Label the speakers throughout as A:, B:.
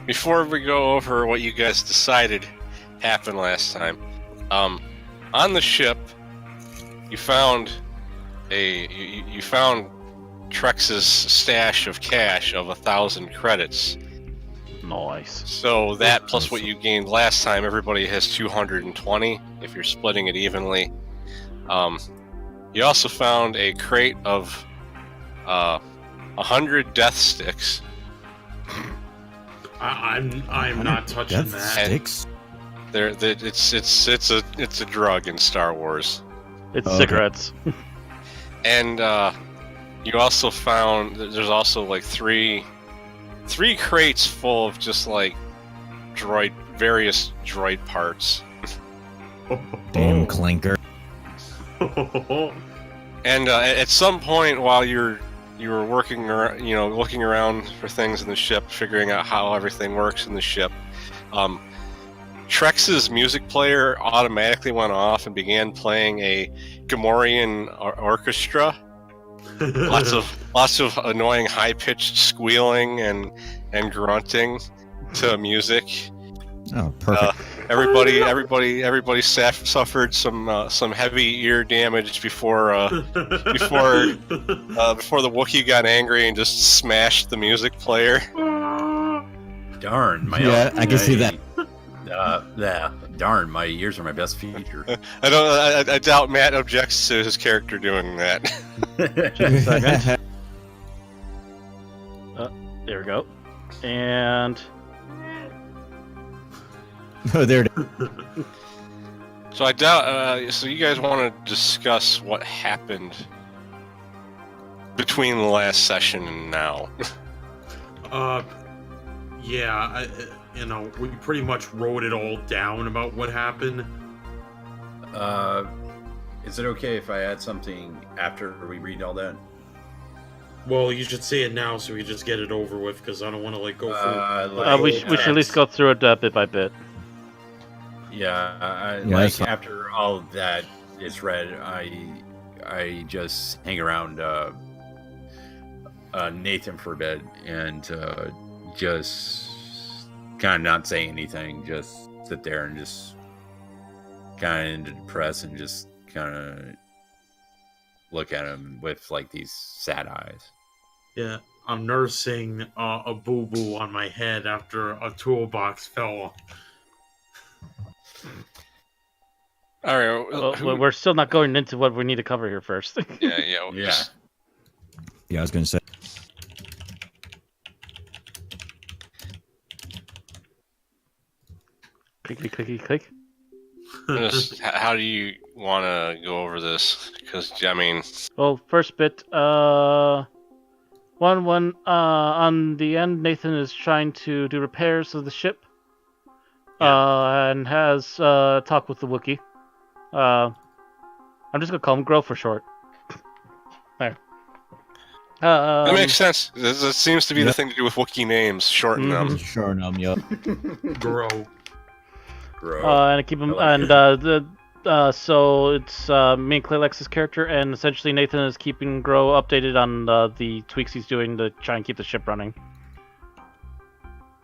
A: before we go over what you guys decided happened last time, on the ship, you found you found Trex's stash of cash of 1,000 credits.
B: Nice.
A: So that plus what you gained last time, everybody has 220 if you're splitting it evenly. You also found a crate of 100 death sticks.
C: I'm not touching
D: Death
C: that.
D: sticks?
A: It's a drug in Star Wars.
B: It's
D: Okay.
B: cigarettes.
A: And you also found there's also like three crates full of just like various droid parts.
D: Damn clinker.
A: And at some point while you were working around, looking around for things in the ship, figuring out how everything works in the ship, Trex's music player automatically went off and began playing a Gamorrean orchestra. lots of annoying high-pitched squealing and grunting to music.
D: Oh, perfect.
A: Everybody suffered some heavy ear damage before the Wookiee got angry and just smashed the music player.
E: Darn,
D: I can see that.
E: Darn, my ears are my best feature.
A: I doubt Matt objects to his character doing that.
B: Just a second. There we go. And
D: Oh, there it is.
A: So I doubt. So you guys want to discuss what happened between the last session and now?
C: Yeah, we pretty much wrote it all down about what happened.
E: Is it okay if I add something after we read all that?
C: Well, you should say it now so we just get it over with, because I don't want to go through.
B: we should at least go through it bit by bit.
E: Yeah,
D: that's fine.
E: after all of that is read, I just hang around Nathan for a bit and just kind of not say anything, just sit there and just kind of depressed and just kind of look at him with like these sad eyes.
C: Yeah, I'm nursing a boo-boo on my head after a toolbox fell.
A: All right.
B: Well, we're still not going into what we need to cover here first.
A: Yeah.
D: Yeah, I was going to say.
B: Clicky, clicky, click.
A: How do you want to go over this? Because I mean,
B: Well, first bit, on the end, Nathan is trying to do repairs of the ship, and has talk with the Wookiee. I'm just gonna call him Grow for short. There.
A: that makes sense. That seems to be the thing to do with Wookiee names. Shorten them.
D: Sure enough, yup.
C: Grow.
B: And I keep him, so it's me and Claylex's character, and essentially Nathan is keeping Grow updated on the tweaks he's doing to try and keep the ship running.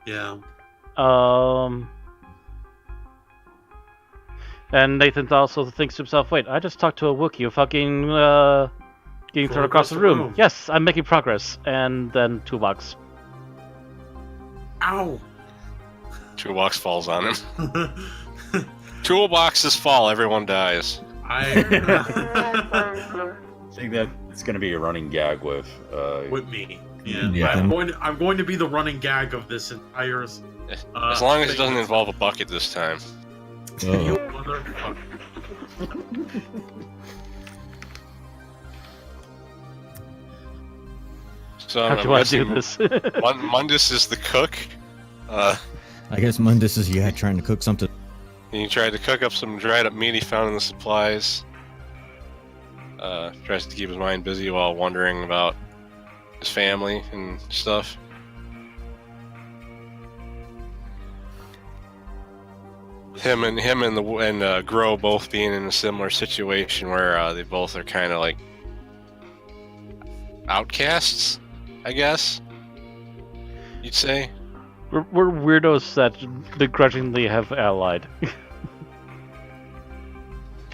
C: Yeah.
B: And Nathan also thinks to himself, wait, I just talked to a Wookiee without getting thrown across the room. Yes, I'm making progress. And then Toolbox.
C: Ow!
A: Toolbox falls on him. Toolboxes fall, everyone dies.
E: I think that it's going to be a running gag with
C: me. Yeah.
D: Yeah.
C: I'm going to be the running gag of this entire.
A: As long as it doesn't involve a bucket this time.
C: You
D: Oh.
C: motherfucker.
A: So
B: How do I do this?
A: Mundus is the cook.
D: I guess Mundus is trying to cook something.
A: He tried to cook up some dried up meat he found in the supplies. Tries to keep his mind busy while wondering about his family and stuff. Him and Grow both being in a similar situation where they both are kind of like outcasts, I guess you'd say.
B: We're weirdos that begrudgingly have allied.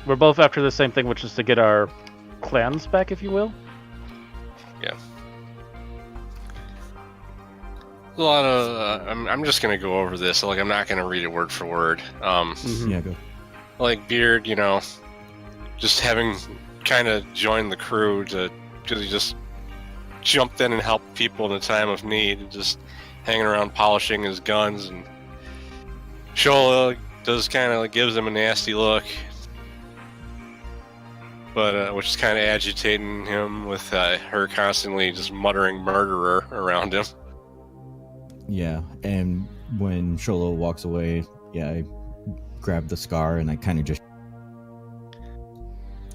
B: We're both after the same thing, which is to get our clans back, if you will.
A: Yeah. A lot of. I'm just gonna go over this. Like, I'm not gonna read it word for word.
D: Yeah, go.
A: Like Beard, just having kind of joined the crew to just jumped in and helped people in a time of need, just hanging around polishing his guns, and Shola does kind of gives him a nasty look, but which is kind of agitating him with her constantly just muttering murderer around him.
D: Yeah, and when Sholo walks away, I grab the scar and I kind of just...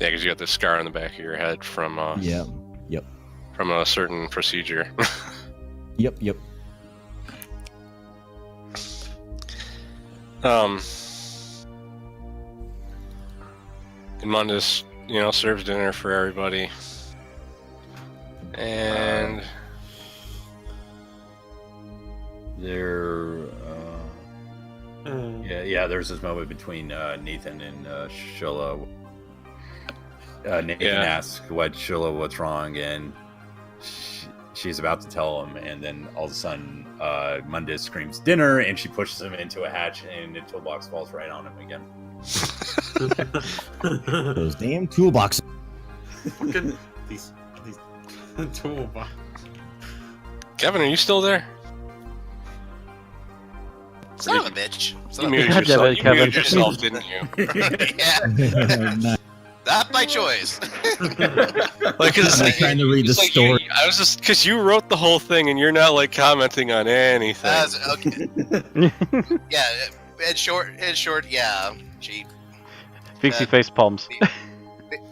A: Yeah, because you got this scar on the back of your head from
D: Yep.
A: from a certain procedure.
D: Yep.
A: And Mundus, serves dinner for everybody. And
E: there's this moment between Nathan and Shola. Nathan asks what's wrong, and she's about to tell him, and then all of a sudden Mundus screams dinner, and she pushes him into a hatch, and the toolbox falls right on him again.
D: Those damn toolboxes.
C: Fucking these toolbox.
A: Kevin, are you still there?
F: Son of a bitch.
A: You muted yourself, didn't you?
F: Yeah. Not by choice.
A: Like, cause
D: I'm trying to read the story.
A: I was just because you wrote the whole thing and you're not like commenting on anything.
F: Okay. Yeah, in short, yeah. She
B: Fixie face palms.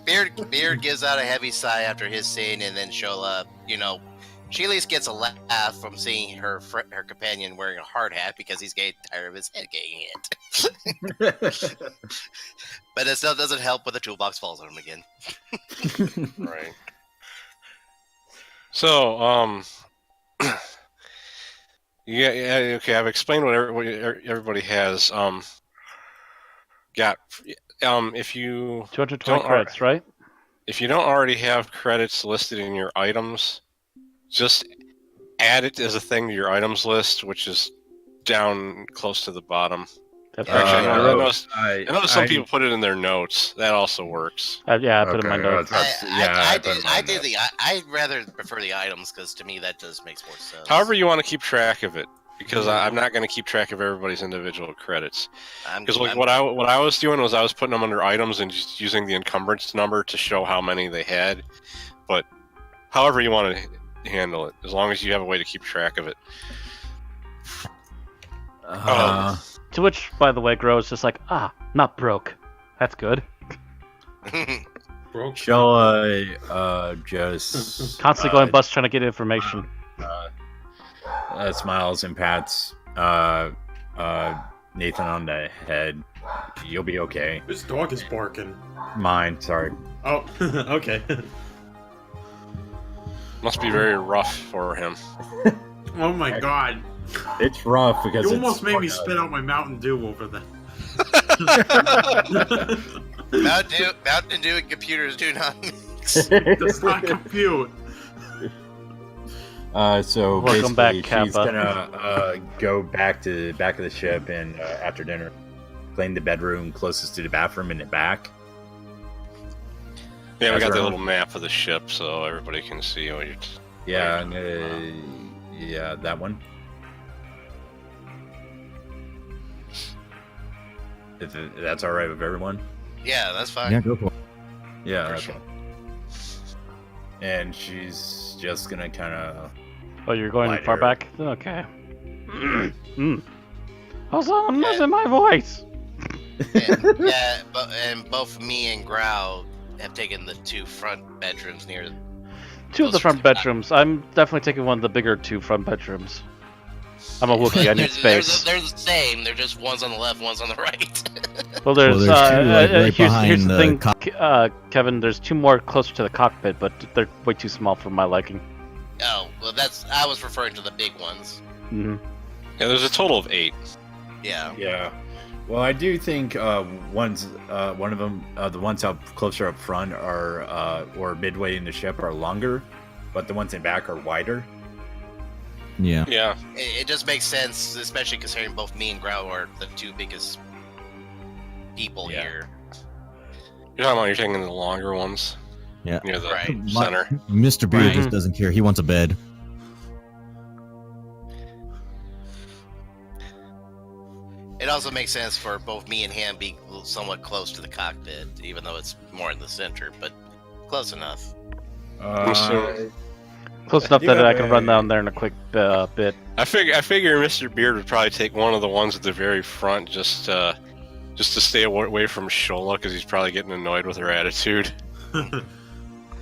F: Beard gives out a heavy sigh after his scene, and then Shola, she at least gets a laugh from seeing her companion wearing a hard hat because he's getting tired of his head getting hit. But it still doesn't help when the toolbox falls on him again.
A: Right. So, okay. I've explained what everybody has. If you
B: 220 credits, right?
A: If you don't already have credits listed in your items, just add it as a thing to your items list, which is down close to the bottom. Actually, I know some people put it in their notes. That also works.
B: I put it in my notes.
F: I'd rather prefer the items, because to me that just makes more sense.
A: However you want to keep track of it, because I'm not going to keep track of everybody's individual credits. Because what I was doing was I was putting them under items and just using the encumbrance number to show how many they had. But however you want to handle it, as long as you have a way to keep track of it.
B: To which, by the way, Gro's just like, not broke. That's good.
C: Broke.
E: Shola just
B: Constantly going bust trying to get information.
E: Smiles and pats Nathan on the head. You'll be okay.
C: This dog is barking.
E: Mine, sorry.
C: Oh, okay.
A: Must be very rough for him.
C: Oh my god.
E: It's rough because
C: You almost made me spit out my Mountain Dew over there.
F: Mountain Dew and computers do not mix.
C: Does not compute.
E: So
B: Welcome
E: basically,
B: back,
E: she's
B: Kappa.
E: gonna go back to the back of the ship and after dinner, clean the bedroom closest to the bathroom in the back.
A: Yeah, we
E: That's
A: got the
E: right.
A: little map of the ship so everybody can see what you're.
E: Yeah, that one. If that's all right with everyone.
F: Yeah, that's fine.
D: Yeah, go for it.
E: Yeah,
A: For
E: that's
A: sure.
E: fine. And she's just gonna kind of.
B: Oh, you're going
E: Lighter.
B: far back? Okay. Also, I'm losing my voice.
F: And both me and Grau have taken the two front bedrooms near.
B: Two of the front bedrooms. I'm definitely taking one of the bigger two front bedrooms. I'm a Wookiee. I need space.
F: They're the same. They're just one's on the left, one's on the right.
B: Well, there's,
D: there's two, like, right
B: here's
D: behind
B: the
D: the
B: thing, Kevin. There's two more closer to the cockpit, but they're way too small for my liking.
F: Oh, well, I was referring to the big ones.
B: Mm-hmm.
A: Yeah, there's a total of 8.
F: Yeah.
E: Yeah. Well, I do think one of them, the ones up closer up front are, or midway in the ship are longer, but the ones in back are wider.
D: Yeah.
A: Yeah.
F: It just makes sense, especially considering both me and Grau are the 2 biggest people
E: Yeah.
F: here.
A: You're taking the longer ones.
D: Yeah.
A: Near the
F: Right.
A: center.
D: Mr. Beard
B: Right.
D: just doesn't care. He wants a bed.
F: It also makes sense for both me and him being somewhat close to the cockpit, even though it's more in the center, but close enough.
B: Close enough
E: You
B: that
E: have
B: I can run
E: a-
B: down there in a quick bit.
A: I figure Mr. Beard would probably take one of the ones at the very front just to stay away from Shola because he's probably getting annoyed with her attitude.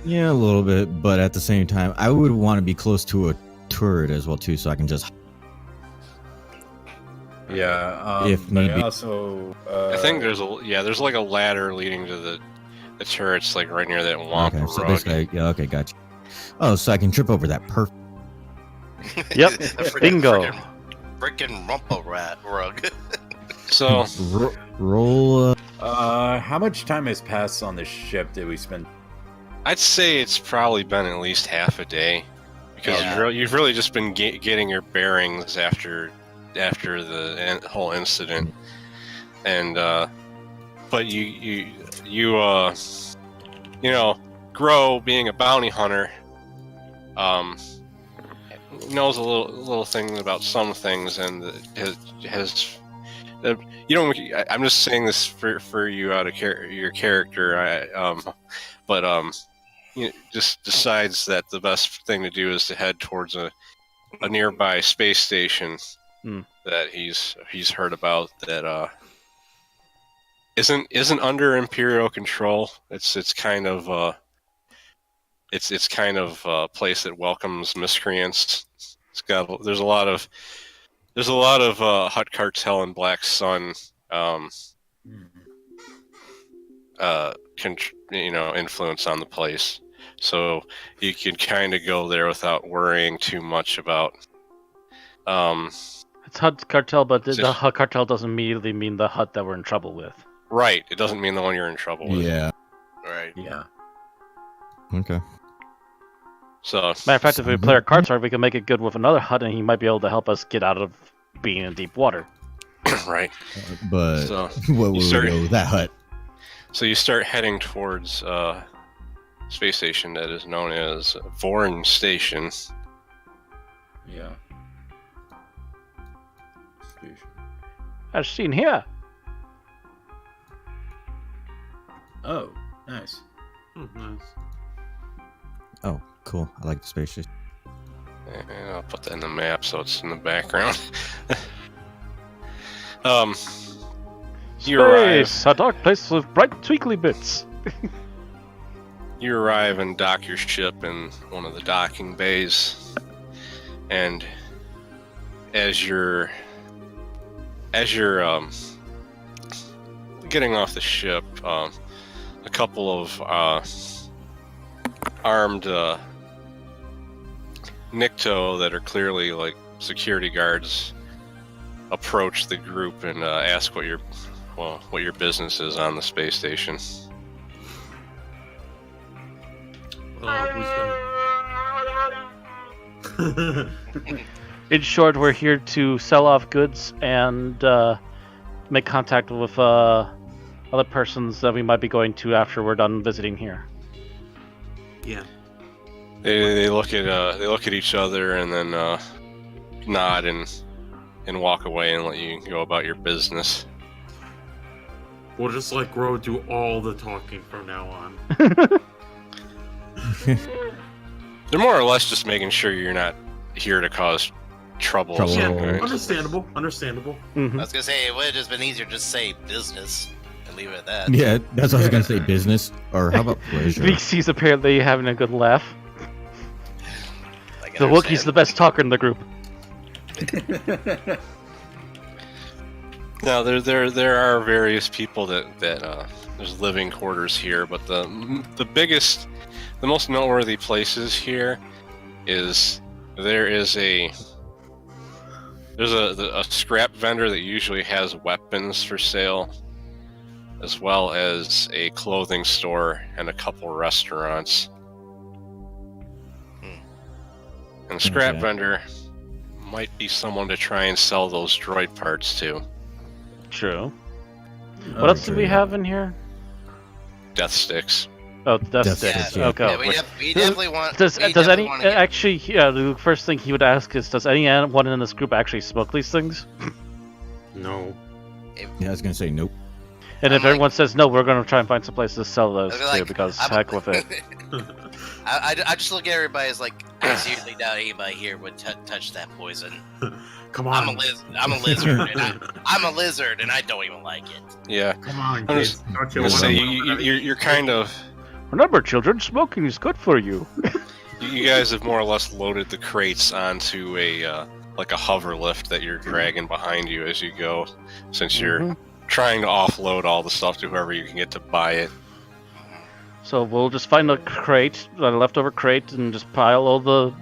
D: Yeah, a little bit, but at the same time, I would want to be close to a turret as well too, so I can just.
E: Yeah.
D: If
E: but
D: need
E: I
D: be.
E: also.
A: I think there's like a ladder leading to the turrets, like right near that Wampa
D: Okay, so
A: rug.
D: basically, yeah, okay, gotcha. Oh, so I can trip over that. Perfect.
B: Yep.
F: The
B: Bingo.
F: Freaking rumpa rat rug.
A: So
D: Roll.
E: How much time has passed on the ship did we spend?
A: I'd say it's probably been at least half a day because
F: Yeah.
A: you've really just been getting your bearings after the whole incident, and but you Grow being a bounty hunter, knows a little thing about some things, and has you don't. I'm just saying this for you out of your character. Just decides that the best thing to do is to head towards a nearby space station that he's heard about that isn't under Imperial control. It's kind of a place that welcomes miscreants. There's a lot of Hutt Cartel and Black Sun influence on the place, so you can kind of go there without worrying too much about.
B: It's Hutt Cartel, but the Hutt Cartel doesn't immediately mean the Hutt that we're in trouble with.
A: Right, it doesn't mean the one you're in trouble with.
D: Yeah.
F: Right.
E: Yeah.
D: Okay.
A: So,
B: Matter of fact, if we play our cards right, we can make it good with another Hutt, and he might be able to help us get out of being in deep water.
A: right.
D: But
A: So
D: what would
A: start-
D: we go with that hut?
A: So you start heading towards space station that is known as Vorin Station.
E: Yeah.
B: As seen here.
E: Oh, nice.
C: Nice.
D: Oh, cool. I like the space station.
A: And I'll put that in the map so it's in the background. You arrive.
B: Space, a dark place with bright twinkly bits.
A: You arrive and dock your ship in one of the docking bays, and as you're getting off the ship, a couple of armed Nikto that are clearly like security guards approach the group and ask what your business is on the space station.
B: In short, we're here to sell off goods and make contact with other persons that we might be going to after we're done visiting here.
C: Yeah.
A: They look at each other and then nod and walk away and let you go about your business.
C: We'll just let Grow do all the talking from now on.
A: They're more or less just making sure you're not here to cause trouble.
D: Trouble.
C: Yeah,
A: Right?
C: understandable. Understandable.
B: Mhm.
F: I was gonna say it would have just been easier to just say business and leave it at that.
D: Yeah, that's what I was gonna say. Business, or how about pleasure?
B: VC's apparently having a good laugh.
F: I can
B: The Wookiee's
F: understand.
B: the best talker in the group.
A: Now there are various people that there's living quarters here, but the most noteworthy places here is there's There's a scrap vendor that usually has weapons for sale, as well as a clothing store and a couple restaurants. And the scrap
D: Okay.
A: vendor might be someone to try and sell those droid parts to.
B: True. What else do we have in here?
A: Death sticks.
B: Oh, death
D: Death
B: sticks.
D: sticks, yeah.
B: Okay.
F: Yeah, we definitely want.
B: Does
F: we
B: any
F: definitely wanna get-
B: actually? Yeah, the first thing he would ask is, does anyone in this group actually smoke these things?
C: No.
D: Yeah, I was gonna say nope.
B: And if
F: I'm like-
B: everyone says no, we're gonna try and find some place to sell those
F: I'd be
B: too,
F: like,
B: because
F: I'm-
B: heck with it.
F: I just look at everybody as like, I seriously doubt anybody here would touch that poison.
C: Come on.
F: I'm a lizard, and I'm a lizard, and I don't even like it.
A: Yeah.
C: Come on,
A: I'm
C: kids.
A: just
C: Don't you
A: gonna say
C: want
A: you're kind of.
B: Remember, children, smoking is good for you.
A: You guys have more or less loaded the crates onto a like a hover lift that you're dragging behind you as you go, since you're
B: Mhm.
A: trying to offload all the stuff to whoever you can get to buy it.
B: So we'll just find a crate, a leftover crate, and just pile all the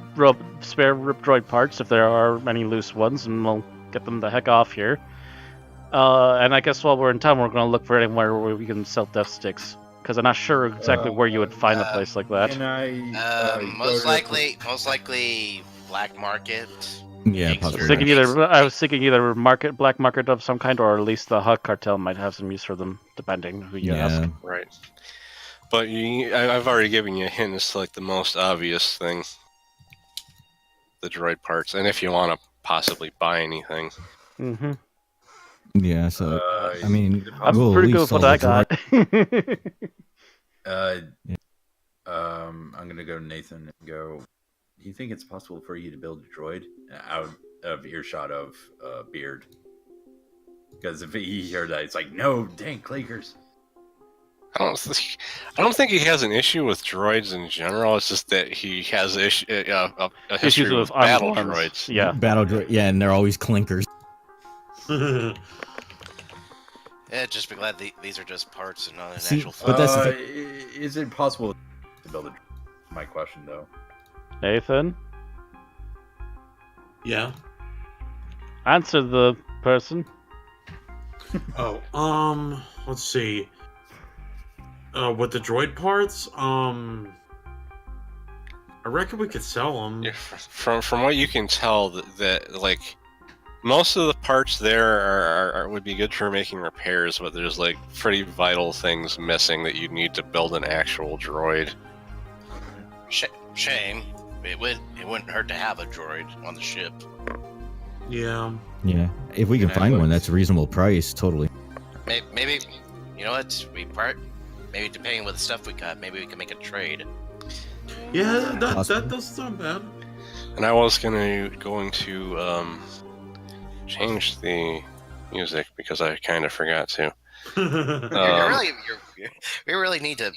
B: spare rip droid parts if there are any loose ones, and we'll get them the heck off here. And I guess while we're in town, we're going to look for anywhere where we can sell death sticks, because I'm not sure exactly where you would find a place like that.
E: Can I?
F: Most likely black market.
D: Yeah,
F: Thanks,
D: possibly.
F: sir.
B: I was thinking either black market of some kind, or at least the Hug cartel might have some use for them, depending who you ask.
D: Yeah,
A: Right. But I've already given you a hint as to like the most obvious thing. The droid parts, and if you want to possibly buy anything.
B: Mm-hmm.
D: yeah. So I mean,
B: I'm
D: we'll at
B: pretty good
D: least
B: with what
D: sell
B: I
D: the
B: got.
E: I'm gonna go to Nathan and go. Do you think it's possible for you to build a droid out of earshot of Beard? Because if he heard that, it's like, no, dang, Clakers.
A: I don't think he has an issue with droids in general. It's just that he has a history
B: Issues
A: with
B: with armed
A: battle
B: ones.
A: droids.
B: Yeah.
D: battle droid. Yeah, and they're always clinkers.
C: to?
F: Yeah, just be glad these are just parts and not an
D: See,
F: actual.
D: but that's the
E: Is it possible to build a droid? My question, though.
B: Nathan,
C: Yeah.
B: answer the person.
C: Oh, let's see. With the droid parts, I reckon we could sell them.
A: Yeah, from what you can tell, that like most of the parts there would be good for making repairs, but there's like pretty vital things missing that you'd need to build an actual droid.
F: Shame. It wouldn't hurt to have a droid on the ship.
C: Yeah.
D: Yeah, if we can
E: Yeah,
D: find one
E: but-
D: that's a reasonable price, totally.
F: Maybe you know what? Maybe depending on what the stuff we got, maybe we can make a trade.
C: Yeah, that
D: Possible.
C: doesn't sound bad.
A: And I was going to change the music because I kind of forgot to.
F: We really need to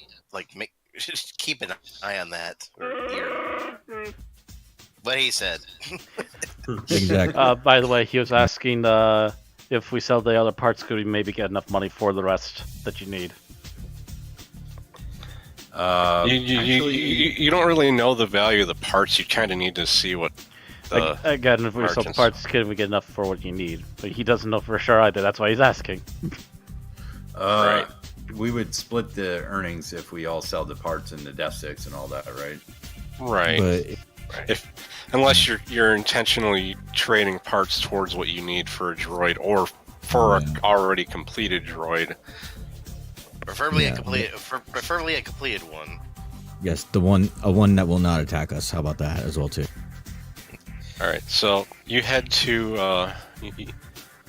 F: just keep an eye on that. Or hear what he said.
D: Exactly.
B: By the way, he was asking if we sell the other parts, could we maybe get enough money for the rest that you need?
A: You don't really know the value of the parts. You kind of need to see what the
B: Again, if we sell the
A: margins.
B: parts, can we get enough for what you need? But he doesn't know for sure either. That's why he's asking.
A: Right.
E: We would split the earnings if we all sell the parts and the death sticks and all that, right?
A: right.
D: But
A: Unless you're intentionally trading parts towards what you need for a droid or for
D: Yeah.
A: a already completed droid.
F: Preferably
D: Yeah.
F: preferably a completed one.
D: yes, a one that will not attack us. How about that as well too?
A: All right, so you head to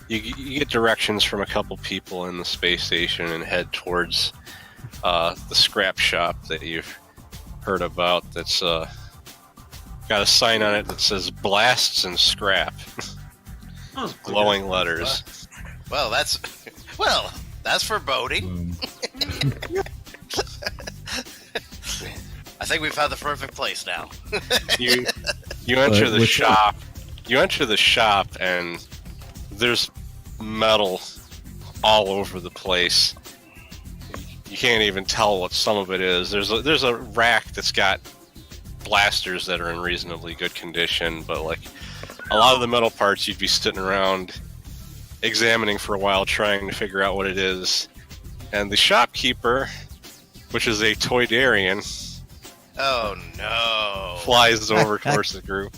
A: you get directions from a couple people in the space station and head towards the scrap shop that you've heard about. That's got a sign on it that says "Blasts and Scrap,"
C: Oh,
A: glowing letters.
F: Well, that's foreboding. I think we found the perfect place now.
A: You enter the
D: which-
A: shop. You enter the shop and there's metal all over the place. You can't even tell what some of it is. There's a rack that's got blasters that are in reasonably good condition, but like a lot of the metal parts you'd be sitting around examining for a while, trying to figure out what it is. And the shopkeeper, which is a Toydarian,
F: Oh no!
A: flies over towards the group.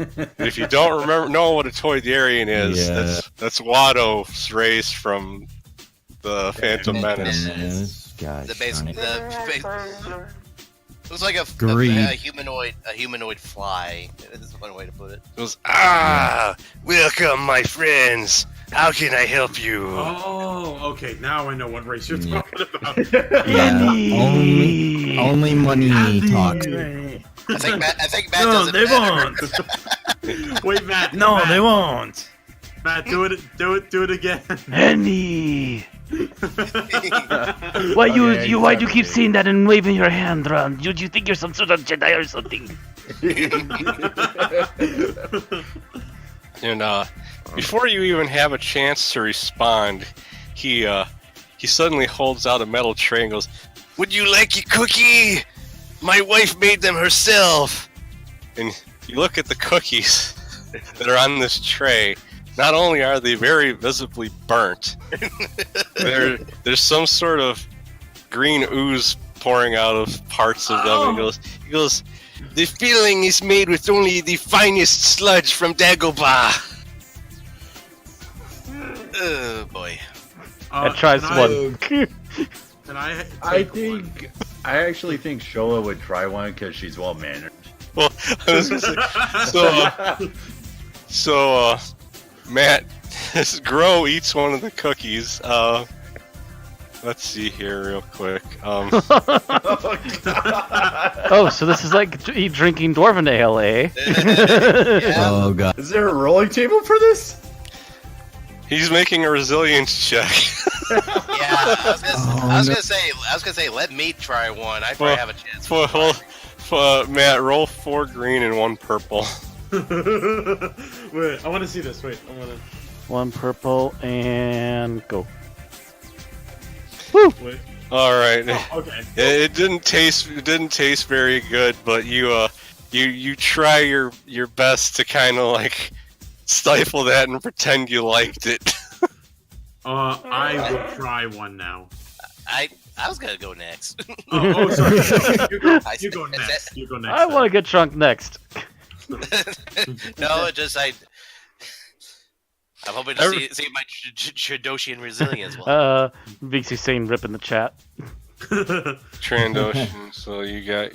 A: And if you don't know what a Toydarian is,
D: Yeah.
A: that's Watto's race from the Phantom Menace.
D: Yes, gosh,
F: The base,
D: darn it.
F: it was like a
D: Greed.
F: humanoid fly. That's one way to put it.
A: It was, welcome, my friends. How can I help you?
C: Oh, okay. Now I know what race you're
D: Yeah.
C: talking about.
D: Yeah, only money talks.
F: I think Matt
G: No,
F: does it
G: they
F: better.
G: won't.
C: Wait, Matt.
G: No,
C: Matt,
G: they won't.
C: Matt, do it again.
B: Henny! Why why do you keep saying that and waving your hand around? Do you think you're some sort of Jedi or something?
A: And before you even have a chance to respond, he suddenly holds out a metal tray and goes, "Would you like a cookie? My wife made them herself." And you look at the cookies that are on this tray. Not only are they very visibly burnt, there's some sort of green ooze pouring out of parts of them. He goes, "The filling is made with only the finest sludge from Dagobah."
F: Oh boy.
B: I tried one.
C: And I
E: actually think Shola would try one because she's well mannered.
A: Well, I was gonna say, so Matt, Grow eats one of the cookies. Let's see here real quick.
B: Oh, so this is like drinking Dwarven Ale, eh?
F: Yeah.
D: Oh god.
E: Is there a rolling table for this?
A: He's making a resilience check.
F: Yeah, I was gonna say, let me try one. I probably have a chance.
A: Matt, roll 4 green and 1 purple.
C: Wait, I want to see this. Wait, I want to.
B: 1 purple and go.
C: Wait.
A: All right.
C: Oh, okay.
A: It didn't taste very good, but you try your best to kind of like stifle that and pretend you liked it.
C: I will try one now.
F: I was gonna go next.
C: Oh, sorry. You go
F: Is
C: next. You go next.
B: I want to get drunk next.
F: No, I'm hoping to see my Trandoshan resilience.
B: Vixie saying rip in the chat.
A: Trandoshan. So you got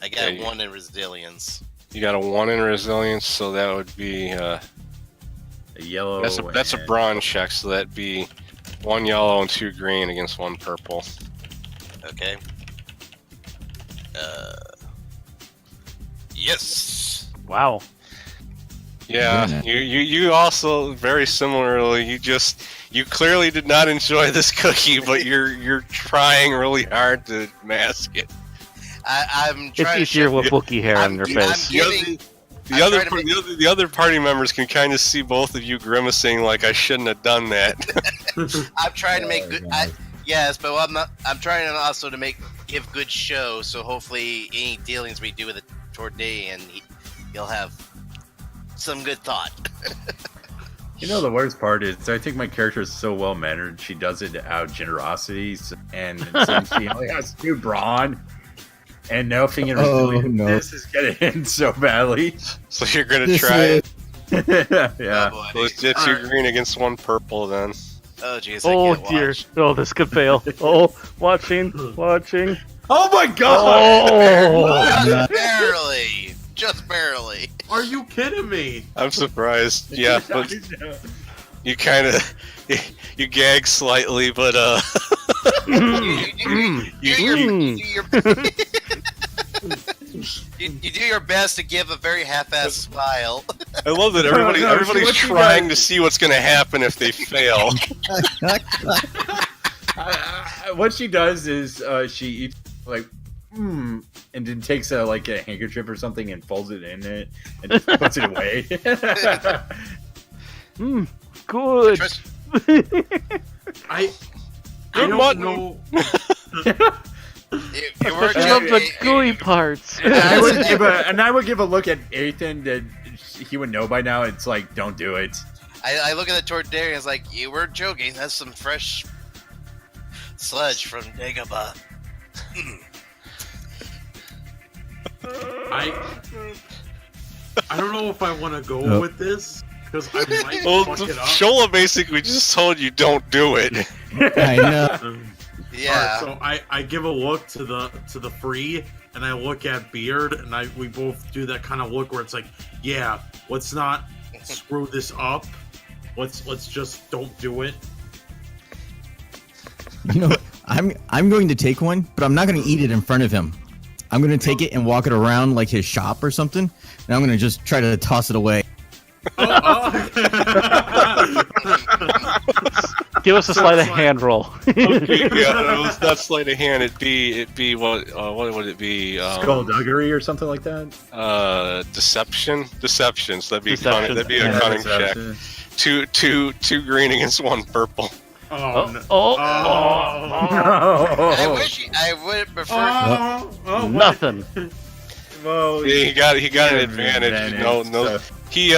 F: I got 1 in resilience.
A: you got a 1 in resilience, so that would be
E: A yellow.
A: that's a bronze check, so that'd be 1 yellow and 2 green against 1 purple.
F: Okay. Yes.
B: Wow.
A: Yeah, you also very similarly. You clearly did not enjoy this cookie, but you're trying really hard to mask it.
F: I'm
B: It's
F: trying
B: easier
F: to
B: with bookie hair on your face.
A: The other party members can kind of see both of you grimacing like I shouldn't have done that.
F: I'm trying to make
D: Oh,
F: good.
D: God.
F: Yes, but I'm trying to also to give good show. So hopefully, any dealings we do with the Torday, and he'll have some good thought.
E: You know, the worst part is I think my character is so well mannered. She does it out of generosity, and since she only has 2 brawn and nothing in resilience,
D: no.
E: this is gonna end so badly.
A: So you're gonna
D: This
A: try
D: is-
A: it.
E: Yeah.
F: Oh,
A: So it's 2 green against 1 purple then.
F: Oh jeez.
B: Oh
F: I can't
B: dear.
F: watch.
B: Oh, this could fail. Oh, watching.
E: Oh my god!
B: Oh.
F: Just barely.
C: Are you kidding me?
A: I'm surprised. Yeah, but you kind of you gag slightly, but
F: You do your best to give a very half-assed smile.
A: I love that everybody's trying to see what's gonna happen if they fail.
E: What she does is she eats like and then takes a handkerchief or something and folds it in it and just puts it away.
B: Good.
C: I
A: Good
C: don't
A: mutton.
C: know.
B: I love the gooey parts.
E: And I would give a look at Ethan that he would know by now. It's like, don't do it.
F: I look at the tortilla and it's like, you were joking. That's some fresh sludge from Dagobah.
C: I don't know if I want to go with this because I might
A: Well,
C: fuck it up.
A: Shola basically just told you don't do it.
D: I know.
F: Yeah.
C: Alright, so I give a look to the free, and I look at Beard, and we both do that kind of look where it's like, yeah, let's not screw this up. Let's just don't do it.
D: You know, I'm going to take one, but I'm not going to eat it in front of him. I'm going to take it and walk it around like his shop or something, and I'm going to just try to toss it away.
B: Give us a sleight of hand roll.
A: Okay, yeah, it was not sleight of hand. It'd be what would it be?
G: Skullduggery or something like that.
A: Deception. So that'd be
B: Deception.
A: that'd be a
G: Yeah,
A: cunning
G: deception.
A: check. Two green against one purple.
C: Oh, no.
F: I
G: No.
F: wish I would prefer.
C: What?
B: Nothing.
G: Well,
A: Yeah, he got an advantage. No. He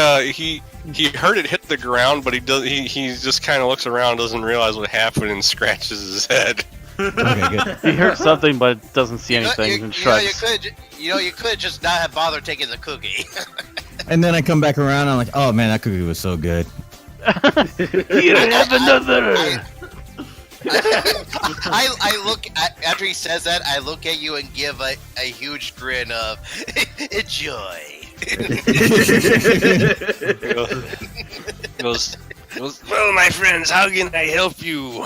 A: heard it hit the ground, but he just kind of looks around, doesn't realize what happened, and scratches his head.
D: Okay, good.
B: He heard something but doesn't see anything and shrugs.
F: You could just not have bothered taking the cookie.
D: And then I come back around, I'm like, oh man, that cookie was so good.
B: Here, have another.
F: I look after he says that. I look at you and give a huge grin of enjoy.
A: Goes, well, my friends, how can I help you?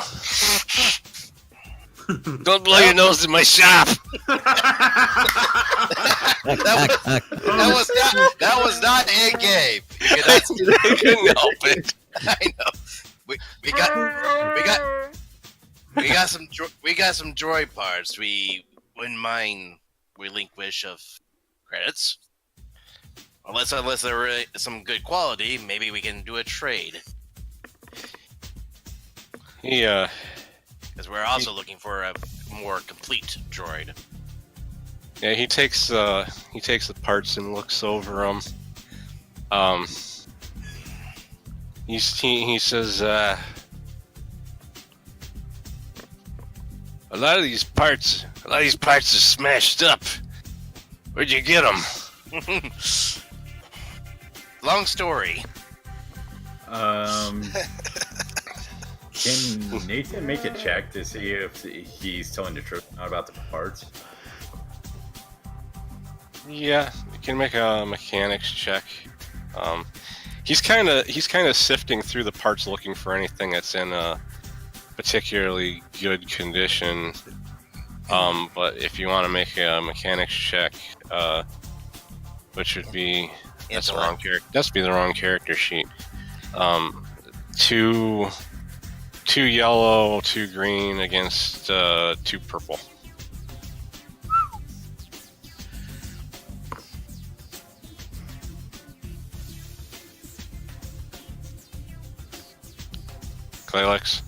A: Don't blow your nose in my shop.
F: That was not in game.
A: I couldn't help it.
F: I know. We got some droid parts. We wouldn't mind relinquish of credits. Unless they're really some good quality, maybe we can do a trade.
A: Yeah.
F: Because we're also looking for a more complete droid.
A: Yeah, he takes the parts and looks over them. He says, a lot of these parts are smashed up. Where'd you get them?
F: Long story.
E: Can Nathan make a check to see if he's telling the truth not about the parts?
A: Yeah, you can make a mechanics check. He's kind of sifting through the parts looking for anything that's in a particularly good condition. But if you want to make a mechanics check, which would be that's the wrong character. That's be the wrong character sheet. Two yellow, 2 green against 2 purple. Claylex.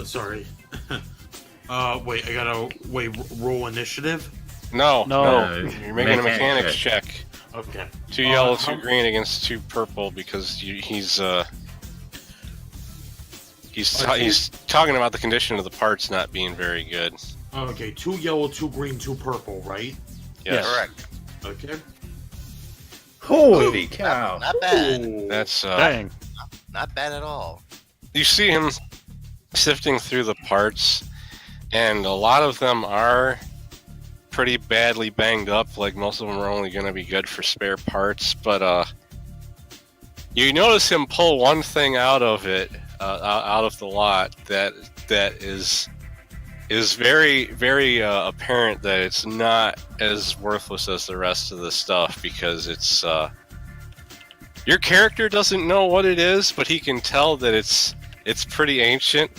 C: Sorry. Wait, I gotta roll initiative.
A: No.
B: No.
A: You're making a mechanics check.
C: Okay.
A: 2 yellow,
C: how-
A: 2 green against 2 purple because he's talking about the condition of the parts not being very good.
C: Okay, 2 yellow, 2 green, 2 purple, right?
A: Yes.
F: Correct.
C: Okay.
G: Holy cow!
F: Not bad.
C: Ooh.
A: That's
B: Dang.
F: Not bad at all.
A: you see him sifting through the parts, and a lot of them are pretty badly banged up. Like most of them are only going to be good for spare parts, but you notice him pull one thing out of it, out of the lot that is very, very apparent that it's not as worthless as the rest of the stuff, because it's your character doesn't know what it is, but he can tell that it's pretty ancient.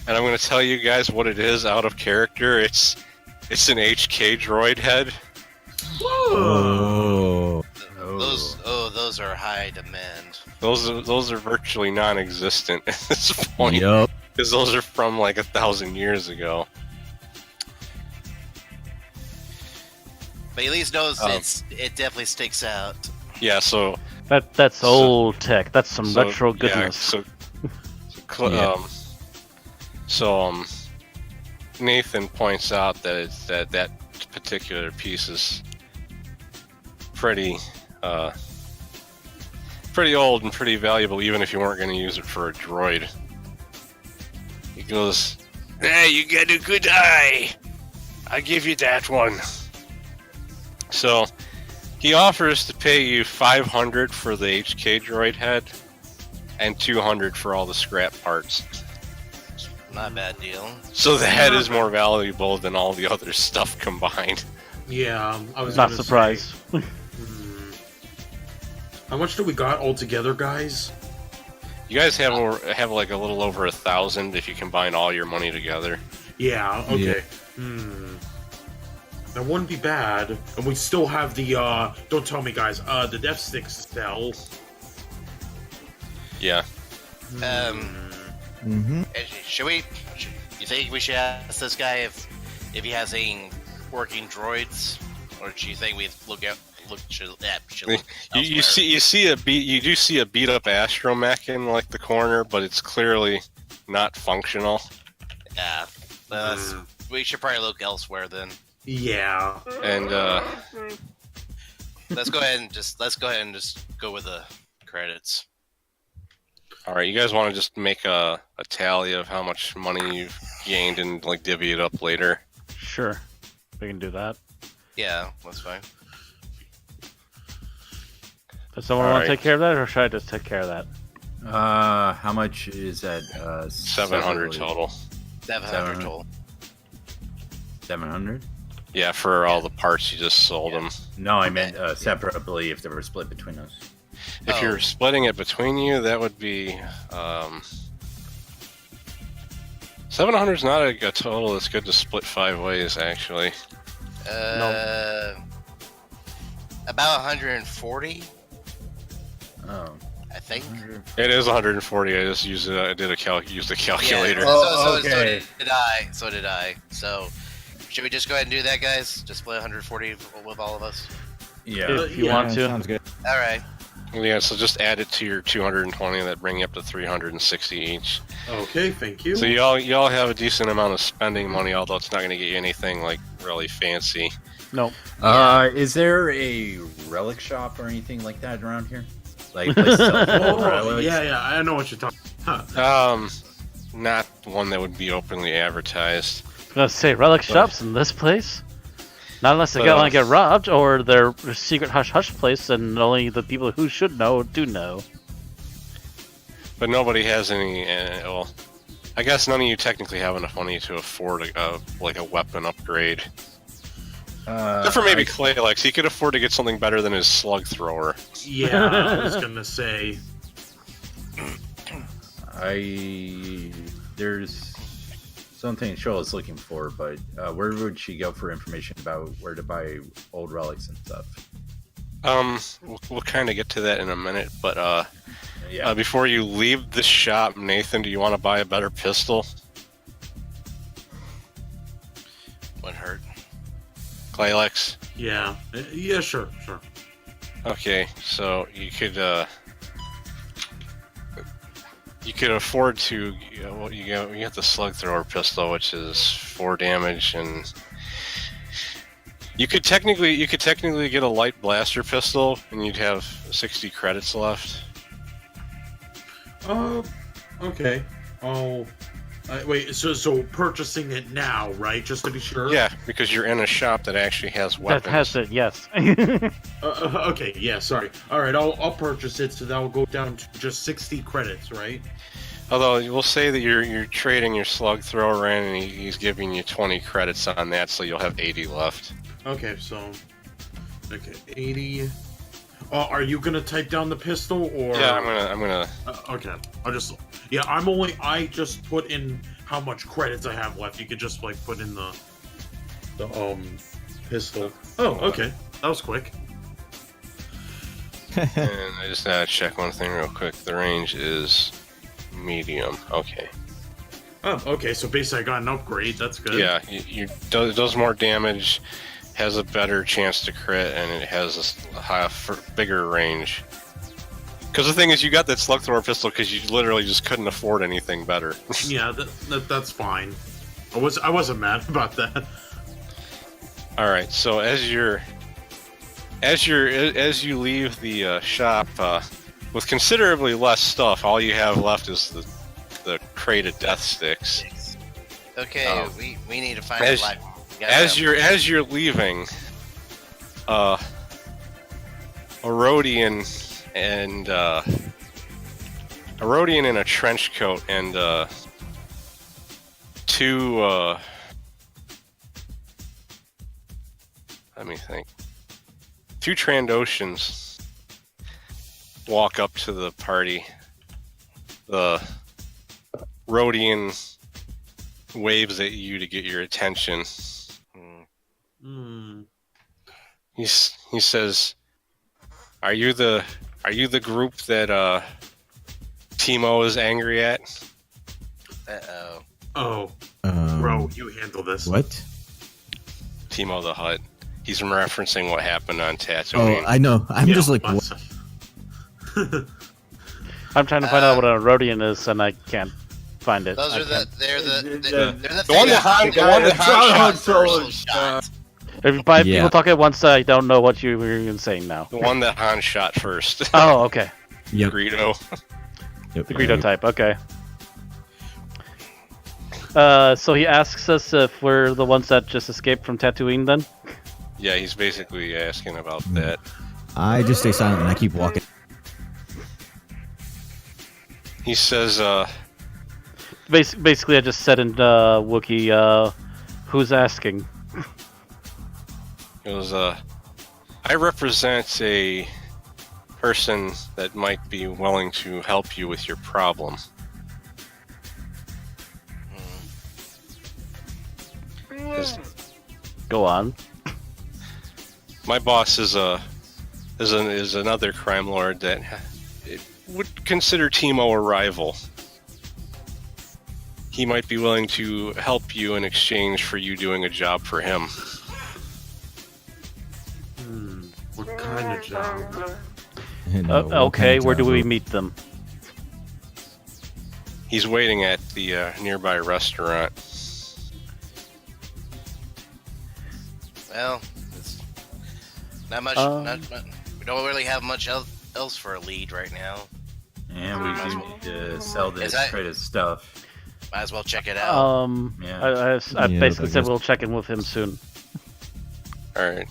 A: And I'm going to tell you guys what it is out of character. It's an HK droid head.
D: Oh.
F: Those are high demand.
A: Those are virtually non-existent at this point.
D: Yup.
A: Because those are from like 1,000 years ago.
F: But at least knows
A: Um,
F: it definitely sticks out.
A: Yeah, so
B: That's old tech. That's some retro
A: yeah,
B: goodness.
A: cl-
D: Yeah.
A: Nathan points out that that particular piece is pretty old and pretty valuable, even if you weren't going to use it for a droid. He goes, "Hey, you got a good eye. I'll give you that one." So he offers to pay you 500 for the HK droid head and 200 for all the scrap parts.
F: Not a bad deal.
A: So the head is more valuable than all the other stuff combined.
C: Yeah, I was
B: Not
C: gonna
B: surprised.
C: say, how much do we got altogether, guys?
A: You guys have like a little over 1,000 if you combine all your money together.
C: Yeah. Okay.
D: Yeah.
C: That wouldn't be bad, and we still have the. Don't tell me, guys. The death sticks still.
A: Yeah.
D: Mm-hmm.
F: Should we? You think we should ask this guy if he has any working droids, or do you think we should look
A: You
F: elsewhere?
A: you do see a beat up astromech in like the corner, but it's clearly not functional.
F: Yeah. We should probably look elsewhere then.
C: Yeah.
A: And
F: Let's go ahead and just go with the credits.
A: all right, you guys want to just make a tally of how much money you've gained and like divvy it up later?
B: Sure, we can do that.
F: Yeah, that's fine.
B: Does someone want
A: Alright.
B: to take care of that, or should I just take care of that?
E: How much is that?
A: 700 total.
F: 700 total.
E: 700?
A: Yeah, for all the parts you just sold them.
E: No, I meant separately if they were split between us.
A: If you're splitting it between you, that would be 700 is not a total that's good to split 5 ways, actually.
F: About 140,
E: Oh.
F: I think.
A: It is 140. I just used it. I did used a calculator.
F: Yeah,
E: Oh,
F: so
E: okay.
F: did I. So, should we just go ahead and do that, guys? Just split 140 with all of us.
E: Yeah.
B: If you
C: yeah,
B: want to.
D: Sounds good.
F: All right.
A: Yeah, so just add it to your 220. That bring you up to 360 each.
C: Okay. Thank you.
A: So y'all have a decent amount of spending money, although it's not going to get you anything like really fancy.
B: No.
E: Is there a relic shop or anything like that around here? Like, place to sell
C: Oh,
E: relics?
C: yeah. I know what you're talking. Huh.
A: Not one that would be openly advertised.
B: I was gonna say relic shops in this place. Not unless they
A: But,
B: want to get robbed, or they're a secret hush hush place, and only the people who should know do know.
A: But nobody has any. Well, I guess none of you technically have enough money to afford a weapon upgrade. Except for maybe Claylex, he could afford to get something better than his slug thrower.
C: Yeah, I was gonna say.
E: There's something Shola's looking for, but where would she go for information about where to buy old relics and stuff?
A: We'll kind of get to that in a minute, but
E: Yeah.
A: before you leave the shop, Nathan, do you want to buy a better pistol?
F: Wouldn't hurt.
A: Claylex?
C: Yeah. Yeah. Sure.
A: Okay, so you could afford to you get the slug thrower pistol, which is 4 damage, and you could technically get a light blaster pistol, and you'd have 60 credits left.
C: Okay. Oh. Wait. So purchasing it now, right? Just to be sure.
A: Yeah, because you're in a shop that actually has weapons.
B: That has it, yes.
C: Okay. Yeah. Sorry. All right. I'll purchase it. So that'll go down to just 60 credits, right?
A: Although we'll say that you're trading your slug thrower in, and he's giving you 20 credits on that, so you'll have 80 left.
C: Okay. So. Okay. 80. Are you gonna type down the pistol or?
A: Yeah, I'm gonna.
C: Okay. I'll just. Yeah. I just put in how much credits I have left. You could just like put in the pistol. Oh. Okay. That was quick.
A: And I just gotta check one thing real quick. The range is medium. Okay.
C: Oh. Okay. So basically, I got an upgrade. That's good.
A: Yeah, it does more damage, has a better chance to crit, and it has a bigger range. Because the thing is, you got that slug thrower pistol because you literally just couldn't afford anything better.
C: Yeah, that's fine. I wasn't mad about that.
A: All right, so as you leave the shop with considerably less stuff, all you have left is the crate of death sticks.
F: Okay, we need to find
A: as,
F: a life.
A: As you're leaving, Erodian in a trench coat and two let me think. Two Trandoshans walk up to the party. The Rhodian waves at you to get your attention. He says, "Are you the group that Timo is angry at?"
F: Uh-oh.
C: Oh, bro, you handle this.
D: What?
A: Timo the Hutt. He's referencing what happened on
D: Oh,
A: Tatooine.
D: I know. I'm just like, what?
B: I'm trying to find out what a Rhodian is, and I can't find it.
F: Those
B: I
F: are they're the
A: The one that Han
F: shot shot.
B: If five
D: Yeah.
B: people talk at once, I don't know what you were even saying now.
A: The one that Han shot first.
B: Oh, okay.
D: Yep.
A: Greedo.
D: Yep.
B: The Greedo type, okay. So he asks us if we're the ones that just escaped from Tatooine then?
A: Yeah, he's basically asking about that.
D: I just stay silent and I keep walking.
A: He says,
B: Basically, I just said in Wookiee, who's asking?
A: he goes, I represent a person that might be willing to help you with your problem.
B: Go on.
A: My boss is another crime lord that would consider Timo a rival. He might be willing to help you in exchange for you doing a job for him.
C: What kind of job?
D: No, what
B: Okay,
D: kind of
B: where do
D: job?
B: we meet them?
A: He's waiting at the nearby restaurant.
F: Well, it's not much. We don't really have much else for a lead right now.
E: And we do need to sell this
F: that-
E: crate of stuff.
F: Might as well check it out.
E: Yeah.
B: I
D: Yeah,
B: basically
D: I
B: said
D: guess-
B: we'll check in with him soon.
A: Alright.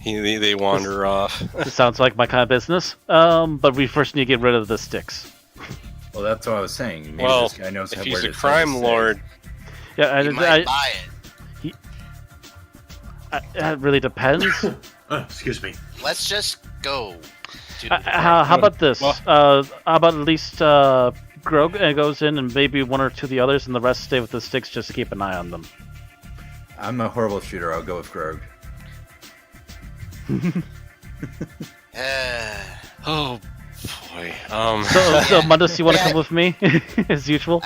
A: They wander off.
B: This sounds like my kind of business. But we first need to get rid of the sticks.
E: Well, that's what I was saying. Maybe
A: Well,
E: this guy knows
A: if
E: where
A: he's
E: to
A: a
E: sell
A: crime
E: the
A: lord,
B: Yeah,
F: You might buy it.
B: it really depends.
C: Excuse me.
F: Let's just go. To
B: How about this?
A: Well-
B: How about at least Grog goes in and maybe one or two of the others, and the rest stay with the sticks just to keep an eye on them.
E: I'm a horrible shooter. I'll go with Grog.
A: oh boy.
B: So Mundus, you want to come with me, as usual?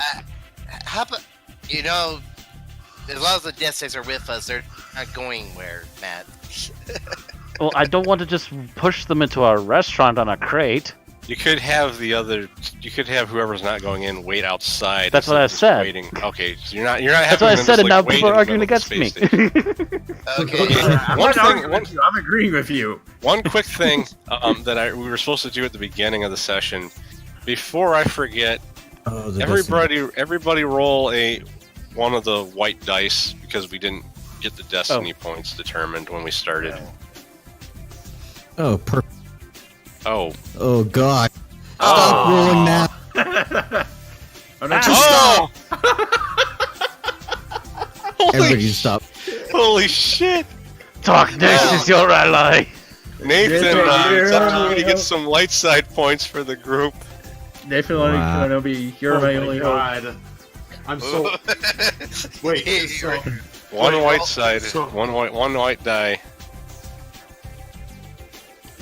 F: How about, as long as the death sticks are with us, they're not going where, Matt.
B: Well, I don't want to just push them into a restaurant on a crate.
A: You could have you could have whoever's not going in wait outside.
B: That's what I
A: instead of
B: said.
A: Waiting. Okay, so you're not having
B: That's what I
A: them
B: said,
A: just,
B: and now
A: wait
B: people
A: in
B: are
A: the
B: arguing
A: middle of the
B: against me.
A: space station.
F: Okay.
E: I'm agreeing with you.
A: One quick thing that we were supposed to do at the beginning of the session, before I forget,
D: Oh, the Destiny.
A: everybody roll one of the white dice because we didn't get the destiny points determined when we started.
D: Oh,
A: Oh.
D: oh God. Stop rolling now.
A: Oh!
D: Everybody just stop.
A: Holy shit!
B: Darkness is your ally.
A: Nathan,
G: Yeah.
A: it's up to you to get some light side points for the group.
G: Definitely
D: Wow.
G: gonna be your
C: Oh my
G: only hope.
C: God. I'm so. Wait. So,
A: One
C: Wait,
A: white
C: oh,
A: side,
C: so-
A: one white die.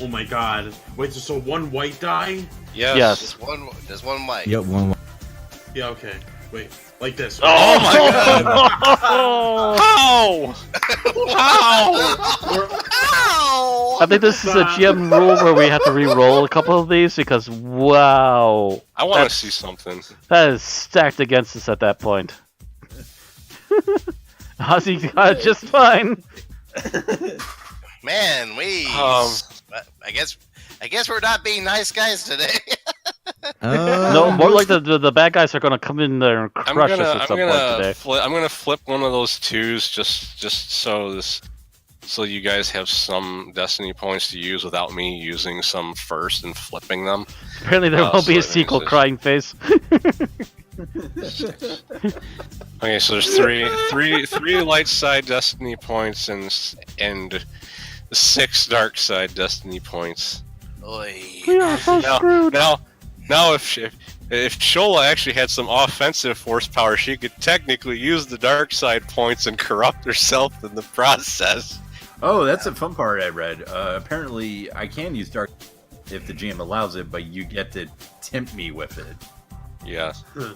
C: oh my God. Wait. So one white die?
A: Yes.
B: Yes.
F: Just one white.
D: Yep, one.
C: Yeah. Okay. Wait, like this.
A: Oh my god! How?
F: Ow!
B: I think this is a GM rule where we have to re-roll a couple of these because wow,
A: I want to see something.
B: that is stacked against us at that point. Ozzie got it just fine.
F: Man, we. I guess we're not being nice guys today.
B: No, more like the bad guys are gonna come in there and crush us at some point today.
A: I'm gonna flip one of those twos just so you guys have some destiny points to use without me using some first and flipping them.
B: Apparently there won't be a sequel crying face.
A: Okay, so there's three light side destiny points and 6 dark side destiny points.
F: Oy.
B: We are so screwed.
A: Now if Shola actually had some offensive force power, she could technically use the dark side points and corrupt herself in the process.
E: Oh, that's a fun part I read. Apparently, I can use dark if the GM allows it, but you get to tempt me with it.
A: Yeah.
E: Which is-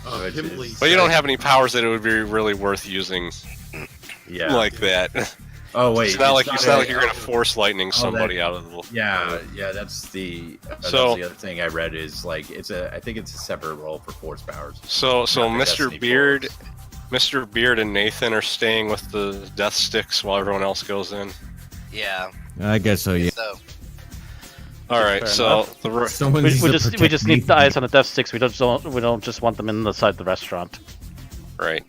C: Himley
A: But you don't
C: said-
A: have any powers that it would be really worth using
E: Yeah.
A: like that.
E: Oh wait,
A: It's not like
E: a-
A: you're gonna force lightning somebody
E: that-
A: out of the.
E: Yeah, that's the
A: So-
E: the other thing I read is like I think it's a separate role for force powers.
A: So
E: Not the
A: Mr.
E: Destiny
A: Beard,
E: force.
A: Mr. Beard and Nathan are staying with the death sticks while everyone else goes in.
F: Yeah.
D: I guess so. Yeah.
F: So
A: All right,
B: Fair
A: so
B: enough.
A: the
D: Someone
B: We
D: needs to
B: just
D: protect
B: need the
D: Nathan.
B: eyes on the death sticks. We don't just want them inside the restaurant.
A: right,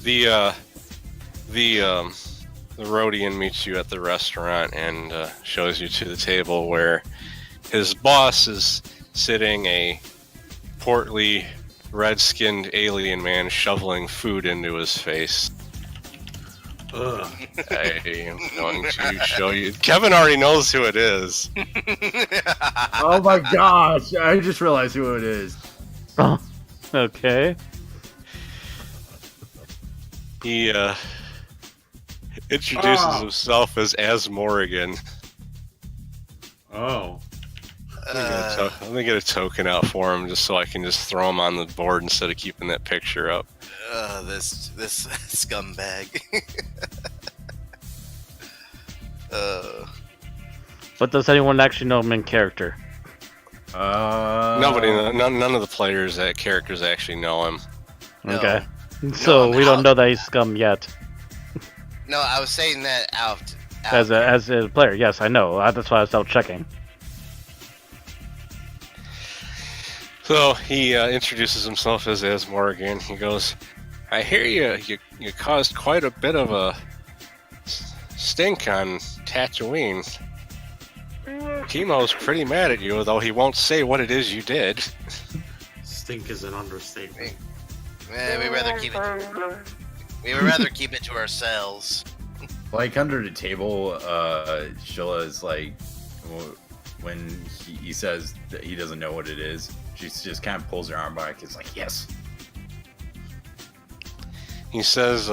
A: the Rhodian meets you at the restaurant and shows you to the table where his boss is sitting, a portly, red-skinned alien man shoveling food into his face.
C: Ugh.
A: I am going to show you. Kevin already knows who it is.
E: Oh my gosh! I just realized who it is.
B: Oh, okay.
A: He introduces himself as Morrigan.
C: Oh.
A: Let me get a token out for him just so I can just throw him on the board instead of keeping that picture up.
F: this scumbag.
B: But does anyone actually know him in character?
A: Nobody, none of the players, characters actually know him.
F: No.
B: Okay. So
F: No,
B: we don't
F: how-
B: know that he's scum yet.
F: No, I was saying that out.
B: As a player, yes, I know. That's why I was double checking.
A: So he introduces himself as Morrigan. He goes, "I hear you caused quite a bit of a stink on Tatooine. Timo's pretty mad at you, though he won't say what it is you did."
C: Stink is an understatement.
F: We'd rather keep it. We would rather keep it to ourselves.
E: Like under the table, Sheila is like, when he says that he doesn't know what it is, she just kind of pulls her arm back. It's like, yes.
A: He says,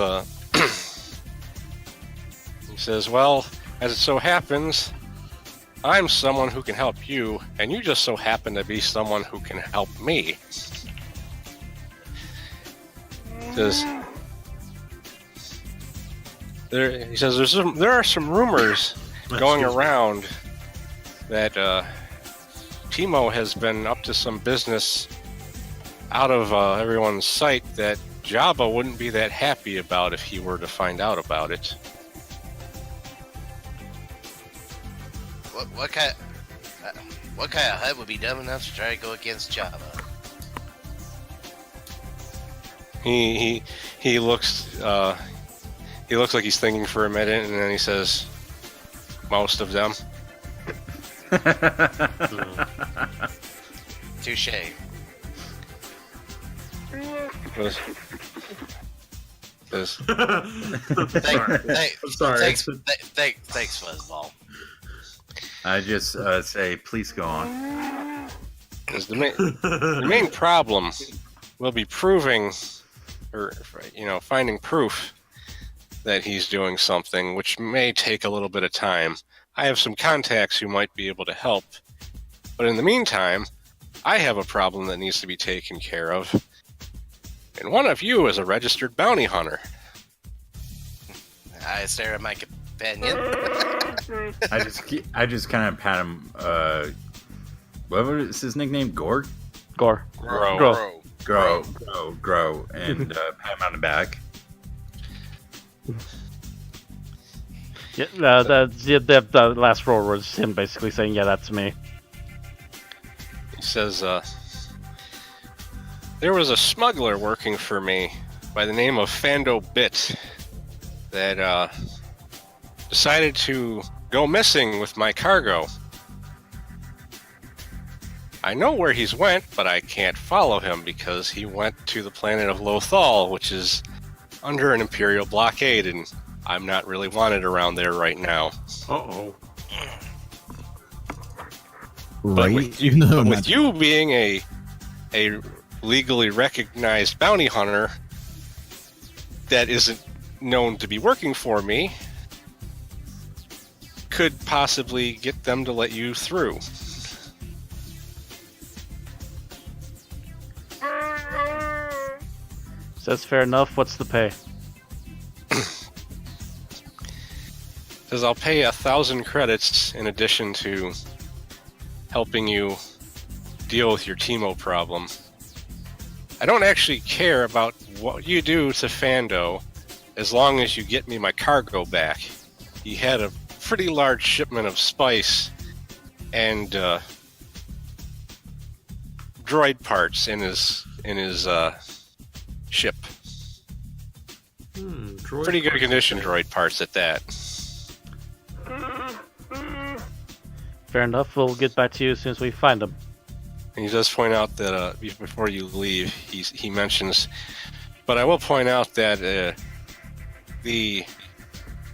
A: "Well, as it so happens, I'm someone who can help you, and you just so happen to be someone who can help me." He says, there are some rumors going around that Timo has been up to some business out of everyone's sight that Jabba wouldn't be that happy about if he were to find out about it.
F: What kind of HUD would be dumb enough to try to go against Java?
A: He looks like he's thinking for a minute, and then he says, "Most of them."
F: Touche.
A: Goes,
C: I'm sorry.
F: Thanks, Fuzzball.
E: I just say, please go on.
A: the main problem will be proving, or finding proof that he's doing something, which may take a little bit of time. I have some contacts who might be able to help, but in the meantime, I have a problem that needs to be taken care of. And one of you is a registered bounty hunter.
F: I stare at my companion.
E: I just kind of pat him. What was his nickname? Gore?
B: Gore.
A: Grow.
E: Grow, and pat him on the back.
B: Yeah, the last roll was him basically saying, "Yeah, that's me."
A: He says, there was a smuggler working for me by the name of Fando Bit that decided to go missing with my cargo. I know where he's went, but I can't follow him because he went to the planet of Lothal, which is under an Imperial blockade, and I'm not really wanted around there right now.
C: Uh-oh.
A: But
D: Right?
A: with you being a legally recognized bounty hunter that isn't known to be working for me, could possibly get them to let you through.
B: Says fair enough. What's the pay?
A: Says I'll pay 1,000 credits in addition to helping you deal with your Timo problem. I don't actually care about what you do to Fando as long as you get me my cargo back. He had a pretty large shipment of spice and droid parts in his ship. Pretty good condition droid parts at that.
B: Fair enough. We'll get back to you as soon as we find them.
A: And he does point out that before you leave, he mentions, but I will point out that the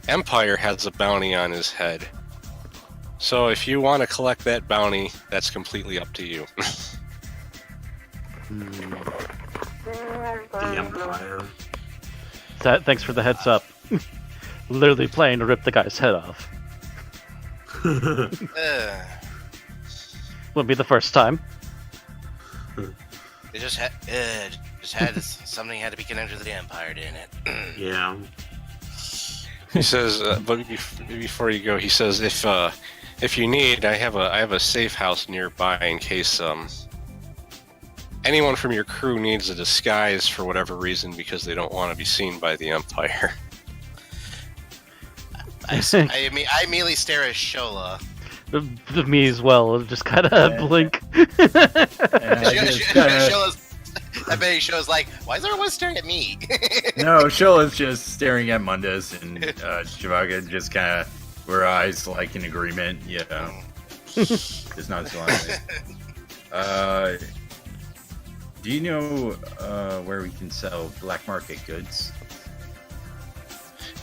A: Empire has a bounty on his head. So if you want to collect that bounty, that's completely up to you.
C: The Empire.
B: Thanks for the heads up. Literally planning to rip the guy's head off. Wouldn't be the first time.
F: It just had something had to be connected to the Empire, didn't it?
C: Yeah.
A: He says, but before you go, he says, if you need, I have a safe house nearby in case anyone from your crew needs a disguise for whatever reason because they don't want to be seen by the Empire.
F: I immediately stare at Shola.
B: Me as well. Just kind of blink.
F: I bet he shows like, why is everyone staring at me?
E: No, Shola's just staring at Mundus, and Shivaga just kind of, her eyes like in agreement. Yeah, it's not so long. Do you know where we can sell black market goods?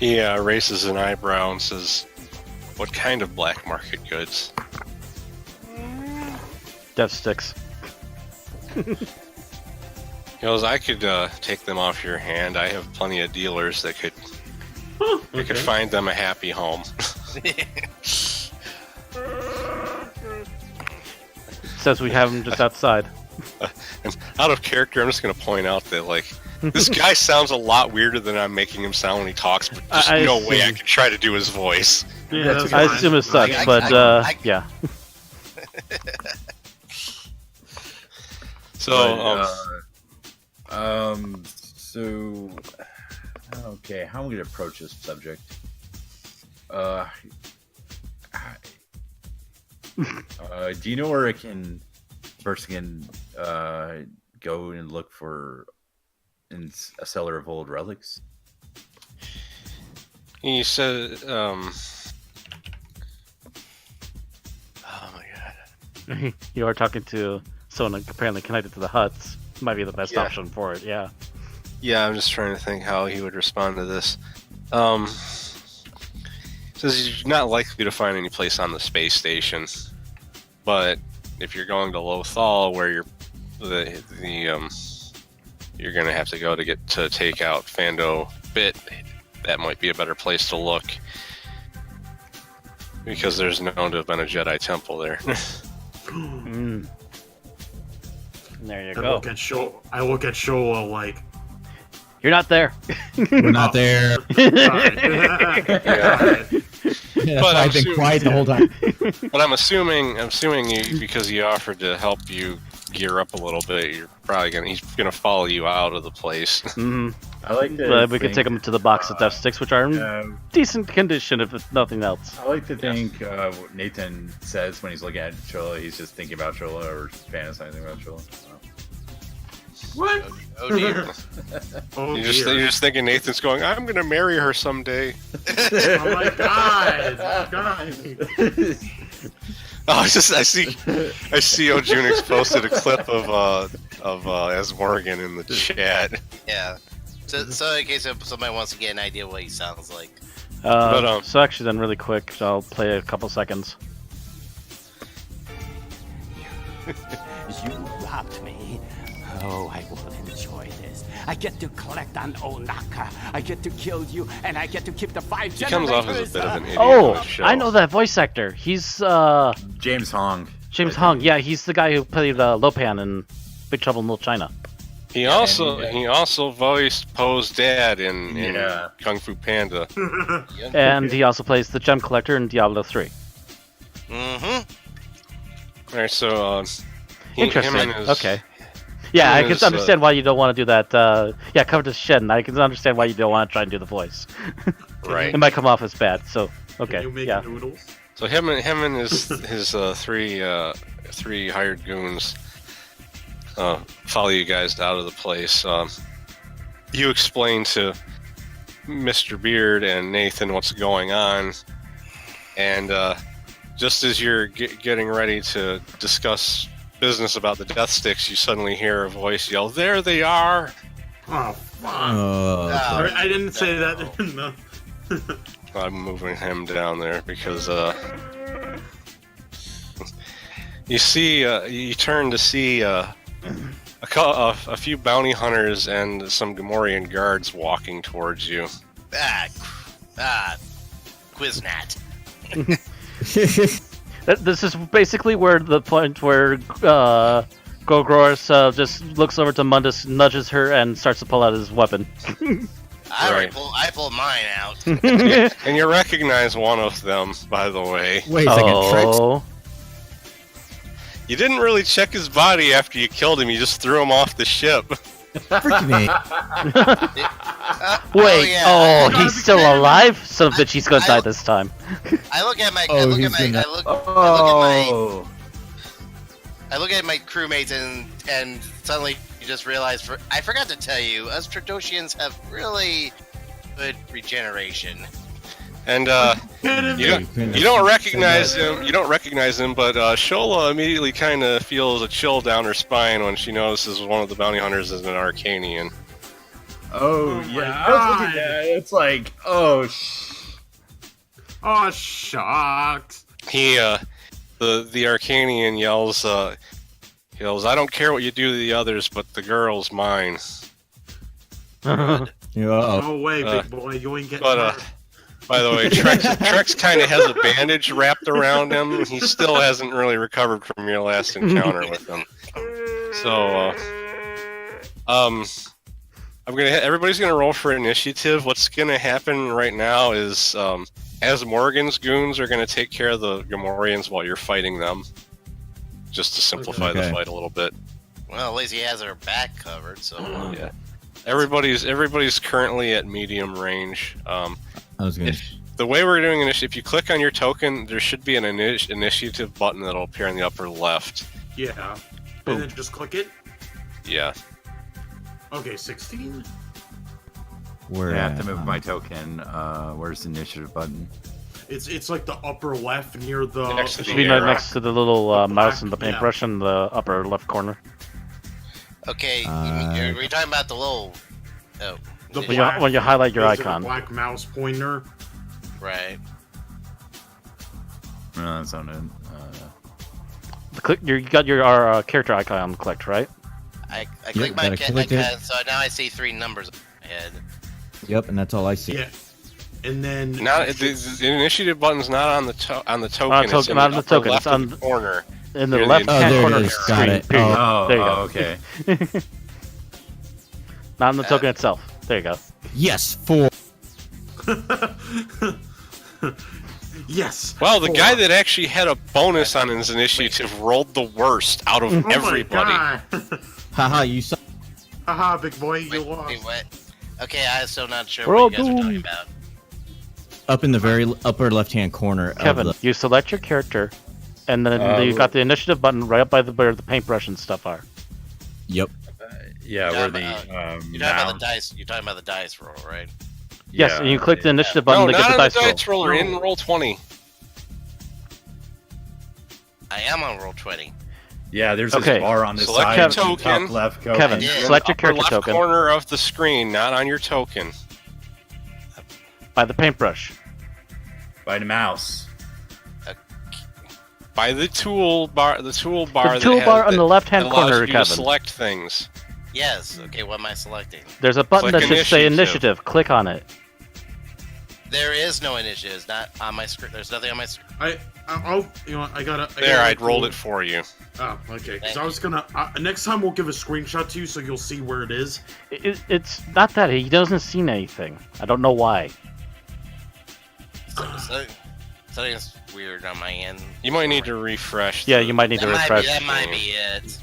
A: He raises an eyebrow and says, what kind of black market goods?
B: Death sticks.
A: He goes, I could take them off your hand. I have plenty of dealers that could could find them a happy home.
B: Says we have him just outside.
A: And out of character, I'm just going to point out that, like, this guy sounds a lot weirder than I'm making him sound when he talks, but there's no way I could try to do his voice.
C: Yeah,
B: I assume as such, but yeah.
E: So, okay, how am I going to approach this subject? Do you know where I can go and look for in a cellar of old relics?
A: He says, oh my god.
B: You are talking to someone apparently connected to the huts. Might be the best option for it, yeah.
A: Yeah, I'm just trying to think how he would respond to this. Says you're not likely to find any place on the space station, but if you're going to Lothal, where you're gonna have to go to take out Fando Bit, that might be a better place to look because there's known to have been a Jedi temple there.
B: There you
C: I
B: go.
C: look at Shola like,
B: You're not there.
D: We're not there.
C: Yeah.
D: Yeah,
A: But
D: I've been quiet the whole time.
A: But I'm assuming you, because he offered to help you gear up a little bit, you're probably he's gonna follow you out of the place.
B: Mm-hmm.
G: I like to
B: We could take him to the box of death sticks, which are in decent condition if it's nothing else.
E: I like to think what Nathan says when he's looking at Chola, he's just thinking about Chola or fantasizing about Chola.
C: What?
F: Oh dear.
C: Oh,
A: You're just
C: dear.
A: thinking Nathan's going, I'm gonna marry her someday.
C: Oh my god! God.
A: Oh, I see Ojunix posted a clip of as Morgan in the chat.
F: Yeah. So in case if somebody wants to get an idea what he sounds like.
B: So actually, then really quick, I'll play a couple seconds.
H: You robbed me. Oh, I will enjoy this. I get to collect on Onaka. I get to kill you, and I get to keep the 5
A: He
H: generators.
A: comes off as a bit of an idiot.
B: Oh,
A: on his show.
B: I know that voice actor. He's
E: James Hong.
B: James Hong. Yeah, he's the guy who played Lopan in Big Trouble in Little China.
A: He also voiced Poe's dad in
E: Yeah.
A: Kung Fu Panda.
B: And he also plays the gem collector in Diablo 3.
F: Mm-hmm.
A: All right, so
B: Interesting. Okay. Yeah, I can understand why you don't want to do that. Cover the shed, and I can understand why you don't want to try and do the voice.
A: right.
B: It might come off as bad. So
C: Can
B: okay,
C: you make
B: yeah.
C: noodles?
A: So him and his three hired goons follow you guys out of the place. You explain to Mr. Beard and Nathan what's going on, and just as you're getting ready to discuss business about the death sticks, you suddenly hear a voice yell, "There they are!"
C: Oh, fuck. I didn't say that. No.
A: I'm moving him down there because you turn to see a few bounty hunters and some Gamorrean guards walking towards you.
F: Quiznat.
B: This is basically where the point where Gogros just looks over to Mundus, nudges her, and starts to pull out his weapon.
F: I pulled mine out.
A: And you recognize one of them, by the way.
D: Wait a second, Trex.
B: Oh,
A: You didn't really check his body after you killed him, you just threw him off the ship.
D: Freaking A.
B: wait!
F: yeah.
B: Oh,
C: gotta
B: he's
C: be
B: still
C: kidding me.
B: alive? Son of a bitch, he's gonna die this time.
F: I look at my
D: Oh,
F: I
D: he's gonna-
F: look at my crewmates and suddenly you just realize I forgot to tell you, us Tradoshians have really good regeneration.
A: And
C: Kidding
A: you
C: me?
A: don't recognize him. You don't recognize him, but Shola immediately kind of feels a chill down her spine when she notices one of the bounty hunters is an Arcanian.
E: Oh,
C: my
E: yeah. I was looking
C: God.
E: at it. It's like, oh,
C: Oh, shucks.
A: He, the Arcanian yells, "I don't care what you do to the others, but the girl's mine."
D: Uh-oh.
C: No way, big boy. You ain't getting
A: But
C: hurt.
A: by the way, Trex kind of has a bandage wrapped around him. He still hasn't really recovered from your last encounter with him. So, everybody's gonna roll for initiative. What's gonna happen right now is, as Morgan's goons are gonna take care of the Gamorreans while you're fighting them, just to simplify the
D: Okay.
A: fight a little bit.
F: Well, at least he has her back covered, so
A: Yeah. Everybody's currently at medium range.
D: I was gonna.
A: The way we're doing initiative, if you click on your token, there should be an initiative button that'll appear in the upper left.
C: Yeah. And then just click it.
A: Yeah.
C: Okay, 16?
D: Where
E: I have to
D: at?
E: move my token. Where's the initiative button?
C: It's like the upper left near the.
A: Next to
B: It
A: the
B: should be
A: arrow.
B: right next to the little mouse and the
C: Yeah.
B: paintbrush in the upper left corner.
F: okay. Are we talking about the little? Oh,
C: The
B: When you,
C: black-
B: when you highlight your
C: is it a
B: icon.
C: black mouse pointer.
F: right.
E: No, that's not it.
B: You got your character icon clicked, right?
F: I click my
D: gotta click it.
F: icon, so now I see 3 numbers ahead.
D: Yep, and that's all I see.
C: Yeah. And then.
A: Now the initiative button's not on the token. It's in
B: not on the
A: upper
B: token,
A: left
B: it's on
A: of the corner.
B: In the
A: Near the
B: left
A: Oh,
B: hand
D: there it
B: corner of
D: is.
B: the
D: Got
B: screen.
D: it.
B: Period.
E: Oh,
B: there you go.
E: okay.
B: Not in the token itself. There you go.
D: Yes, 4.
C: Yes.
A: Well, the
C: 4.
A: guy that actually had a bonus on his initiative rolled the worst out of
C: Oh
A: everybody.
C: my God.
D: Haha, you suck.
C: Haha, big boy, you
F: Wait,
C: lost.
F: wait, what? Okay, I'm still not sure
B: We're all
F: what you guys are talking
B: doomed.
F: about.
D: Up in the very upper left-hand corner
B: Kevin,
D: of the...
B: you select your character, and then you got the initiative button right up by where the paintbrush and stuff are.
D: Yep.
E: Yeah,
F: You're
E: where
F: talking
E: the
F: about- You're talking about the
E: mouse-
F: dice. You're talking about the dice roll, right?
B: Yes,
E: yeah,
B: and you click the initiative
A: No,
B: button to
A: not
B: get
A: on
B: the
A: the
B: dice roll.
A: dice roller. In roll 20.
F: I am on roll 20.
E: Yeah, there's
B: Okay.
E: this bar on the
A: Select
E: side.
A: your
E: of the
A: token.
E: Top left token.
B: Kevin,
F: Yeah.
B: select your
A: Upper
B: character
A: left
B: token
A: corner of the screen, not on your token.
B: by the paintbrush.
E: By the mouse.
A: By the toolbar,
B: The
A: toolbar
B: toolbar on the left-hand
A: allows
B: corner,
A: you to
B: Kevin.
A: select things.
F: Yes. Okay, what am I selecting?
B: There's a button
A: Click
B: that should say
A: initiative.
B: initiative. Click on it.
F: There is no initiatives. Not on my screen. There's nothing on my screen.
C: I'll, you know, I gotta.
A: There, I'd rolled it for you.
C: Oh, okay. Because I was gonna. Next time we'll give a screenshot to you so you'll see where it is.
B: It's not that he doesn't see anything. I don't know why.
F: Something's weird on my end.
A: You might need to refresh.
B: Yeah, you might need to refresh.
F: That might be it.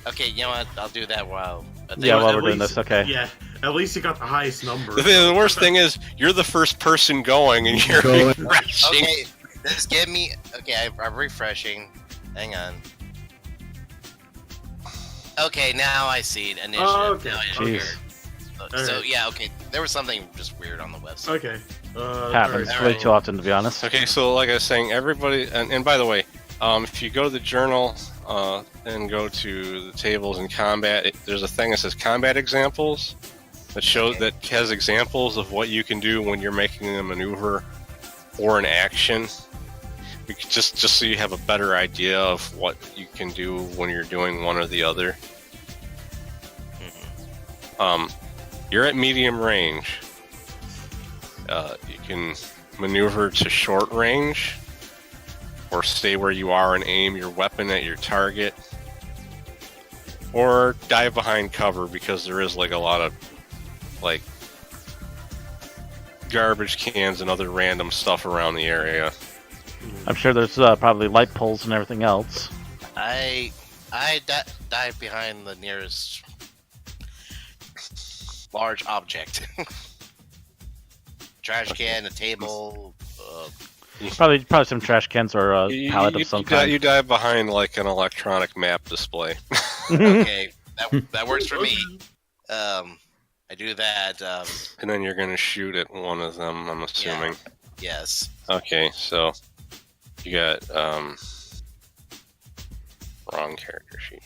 F: Okay, you know what? I'll do that while.
B: Yeah, while
C: At
B: we're doing
C: least-
B: this, okay.
C: Yeah, at least you got the highest number.
A: The worst thing is, you're the first person going, and you're
D: Going.
A: refreshing.
F: Okay, just give me. Okay, I'm refreshing. Hang on. Okay, now I see it. Initiative.
C: Oh, okay.
F: Now I
B: Jeez.
F: So
C: Alright.
F: yeah, okay. There was something just weird on the website.
C: Okay.
B: Happens
C: alright.
B: way
F: Alright.
B: too often, to be honest.
A: Okay, so like I was saying, everybody, and by the way, if you go to the journal and go to the tables and combat, there's a thing that says combat examples that shows that has examples of what you can do when you're making a maneuver or an action. Just so you have a better idea of what you can do when you're doing one or the other. You're at medium range. You can maneuver to short range, or stay where you are and aim your weapon at your target, or dive behind cover because there is like a lot of like garbage cans and other random stuff around the area.
B: I'm sure there's probably light poles and everything else.
F: I dive behind the nearest large object. Trash can, a table.
B: Probably some trash cans or a pallet of some kind.
A: You dive behind like an electronic map display.
F: Okay, that works for me. I do that.
A: And then you're gonna shoot at one of them, I'm assuming.
F: Yes.
A: Okay, so you got wrong character sheet.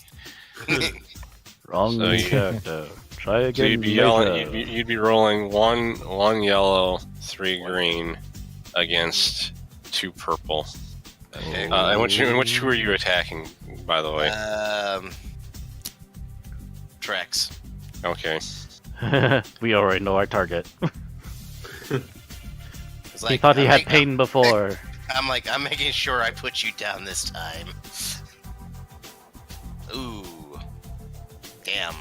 B: Wrong
A: So you-
B: character. Try
A: So
B: again
A: you'd be
B: later.
A: yelling, you'd be rolling one yellow, 3 green against 2 purple.
F: Okay.
A: And which were you attacking, by the way?
F: Trex.
A: Okay.
B: We already know our target.
F: It's
B: He thought he
F: I'm
B: had
F: making-
B: pain before.
F: I'm making sure I put you down this time. Ooh. Damn.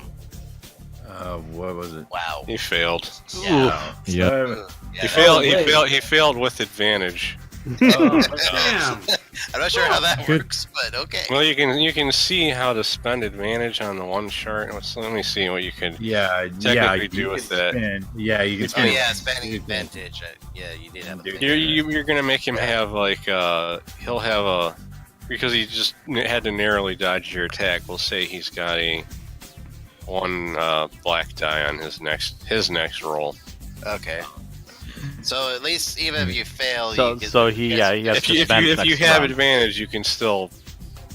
E: What was it?
F: Wow.
A: He failed.
F: Yeah.
D: Yep.
F: Yeah.
A: He failed with advantage.
C: Damn.
F: I'm not sure how that works, but okay.
A: Well, you can see how to spend advantage on the one chart. Let me see what you could
E: Yeah,
A: technically
E: you
A: do with
E: can
A: that.
E: spin. Yeah, you can
F: Oh
E: spin.
F: yeah, spending advantage. Yeah, you did have a thing.
A: You're gonna make him have like he'll have a, because he just had to narrowly dodge your attack. We'll say he's got a 1 black die on his next roll.
F: Okay. So at least even if you fail,
B: So,
F: you get,
B: so he has
A: If
B: to
A: you
B: spend
A: if
B: next
A: you have
B: round.
A: advantage, you can still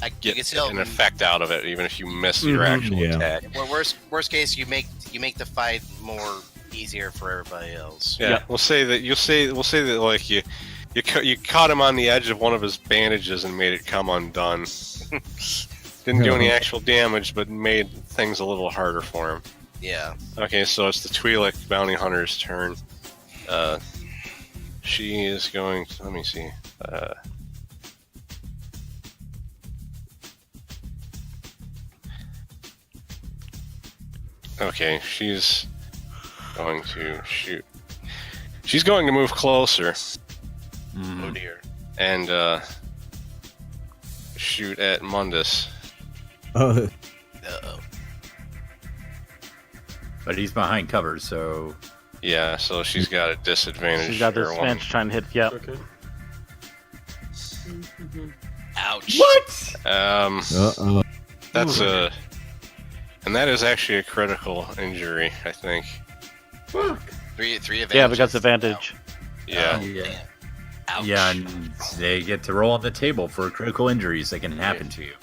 F: you
A: get
F: can still.
A: an effect out of it, even if you miss your actual
D: Yeah.
A: attack.
F: Well, worst case, you make the fight more easier for everybody else.
A: Yeah,
B: Yeah.
A: we'll say that like you caught him on the edge of one of his bandages and made it come undone. Didn't do any actual damage, but made things a little harder for him.
F: Yeah.
A: Okay, so it's the Twi'lek bounty hunter's turn. She is going to, let me see. Okay, she's going to shoot. She's going to move closer.
F: Oh dear.
A: And shoot at Mundus.
D: Oh,
F: Uh-oh.
E: But he's behind cover, so
A: Yeah, so she's got a disadvantage.
B: She's got this
A: or
B: advantage trying to hit. Yep.
C: Okay.
F: Ouch.
E: what?
D: uh-oh.
A: That's a, and that is actually a critical injury, I think.
C: Fuck.
F: Three advantages.
B: Yeah, because advantage.
A: Yeah.
E: Yeah.
F: Ouch.
E: Yeah, and they get to roll on the table for critical injuries that can happen to you.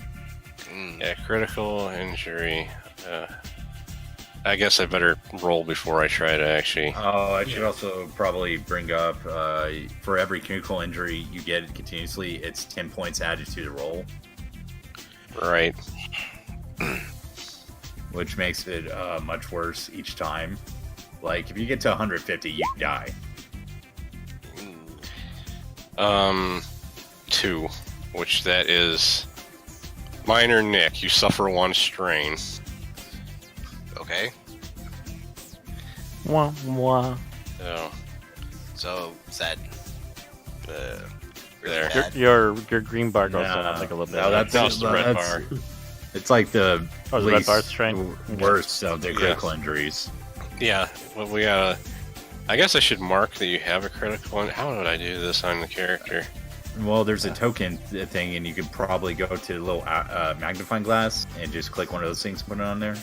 F: Mm.
A: Yeah, critical injury. I guess I better roll before I try to actually.
E: Oh, I should also probably bring up for every critical injury you get continuously, it's 10 points added to the roll,
A: Right.
E: which makes it much worse each time. Like, if you get to 150, you die.
A: 2, which that is minor nick. You suffer 1 strain.
F: Okay.
B: Wah, wah.
A: So,
F: So is that really
A: There.
F: bad?
B: Your green bar goes down,
E: Nah,
B: I think, a little bit.
E: no, that's
A: just the red
E: that's-
A: bar.
E: It's like the
B: Oh, the red
E: least
B: bar strain?
E: worst of the critical injuries.
A: Yeah, well, we gotta. I guess I should mark that you have a critical. How would I do this on the character?
E: Well, there's a token thing, and you could probably go to the little magnifying glass and just click one of those things, put it on there.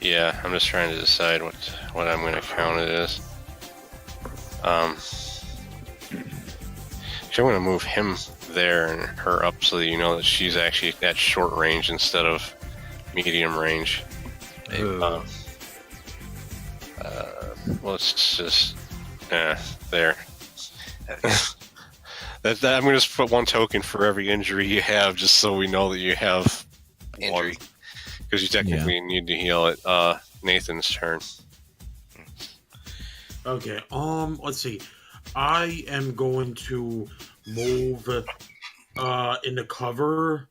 A: Yeah, I'm just trying to decide what I'm going to count it as. So I'm going to move him there and her up so that you know that she's actually at short range instead of medium range.
E: Ooh.
A: Let's just there. I'm going to just put 1 token for every injury you have, just so we know that you have
F: Injury.
A: because you technically need to heal it. Nathan's turn.
C: Okay. Let's see. I am going to move into cover,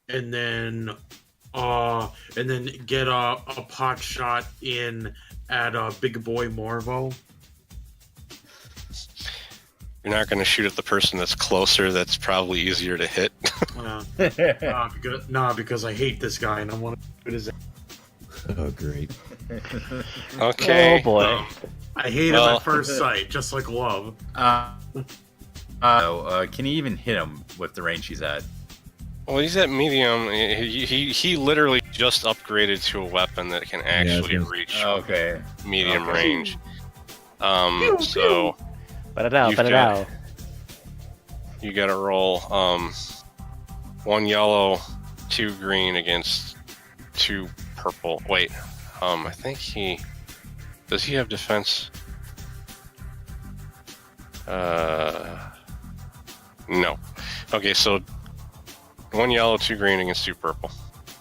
C: and then get a pot shot in at Big Boy Morvo.
A: You're not going to shoot at the person that's closer. That's probably easier to hit.
C: Because I hate this guy and I want to shoot his.
D: Oh, great.
A: Okay.
B: Oh boy.
C: I hate him
A: Well-
C: at first sight, just like love.
E: Can you even hit him with the range he's at?
A: Well, he's at medium. He literally just upgraded to a weapon that can actually reach
E: Okay.
A: medium
E: Okay.
A: range. So
B: Put it out,
A: You've
B: put it
A: got-
B: out.
A: you got to roll 1 yellow, 2 green against 2 purple. Wait, I think does he have defense? No. Okay, so 1 yellow, 2 green against 2 purple.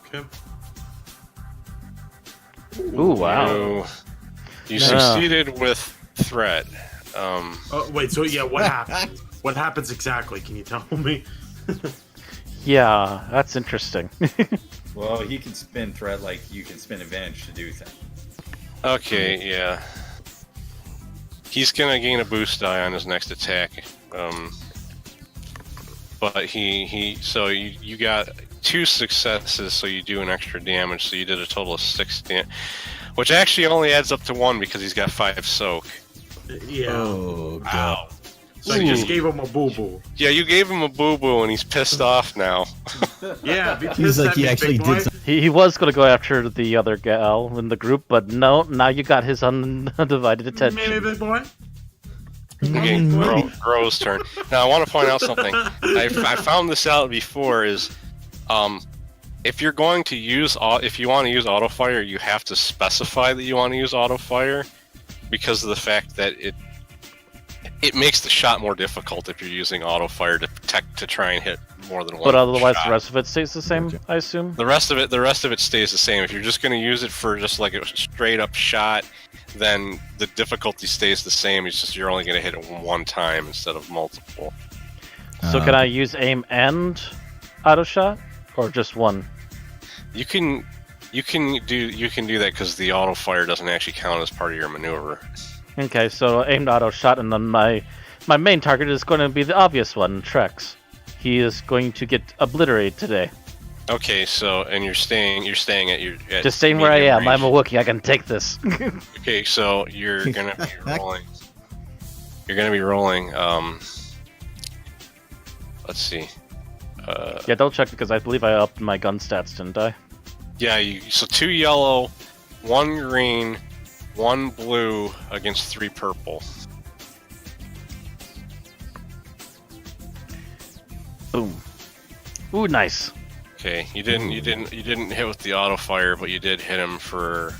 C: Okay.
B: Ooh, wow.
A: You
B: No.
A: succeeded with threat.
C: Oh, wait, so yeah, what happens? What happens exactly? Can you tell me?
B: Yeah, that's interesting.
E: Well, he can spin threat like you can spin advantage to do things.
A: Okay, yeah. He's gonna gain a boost die on his next attack. But so you got 2 successes, so you do an extra damage, so you did a total of 6 damage. Which actually only adds up to 1 because he's got 5 soak.
C: Yeah.
D: Oh, God.
C: So I just gave him a boo boo.
A: Yeah, you gave him a boo-boo and he's pissed off now.
C: Yeah, because
D: He's like, he actually did something.
B: He was going to go after the other gal in the group, but no, now you got his undivided attention.
C: Maybe big boy.
A: Okay, Gro's turn. Now I want to point out something. I found this out before is, if you're going to use if you want to use auto fire, you have to specify that you want to use auto fire, because of the fact that it makes the shot more difficult if you're using auto fire to try and hit more than one.
B: But otherwise,
A: shot.
B: the rest of it stays the same, I assume.
A: The rest of it stays the same. If you're just going to use it for just like a straight up shot, then the difficulty stays the same. It's just you're only going to hit it 1 time instead of multiple.
B: So can I use aim and auto shot, or just one?
A: You can You can do that because the auto fire doesn't actually count as part of your maneuver.
B: Okay, so aimed auto shot, and then my main target is going to be the obvious one, Trex. He is going to get obliterated today.
A: Okay, so and you're staying at your
B: Just staying where I am.
A: range.
B: I'm a Wookiee. I can take this.
A: Okay, so you're gonna be rolling. You're gonna be rolling. Let's see.
B: Yeah, double check because I believe I upped my gun stats, didn't I?
A: Yeah, so 2 yellow, 1 green, 1 blue against 3 purple.
B: Boom. Ooh, nice.
A: Okay, you didn't hit with the auto fire, but you did hit him for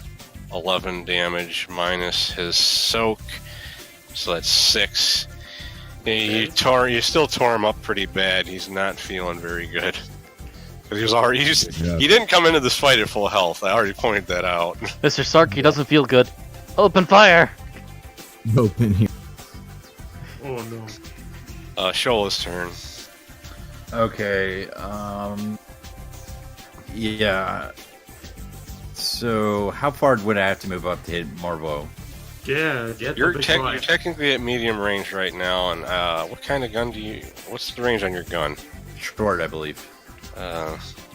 A: 11 damage minus his soak, so that's 6. You still tore him up pretty bad. He's not feeling very good. He didn't come into this fight at full health. I already pointed that out.
B: Mr. Sark, he doesn't feel good. Open fire!
D: Open here.
C: Oh no.
A: Shola's turn.
E: Okay. Yeah. So, how far would I have to move up to hit Marvo?
C: Yeah, get
A: You're
C: the big guy.
A: technically at medium range right now, and what kind of gun do you? What's the range on your gun?
E: Short, I believe.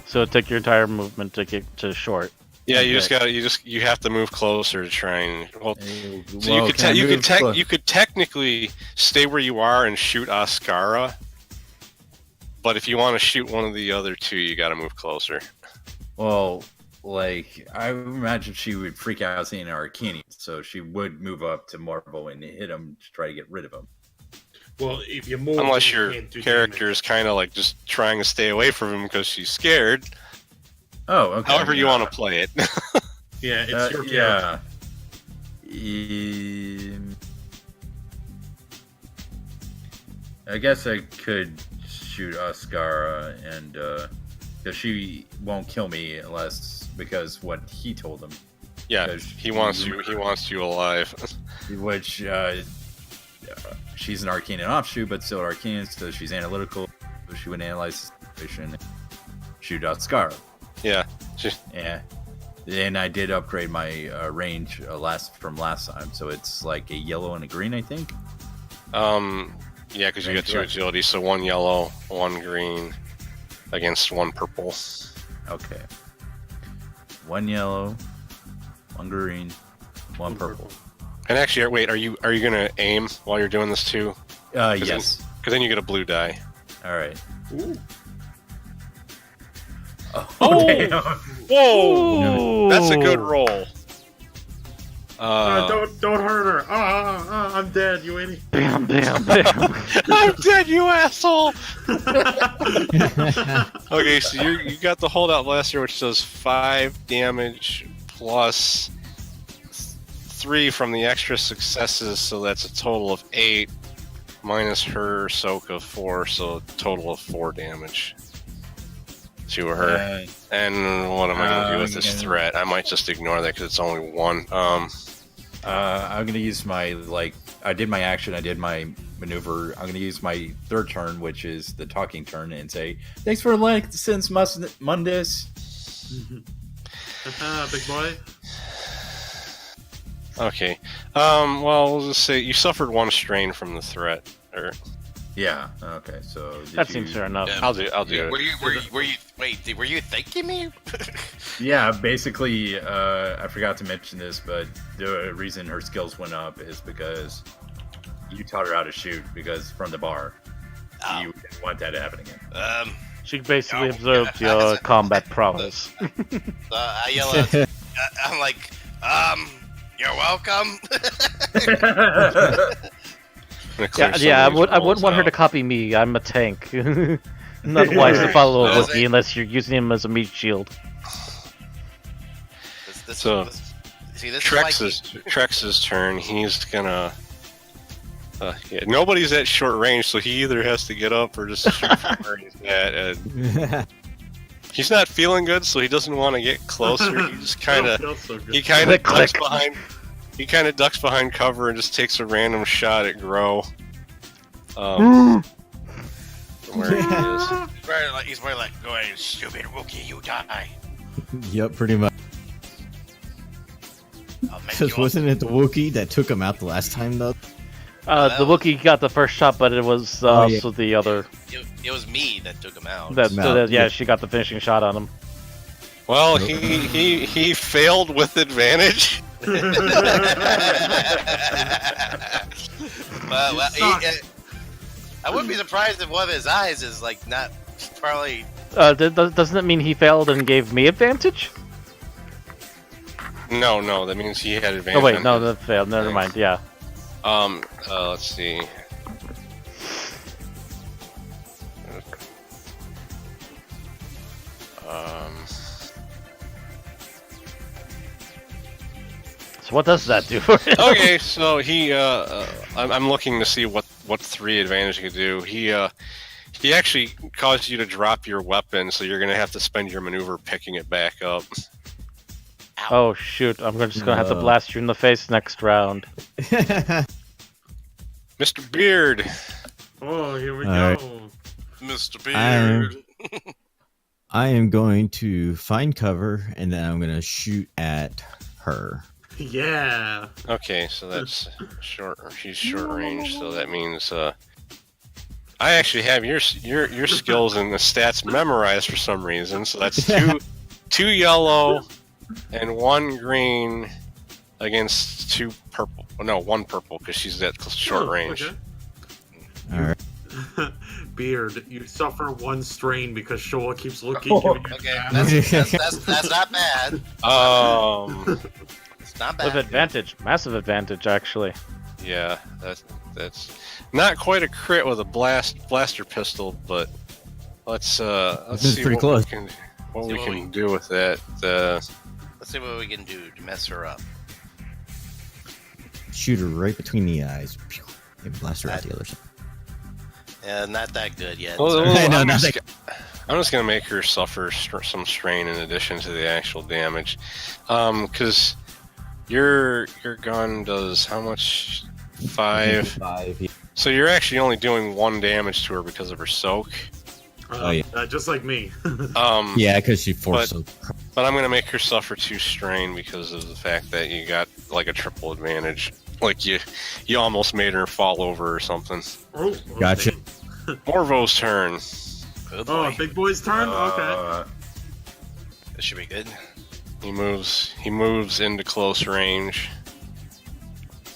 B: So take your entire movement to get to short.
A: Yeah,
E: Okay.
A: you have to move closer to try and. Well, so
E: Well,
A: you could technically stay where you are and shoot Ascara, but if you want to shoot one of the other two, you got to move closer.
E: Well, like, I imagine she would freak out seeing Arcani, so she would move up to Marvo and hit him to try to get rid of him.
C: Well, if you move,
A: Unless
C: you
A: your
C: can't do
A: character
C: damage.
A: is kind of like just trying to stay away from him because she's scared.
E: Oh, okay.
A: However you want to play it.
C: Yeah, it's your character.
E: Yeah. I guess I could shoot Ascara, and because she won't kill me unless because what he told him,
A: Yeah,
E: Because
A: he wants you alive.
E: which she's an Arcanian offshoot, but still Arcanian, so she's analytical. So she would analyze the situation and shoot Ascara.
A: Yeah.
E: Yeah. And I did upgrade my range from last time, so it's like a yellow and a green, I think.
A: Yeah, because you got 2 agility, so 1 yellow, 1 green against 1 purple.
E: Okay. 1 yellow, 1 green, 1 purple.
A: And actually, wait, are you gonna aim while you're doing this too?
E: Yes.
A: Because then you get a blue die.
E: All right.
C: Ooh.
A: Oh!
E: damn.
A: Whoa! That's a good roll.
C: Don't hurt her. I'm dead, you idiot.
B: Bam, bam, bam.
A: I'm dead, you asshole! Okay, so you got the holdout blaster, which does 5 damage plus 3 from the extra successes, so that's a total of 8, minus her soak of 4, so a total of 4 damage to her. And what am I going to do with this threat? I might just ignore that because it's only 1.
E: I'm going to use my, I did my action, I did my maneuver. I'm going to use my third turn, which is the talking turn, and say, thanks for the since Mondays.
C: Big boy.
A: Okay. Well, we'll just say you suffered 1 strain from the threat. Or
E: Yeah. Okay. So
B: That seems fair enough.
A: I'll do it.
F: Were you thanking me?
E: Yeah, basically, I forgot to mention this, but the reason her skills went up is because you taught her how to shoot because from the bar.
F: Oh.
E: You didn't want that to happen again.
B: She basically observed your combat prowess.
F: I yell out. I'm like, you're welcome.
B: Yeah, I wouldn't want her to copy me. I'm a tank. Not wise to follow a
F: Well,
B: Wookiee unless you're using him as a meat shield.
F: See, this
A: Trex's turn. He's gonna. Yeah, nobody's at short range, so he either has to get up or just shoot from where he's at. And he's not feeling good, so he doesn't want to get closer. He just kind of ducks behind. He kind of ducks behind cover and just takes a random shot at Grow. Where he is.
F: He's very like, go ahead, stupid Wookiee, you die.
D: Yep, pretty much. Because wasn't it the Wookiee that took him out the last time, though?
B: The Wookiee got the first shot, but it was also the other.
F: It was me that took him out.
B: Yeah, she got the finishing shot on him.
A: Well, he failed with advantage.
F: I wouldn't be surprised if one of his eyes is like not probably.
B: Doesn't it mean he failed and gave me advantage?
A: No, that means he had advantage.
B: Oh wait, no, that failed. Never mind. Yeah.
A: Let's see.
B: So what does that do for him?
A: Okay, so I'm looking to see what 3 advantage he could do. He actually caused you to drop your weapon, so you're gonna have to spend your maneuver picking it back up.
B: Oh shoot! I'm just gonna have to blast you in the face next round.
A: Mr. Beard.
C: Oh, here we
D: All
C: go.
F: Mr. Beard.
D: I am going to find cover, and then I'm gonna shoot at her.
C: Yeah.
A: Okay, so that's short. She's short range, so that means I actually have your skills and the stats memorized for some reason. So that's two yellow and 1 green against 2 purple. No, 1 purple because she's at short range.
C: Okay.
D: All right.
C: Beard, you suffer 1 strain because Showa keeps looking.
F: Okay, that's not bad. It's not bad.
B: With advantage, massive advantage actually.
A: Yeah, that's not quite a crit with a blaster pistol, but let's see
D: pretty close.
A: what we can do with that.
F: Let's see what we can do to mess her up.
D: Shoot her right between the eyes. And blast her out the other side.
F: Yeah, not that good yet.
A: Well,
D: No,
A: I'm
D: not
A: just gonna make her suffer some strain in addition to the actual damage, because your gun does how much? 5.
D: 5. Yeah.
A: So you're actually only doing 1 damage to her because of her soak.
D: Oh, yeah.
C: Just like me.
D: Yeah, because she forced.
A: But I'm gonna make her suffer 2 strain because of the fact that you got like a triple advantage. Like you almost made her fall over or something.
C: Oh,
D: Gotcha.
A: Morvo's turn.
F: Good boy.
C: Oh, big boy's turn. Okay.
F: This should be good.
A: He moves into close range,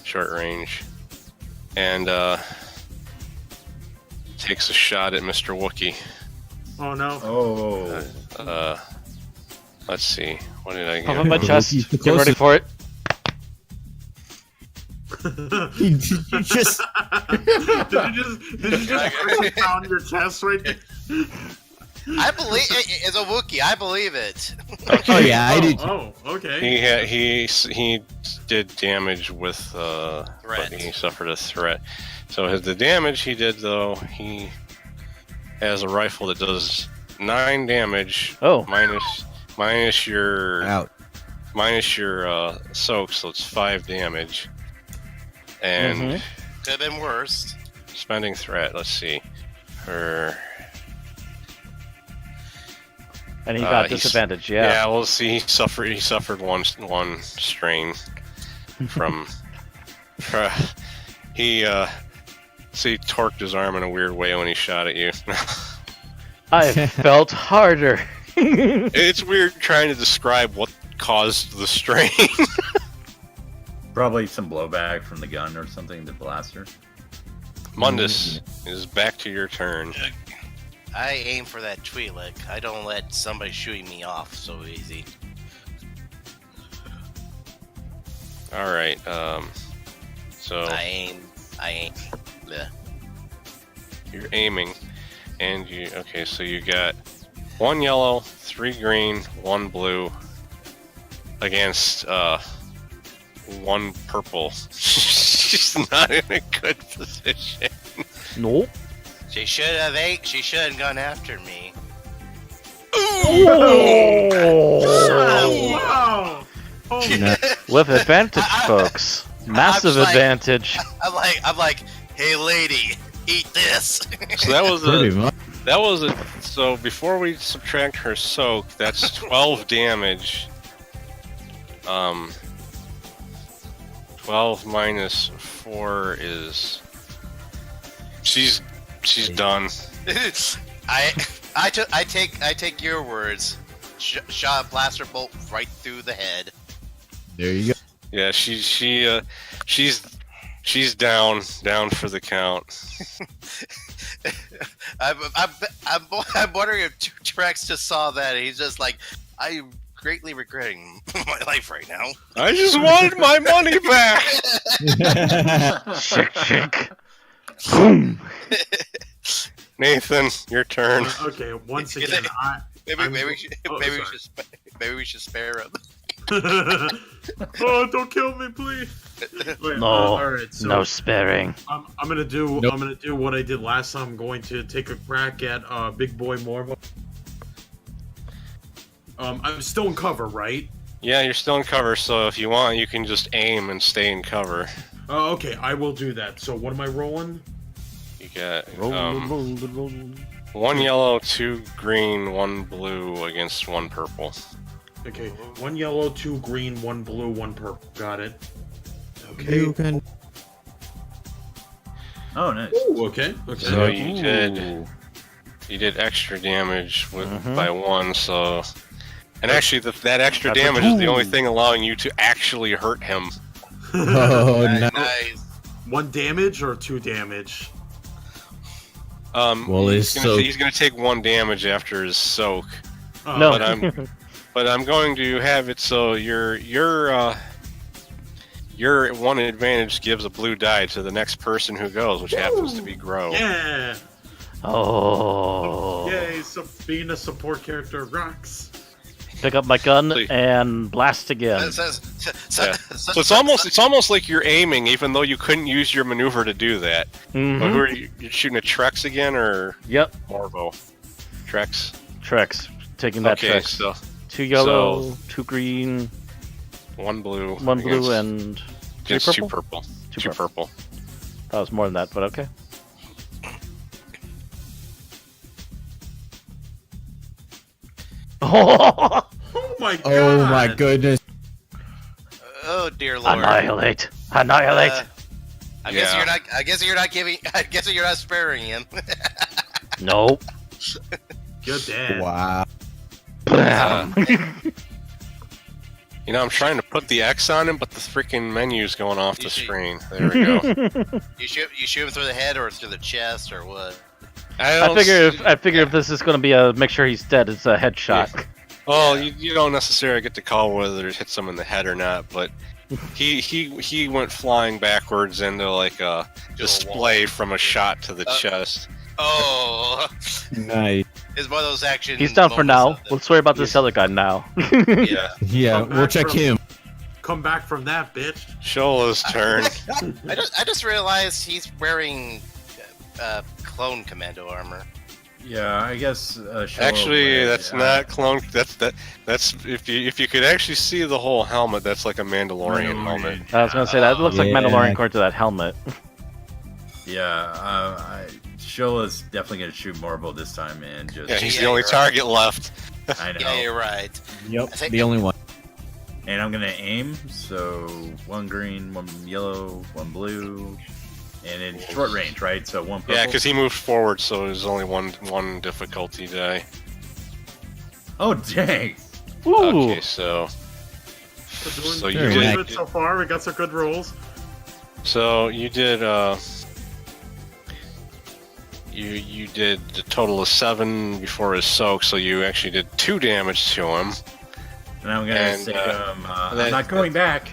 A: short range, and takes a shot at Mr. Wookiee.
C: Oh no.
G: Oh.
A: Let's see. What did I
B: Pump
A: get?
B: up my chest.
D: He's the
B: Get ready for it.
D: You just.
C: Did you just pound your chest right there?
F: I believe as a Wookiee. I believe it.
D: Oh yeah, I do.
C: Oh, okay.
A: He did damage with
F: Threat.
A: but he suffered a threat. So the damage he did though, he has a rifle that does 9 damage.
B: Oh.
A: minus your
D: Out.
A: soak, so it's 5 damage. And
F: Could have been worse.
A: spending threat. Let's see. Her.
B: And he got
A: he's-
B: disadvantage.
A: Yeah,
B: Yeah.
A: we'll see. He suffered one strain from. He torqued his arm in a weird way when he shot at you.
B: I felt harder.
A: It's weird trying to describe what caused the strain.
E: Probably some blowback from the gun or something, the blaster.
A: Mundus, it is back to your turn.
F: I aim for that Twi'lek. I don't let somebody shooting me off so easy.
A: All right. So
F: I aim. Bleh.
A: you're aiming, and okay. So you got 1 yellow, 3 green, 1 blue against 1 purple. She's not in a good position.
B: Nope.
F: She should have gone after me.
C: Oh, wow. Oh,
D: No.
B: With advantage, folks. Massive
F: I'm like-
B: advantage.
F: I'm like, hey lady, eat this.
A: So that was
D: Pretty much.
A: so before we subtract her soak, that's 12 damage. 12 minus 4 is. She's done.
F: I take your words. Shot a blaster bolt right through the head.
D: There you go.
A: Yeah, she's down for the count.
F: I'm wondering if Trex just saw that and he's just like, I'm greatly regretting my life right now.
A: I just wanted my money back.
B: Shake, shake. Boom.
A: Nathan, your turn.
C: Okay, once again,
F: Maybe we should spare him.
C: Oh, don't kill me, please. Wait,
B: No,
C: all right, so
B: no sparing.
C: I'm gonna do what I did last time. I'm going to take a crack at Big Boy Morbo. I'm still in cover, right?
A: Yeah, you're still in cover, so if you want, you can just aim and stay in cover.
C: Oh, okay, I will do that. So what am I rolling?
A: You got
B: Roll.
A: 1 yellow, 2 green, 1 blue against 1 purple.
C: Okay, 1 yellow, 2 green, 1 blue, 1 purple. Got it. Okay.
D: You can.
I: Oh, nice.
C: Ooh, okay. Okay.
A: So you did extra damage by 1, so... And actually, that extra
B: That's a
A: damage is the
B: 2.
A: only thing allowing you to actually hurt him.
D: Oh, no.
F: Nice.
C: 1 damage or 2 damage?
D: Well,
A: he's gonna take 1 damage after his soak.
B: No.
A: But I'm going to have it so your 1 advantage gives a blue die to the next person who goes, which happens to be Grow.
C: Yeah.
B: Oh.
C: Yay! So being a support character rocks.
B: Pick up my gun
A: Please.
B: and blast again.
A: Yeah. So it's almost like you're aiming, even though you couldn't use your maneuver to do that.
B: Mhm.
A: But who are you? You're shooting at Trex again, or
B: Yep.
A: Morbo? Trex.
B: Trex. Taking that
A: Okay,
B: Trex.
A: so
B: 2 yellow, 2 green,
A: 1 blue.
B: 1 blue,
A: against-
B: and 3
A: against
B: purple?
A: 2 purple.
B: 2
A: 2 purple.
B: That was more than that, but okay. Oh!
C: Oh my god!
D: Oh my goodness.
F: Oh dear lord.
B: Annihilate! Annihilate!
F: I guess
A: Yeah.
F: you're not. I guess you're not giving. I guess you're not sparing him.
B: Nope.
C: Good dad.
D: Wow.
B: Bam!
A: You know, I'm trying to put the X on him, but the freaking menu's going off the
F: You should-
A: screen. There we go.
F: You shoot him through the head or through the chest or what?
B: I figure if this is going to be a make sure he's dead, it's a headshot.
A: Well, you don't necessarily get to call whether it hits him in the head or not, but he went flying backwards into like a display from a shot to the chest.
F: Oh,
D: Nice.
F: it's one of those action.
B: He's down for now.
F: moments of
B: Let's worry about this other guy now.
A: Yeah.
D: Yeah,
C: Come
D: we'll
C: back
D: check
C: from-
D: him.
C: Come back from that, bitch.
A: Shola's turn.
F: I just realized he's wearing clone commando armor.
I: Yeah, I guess.
A: Actually, that's not clone. That's if you could actually see the whole helmet, that's like a Mandalorian helmet.
B: I was going to say that looks like
D: Yeah.
B: Mandalorian according to that helmet.
I: Yeah, Shola's definitely gonna shoot Morbo this time, and just.
A: Yeah, he's
F: Yeah,
A: the only
F: you're right.
A: target left.
I: I know.
F: Yeah, you're right.
D: Yep,
F: I think-
D: the only one.
I: And I'm gonna aim. So 1 green, 1 yellow, 1 blue, and in short range, right? So 1 purple.
A: Yeah, because he moved forward, so there's only one difficulty die.
I: Oh dang!
B: Ooh!
A: Okay, so
C: We're
A: So
C: doing
A: you
C: good
A: did-
C: so far. We got some good rolls.
A: you did you did a total of 7 before his soak, so you actually did 2 damage to him.
I: And I'm gonna
A: And,
I: say I'm
A: that-
I: not going back,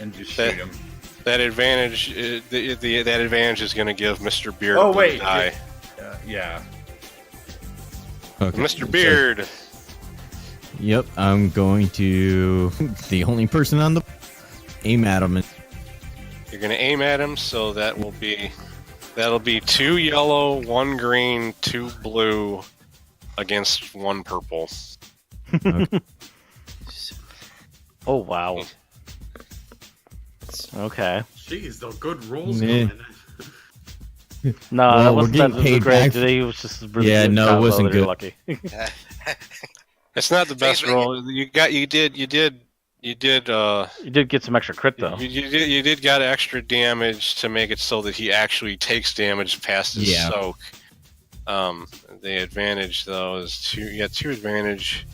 I: and just shoot him.
A: That advantage, that advantage is going to give Mr. Beard.
I: Oh
A: a blue
I: wait,
A: die.
I: yeah.
D: Okay.
A: Mr. Beard.
D: Yep, I'm going to the only person on the aim at him.
A: You're going to aim at him, so that'll be 2 yellow, 1 green, 2 blue against 1 purple.
B: Oh, wow. Okay.
C: Jeez, the good rolls
D: Meh.
C: coming.
B: No,
D: Well,
B: that
D: we're
B: wasn't
D: getting
B: that
D: paid
B: great.
D: back.
B: He was just really
D: Yeah,
B: good.
D: no, it
B: Kinda
D: wasn't
B: low that you're
D: good.
B: Lucky.
A: It's not the best
F: Thanks,
A: roll. You did You did.
B: You did get some extra crit though.
A: You did got extra damage to make it so that he actually takes damage past his soak. The advantage though is two. You got 2 advantage.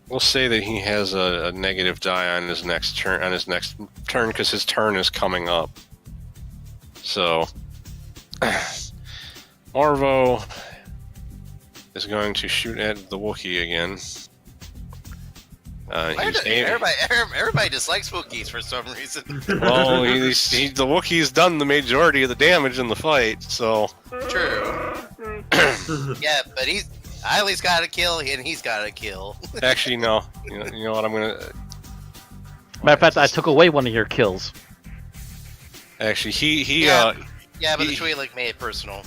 A: We'll say that he has a negative die on his next turn. Because his turn is coming up. So, Marvo is going to shoot at the Wookiee again.
F: Everybody dislikes Wookiees for some reason.
A: Well, the Wookiee's done the majority of the damage in the fight, so...
F: True. Yeah, but I at least got a kill, and he's got a kill.
A: Actually, no. You know what, I'm gonna...
B: Matter of fact, I took away one of your kills.
A: Actually,
F: Yeah, but the Twi'lek made it personal.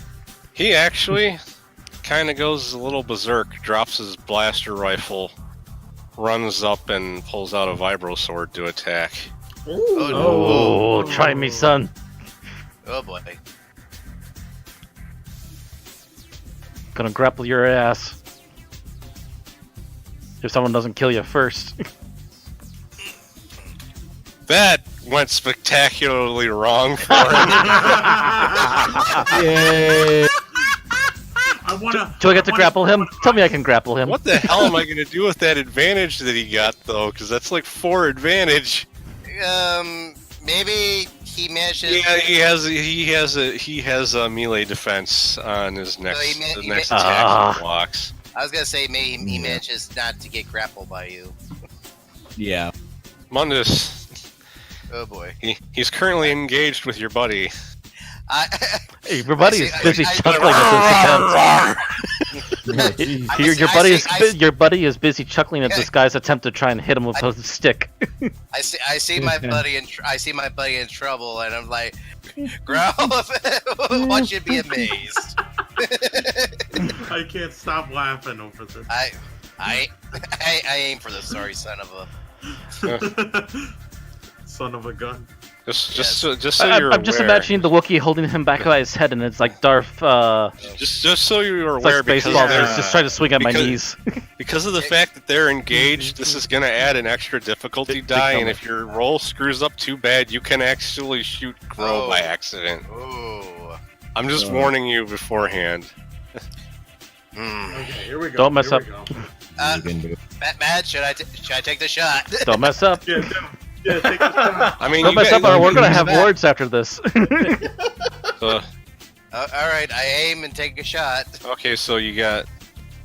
A: He actually kind of goes a little berserk, drops his blaster rifle, runs up and pulls out a vibro sword to attack.
B: Oh, try me, son.
F: Oh boy.
B: Gonna grapple your ass. If someone doesn't kill you first.
A: That went spectacularly wrong for him.
D: Yay!
B: Do I get to grapple him? Tell me I can grapple him.
A: What the hell am I going to do with that advantage that he got, though? Because that's like 4 advantage.
F: Maybe he manages.
A: Yeah, he has a melee defense on his next next attack
B: Ah.
A: blocks.
F: I was gonna say maybe he manages not to get grappled by you.
D: Yeah.
A: Mundus,
F: Oh boy.
A: he's currently engaged with your buddy.
B: Hey, your buddy is busy chuckling at this attempt. Your buddy is busy chuckling at this guy's attempt to try and hit him with a stick.
F: I see my buddy in trouble, and I'm like, growl. Watch you be amazed.
C: I can't stop laughing over this.
F: I aim for the sorry son of a.
C: Son of a gun.
A: Just so you're
B: I'm just
A: aware.
B: imagining the Wookiee holding him back by his head, and it's like Darth.
A: Just so you're
B: It's
A: aware,
B: like baseball. He's just trying to swing at my knees.
A: Because of the fact that they're engaged, this is going to add an extra difficulty die, and if your roll screws up too bad, you can actually shoot Grow by accident.
F: Oh.
A: I'm just warning you beforehand.
C: Okay, here we go.
B: Don't mess
C: here
B: up.
C: we go.
F: Matt, should I take the shot?
B: Don't mess up.
C: Yeah, take a shot.
A: I mean,
B: Don't
A: you
B: mess
A: got-
B: up, or we're gonna
A: you
B: have
A: use that.
B: words after this.
A: All
F: right, I aim and take a shot.
A: Okay, so you got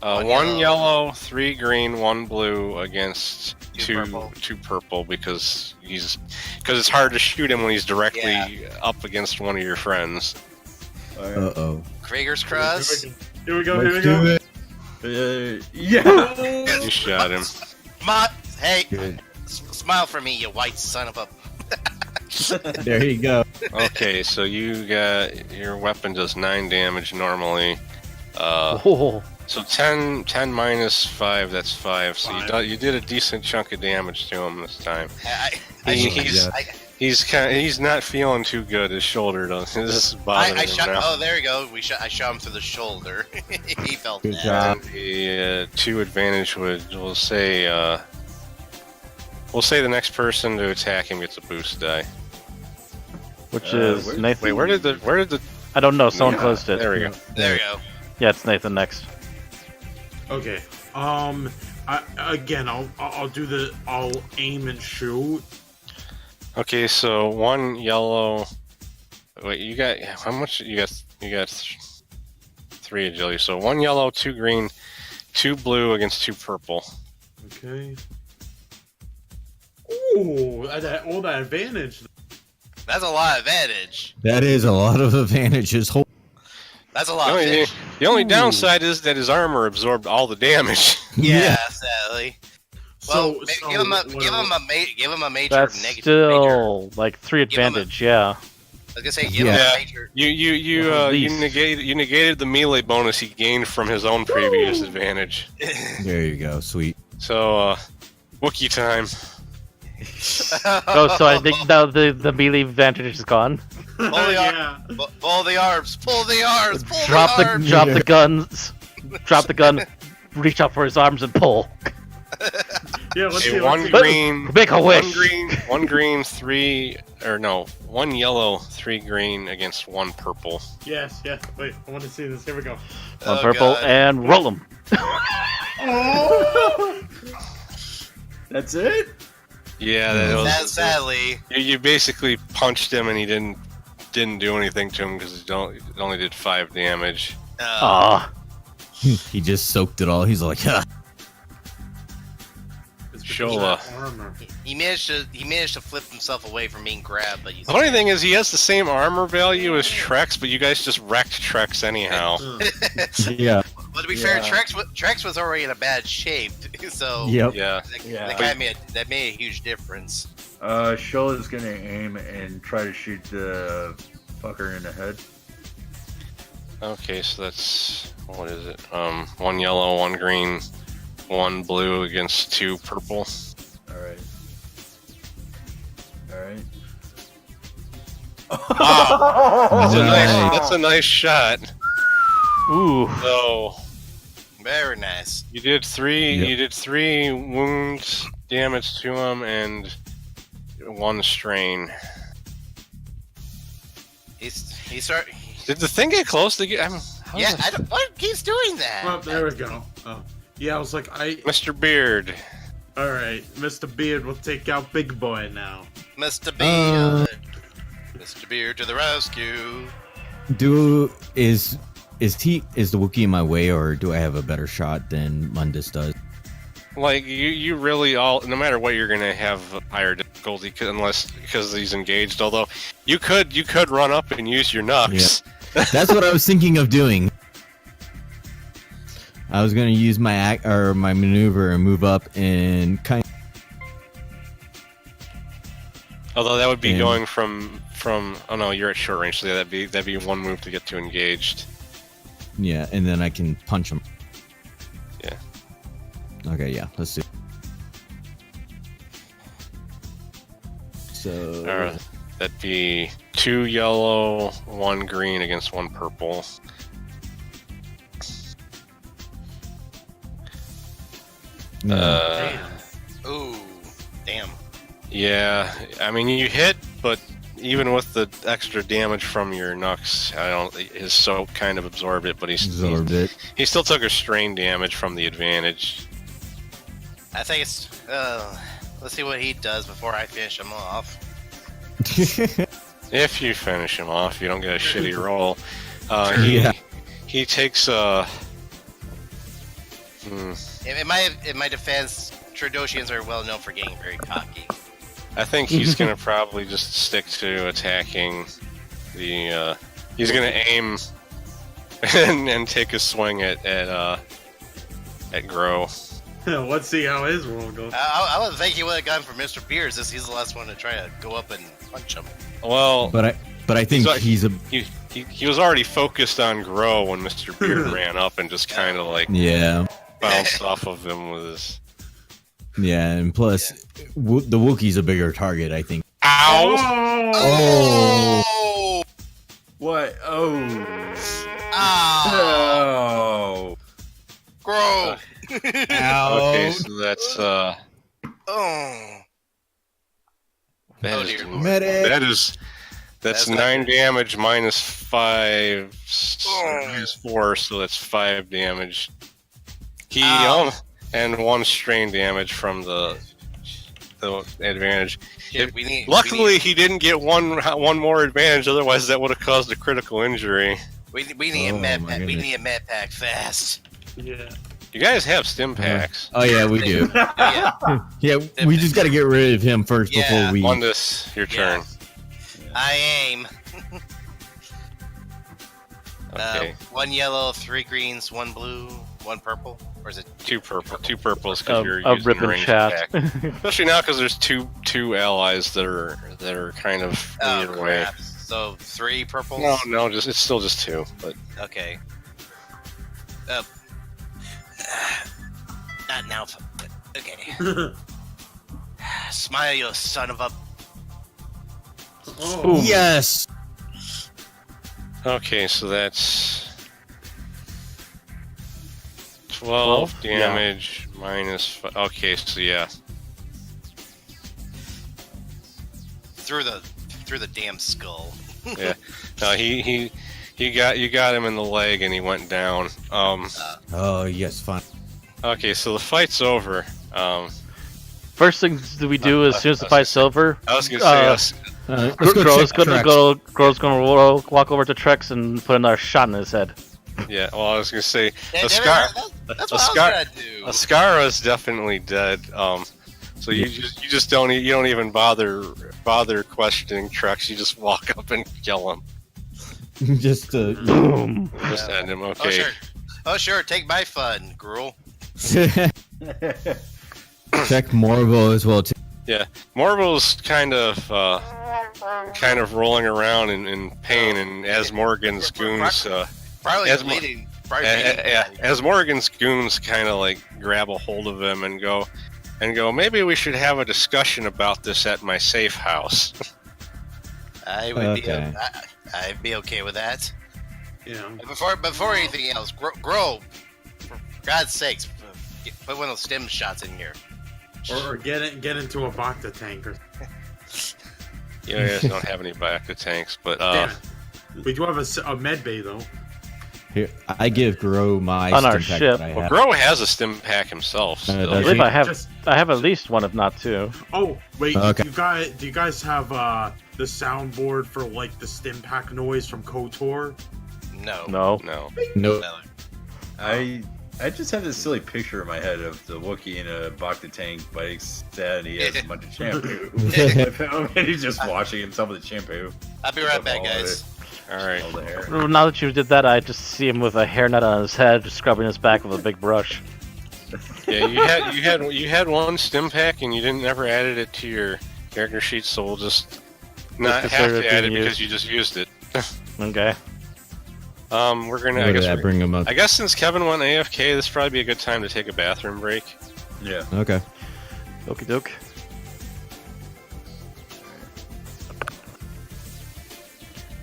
F: One
A: one yellow, 3 green, 1 blue against
F: Two
A: two
F: purple.
A: purple because it's hard to shoot him when he's directly up against one of your friends.
D: Uh-oh.
F: Krieger's Cross.
C: Here we go.
D: Let's
C: Here we
D: do
C: go.
D: it.
I: Yeah.
A: You shot him.
F: Hey,
D: Good.
F: smile for me, you white son of a.
D: There you go.
A: Okay, so you got your weapon does 9 damage normally.
B: Oh,
A: So 10 minus 5, that's 5. So
C: Five.
A: you did a decent chunk of damage to him this time.
D: Yeah.
A: He's not feeling too good. His shoulder does. This is bothering
F: I
A: him
F: shot.
A: now.
F: Oh, there we go. I shot him through the shoulder. He felt
D: Good
F: that.
D: job.
A: The 2 advantage we'll say the next person to attack him gets a boost die.
B: which is
I: where-
B: Nathan.
A: Wait, where did the
B: I don't know. Someone
A: Yeah,
B: closed it.
A: There we go.
F: There we go.
B: Yeah, it's Nathan next.
C: Okay. I'll aim and shoot.
A: Okay, so 1 yellow. Wait, you got how much? You got 3 agility. So 1 yellow, 2 green, 2 blue against 2 purple.
C: Okay. Ooh, all that advantage.
F: That's a lot of advantage.
D: That is a lot of advantages.
F: That's a
A: The
F: lot of
A: only,
F: advantage.
A: the only downside is that his armor absorbed all the damage.
F: Yeah, sadly. Well,
C: So,
F: give him a major
B: That's
F: negative.
B: still like 3
F: Give him a-
B: advantage. Yeah.
F: I was gonna say give him
A: Yeah.
F: a major.
B: At
A: You
B: least.
A: negated the melee bonus he gained from his own previous advantage.
D: There you go. Sweet.
A: So Wookiee time.
B: Oh, so I think now the melee advantage is gone.
F: Pull the
C: yeah.
F: Pull the arms. Pull the arms. Pull
B: Drop
F: the
B: the
F: arms.
B: guns. Drop the gun. Reach out for his arms and pull.
C: Yeah, let's
A: Okay,
C: see.
A: one
C: Let's see.
A: green,
B: Make a wish.
A: one green, one yellow, 3 green against 1 purple.
C: Yes, yes. Wait, I want to see this. Here we go.
B: One
F: Oh,
B: purple
F: God.
B: and roll them.
I: That's it?
A: Yeah, that was.
F: Sadly,
A: You basically punched him and he didn't do anything to him because he only did 5 damage.
B: Ah,
D: He just soaked it all. He's like, huh.
C: It's because
A: Shola.
C: of that armor.
F: he managed to flip himself away from being grabbed, but you.
A: The funny thing is, he has the same armor value as Trex, but you guys just wrecked Trex anyhow.
D: yeah.
F: But to be fair, Trex was already in a bad shape, so
D: Yep.
A: Yeah.
F: that made a huge difference.
I: Shola's gonna aim and try to shoot the fucker in the head.
A: Okay, so that's what is it? 1 yellow, 1 green, 1 blue against 2 purple.
I: Alright. Alright.
A: Wow,
D: Nice.
A: that's a nice shot.
B: ooh.
A: So
F: Very nice.
A: you did 3.
D: Yep.
A: You did 3 wounds damage to him and 1 strain.
F: He started.
A: Did the thing get close to get?
F: Yeah, I don't. What keeps doing that?
C: Oh, there we go. Oh. Yeah, I was like,
A: Mr. Beard.
C: all right, Mr. Beard will take out Big Boy now.
F: Mr. Beard. Mr. Beard to the rescue.
D: Is the Wookiee in my way, or do I have a better shot than Mundus does?
A: Like you really no matter what, you're gonna have higher difficulty because he's engaged. Although you could run up and use your knucks.
D: That's what I was thinking of doing. I was gonna use my my maneuver and move up and kind.
A: Although that would be
D: Yeah.
A: going from oh no, you're at short range, so yeah, that'd be 1 move to get to engaged.
D: Yeah, and then I can punch him.
A: Yeah.
D: Okay, yeah, let's do. So
A: That'd be 2 yellow, 1 green against 1 purple.
C: Damn.
F: Ooh, damn.
A: Yeah, I mean you hit, but even with the extra damage from your knucks, his soak kind of absorbed it, but he
D: absorbed it.
A: still took a strain damage from the advantage.
F: I think it's. Let's see what he does before I finish him off.
A: If you finish him off, you don't get a shitty roll.
D: Yeah.
A: He takes a.
F: In my defense, Trandoshians are well known for getting very cocky.
A: I think he's gonna probably just stick to attacking the. He's gonna aim and take a swing at Grow.
C: Let's see how his roll goes.
F: I would think he would have gone for Mr. Beers, as he's the last one to try to go up and punch him.
A: Well,
D: But I think
A: He's
D: he's a
A: he was already focused on Grow when Mr. Beard ran up and just kind of like
D: yeah.
A: bounced off of him with his.
D: Yeah, and plus, the Wookiee's a bigger target, I think.
A: Ow!
F: Oh!
I: What? Oh.
F: Oh!
I: Oh.
F: Grow!
A: Okay, so that's
F: Oh!
A: that
F: Oh,
A: is-
F: dear.
D: Medic.
A: that's
F: That's
A: 9 damage minus 5
F: Oh.
A: minus 4, so that's 5 damage. He
F: Ow.
A: and 1 strain damage from the advantage.
F: Shit, we need.
A: Luckily, he didn't get one more advantage. Otherwise, that would have caused a critical injury.
F: we need
D: Oh,
F: a med
D: my
F: pack. We
D: goodness.
F: need a med pack fast.
C: Yeah.
A: You guys have stim packs.
D: Oh yeah, we do.
F: Oh, yeah,
D: Yeah, we just got to get rid of him first
F: Yeah.
D: before we.
A: On this, your turn.
F: I aim.
A: Okay.
F: 1 yellow, 3 greens, 1 blue, 1 purple. Or is it
A: 2 purples because you're
B: A
A: using
B: rip and
A: range
B: chat.
A: attack. Especially now because there's two allies that are kind of in your way.
F: crap. So 3 purples?
A: No, it's still just 2. But
F: Okay. Not now. Okay. Smile, you son of a.
C: Oh.
D: Yes.
A: okay, so that's 12
B: Yeah.
A: damage Minus. Okay, so yeah.
F: Through the damn skull.
A: Yeah. No, you got him in the leg and he went down.
D: Oh yes, fine.
A: Okay, so the fight's over.
B: First thing that we do as soon as the fight's over,
A: I was gonna say us.
D: Let's go
B: Gro's
D: check
B: gonna
D: Trex.
B: Gro's gonna walk over to Trex and put another shot in his head.
A: Yeah, well, I was gonna say
F: That's what I was gonna do.
A: Ascara's definitely dead. So you just don't even bother questioning Trex. You just walk up and kill him.
D: Just
B: Boom.
A: Just end him. Okay.
F: Oh sure, take my fun, Gruel.
D: check Morbo as well too.
A: Yeah, Morbo's kind of rolling around in pain, and as Morgan's goons,
F: Probably
A: as
F: bleeding.
A: as Morgan's goons kind of like grab a hold of him and go, maybe we should have a discussion about this at my safe house.
F: I would be. I'd be okay with that.
C: Yeah.
F: Before anything else, Grow, for God's sakes, put one of those stim shots in here.
C: Or get into a Bacta tank or.
A: You guys don't have any Bacta tanks, but
C: Damn it. We do have a med bay though.
D: Here, I give Grow my
B: On our
D: stim pack
B: ship.
D: that I
A: well,
D: have.
A: Grow has a stim pack himself.
D: Uh,
A: Still.
D: does
B: I believe
D: he?
B: I have at least one, if not two.
C: Oh wait,
D: Okay.
C: do you guys have the soundboard for like the stim pack noise from KOTOR?
F: No.
B: No.
A: No.
D: Nope.
I: I just have this silly picture in my head of the Wookiee in a Bacta tank, but instead he has a bunch of shampoo. And he's just washing himself with the shampoo.
F: I'll be right back, guys.
A: All right.
I: All the hair.
B: Well, now that you did that, I just see him with a hairnet on his head, scrubbing his back with a big brush.
A: Yeah, you had one stim pack and you didn't ever added it to your character sheet, so we'll just not have
B: consider it
A: to add it
B: being
A: because you just used it.
B: Okay.
A: We're gonna.
D: Where did I bring him up?
A: I guess since Kevin went AFK, this would probably be a good time to take a bathroom break.
I: Yeah.
D: Okay.
B: Okie doke.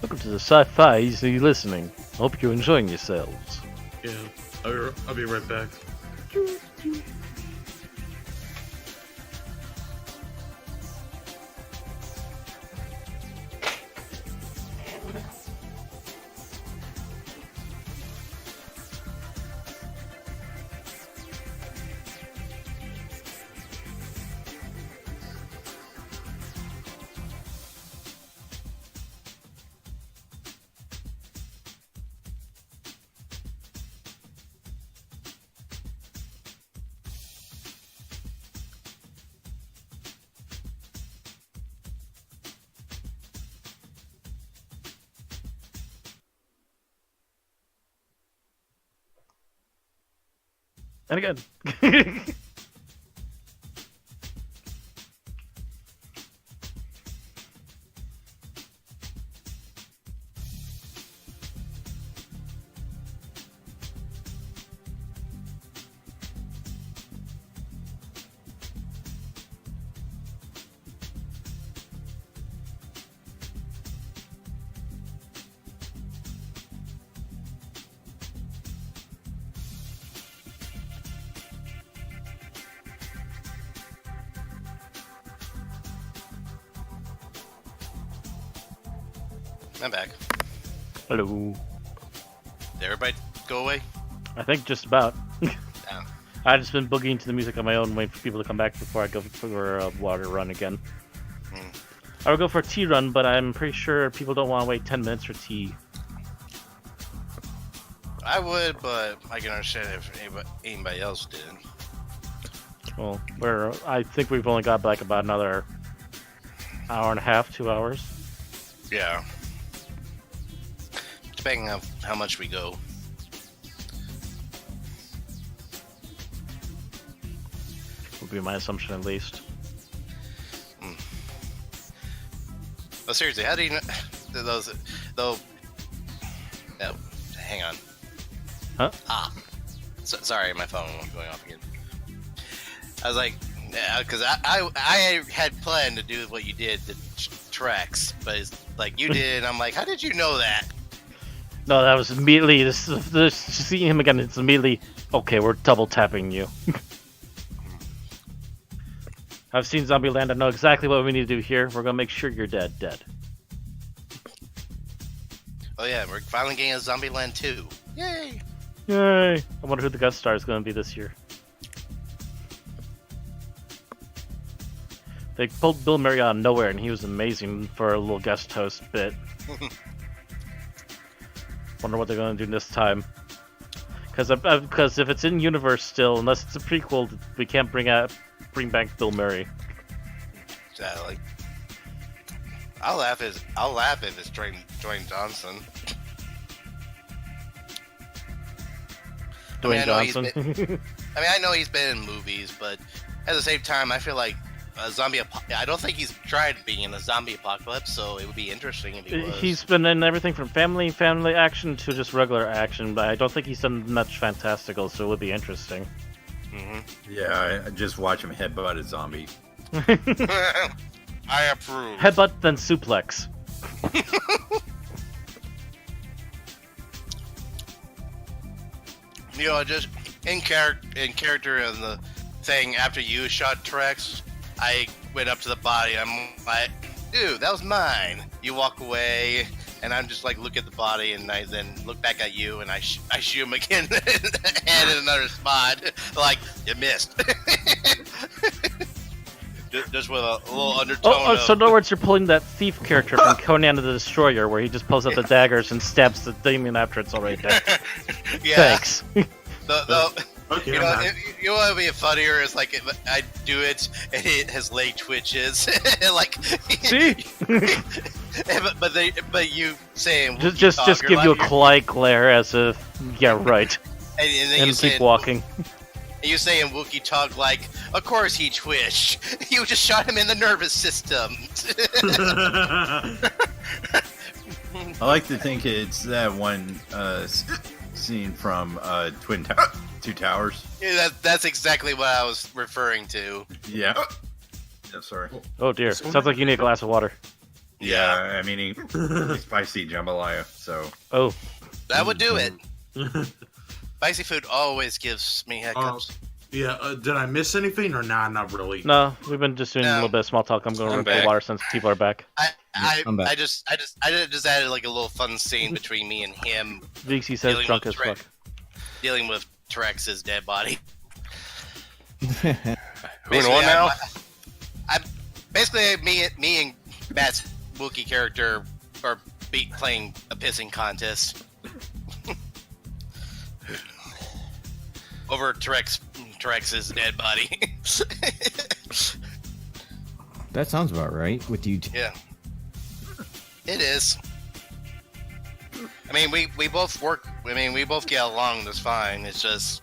B: Welcome to the Sci-Fi Easy Listening. Hope you're enjoying yourselves.
C: Yeah. I'll be right back.
B: And again.
F: I'm back.
B: Hello.
F: Did everybody go away?
B: I think just about.
F: Oh.
B: I've just been boogieing to the music on my own, waiting for people to come back before I go for a water run again. I would go for a tea run, but I'm pretty sure people don't want to wait 10 minutes for tea.
F: I would, but I can understand if anybody else did.
B: Well, I think we've only got like about another hour and a half, 2 hours.
F: Yeah. Depending on how much we go.
B: Would be my assumption at least.
F: Oh, seriously, how do you know those? Though, no, hang on.
B: Huh?
F: Sorry, my phone was going off again. I was like, yeah, because I had planned to do what you did, the tracks, but it's like you did, and I'm like, how did you know that?
B: No, that was immediately. This seeing him again. It's immediately okay. We're double tapping you. I've seen Zombieland. I know exactly what we need to do here. We're gonna make sure you're dead.
F: Oh yeah, we're finally getting a Zombieland 2. Yay!
B: Yay! I wonder who the guest star is gonna be this year. They pulled Bill Murray out of nowhere, and he was amazing for a little guest host bit. Wonder what they're gonna do this time. Because if it's in universe still, unless it's a prequel, we can't bring back Bill Murray.
F: Exactly. I'll laugh if it's Dwayne Johnson.
B: Dwayne Johnson.
F: I know he's been in movies, but at the same time, I feel like I don't think he's tried being in a zombie apocalypse, so it would be interesting if he was.
B: He's been in everything from family action to just regular action, but I don't think he's done much fantastical, so it would be interesting.
F: Mm-hmm.
E: Yeah, I just watch him headbutt a zombie.
F: I approve.
B: Headbutt, then suplex.
F: Just in character in the thing after you shot Trex, I went up to the body. I'm like, dude, that was mine. You walk away, and I'm just like, look at the body, and I then look back at you, and I shoot him again, and in another spot, like you missed. just with a little undertone.
B: So in other words, you're pulling that thief character from Conan the Destroyer, where he just pulls out the daggers and stabs the demon after it's already dead.
F: Yeah.
B: Thanks.
C: Okay,
F: you know what would be funnier is like if I do it and his leg twitches, like
B: See?
F: but you saying
B: just give you a quiet glare as if right,
F: and then
B: and
F: you
B: keep
F: saying,
B: walking.
F: You say in Wookiee talk like, of course he twitched. You just shot him in the nervous system.
E: I like to think it's that one scene from Two Towers.
F: Yeah, that's exactly what I was referring to.
E: Yeah. Yeah, sorry.
B: Oh dear, sounds like you need a glass of water.
E: Yeah, I'm eating spicy jambalaya, so.
B: Oh.
F: That would do it. Spicy food always gives me hiccups.
C: Yeah, did I miss anything or nah? Not really.
B: No, we've been just doing a little bit of small talk. I'm going to run for the water since people are back.
F: I just added like a little fun scene between me and him.
B: Vixie says drunk as fuck.
F: Dealing with Trex's dead body.
A: Who and what now?
F: Basically me and Matt's Wookiee character are playing a pissing contest. Over Trex's dead body.
D: That sounds about right with you.
F: Yeah. It is. I mean, we both work. I mean, we both get along just fine. It's just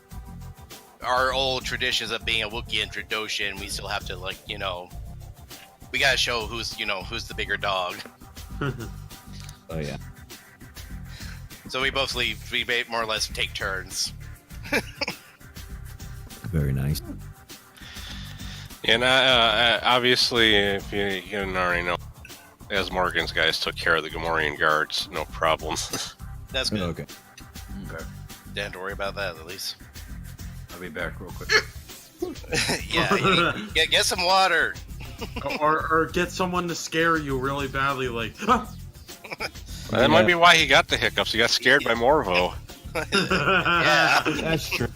F: our old traditions of being a Wookiee and Trandoshan. We still have to, like, we gotta show who's the bigger dog.
D: Oh yeah.
F: So we both leave. We more or less take turns.
D: Very nice.
A: And obviously, if you didn't already know, as Morgan's guys took care of the Gamorrean guards, no problem.
F: That's good.
D: Okay.
E: Okay.
F: Don't have to worry about that, at least.
E: I'll be back real quick.
F: Yeah, get some water.
C: or get someone to scare you really badly, like. Ah!
A: That might be why he got the hiccups. He got scared by Morvo.
F: Yeah.
D: That's true.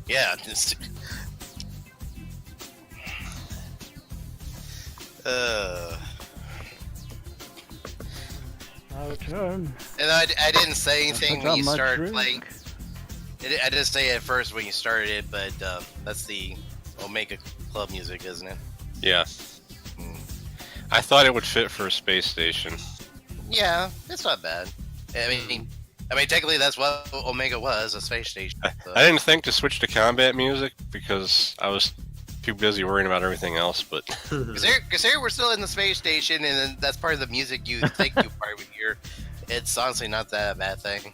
F: Yeah. Just...
B: Turn.
F: And I didn't say anything when you started
B: drink.
F: playing. I didn't say it at first when you started it, but that's the Omega Club music, isn't it?
A: Yeah. I thought it would fit for a space station.
F: Yeah, it's not bad. I mean, technically that's what Omega was, a space station. So.
A: I didn't think to switch to combat music because I was too busy worrying about everything else, but...
F: Because here we're still in the space station, and then that's part of the music you think you probably would hear. It's honestly not that a bad thing.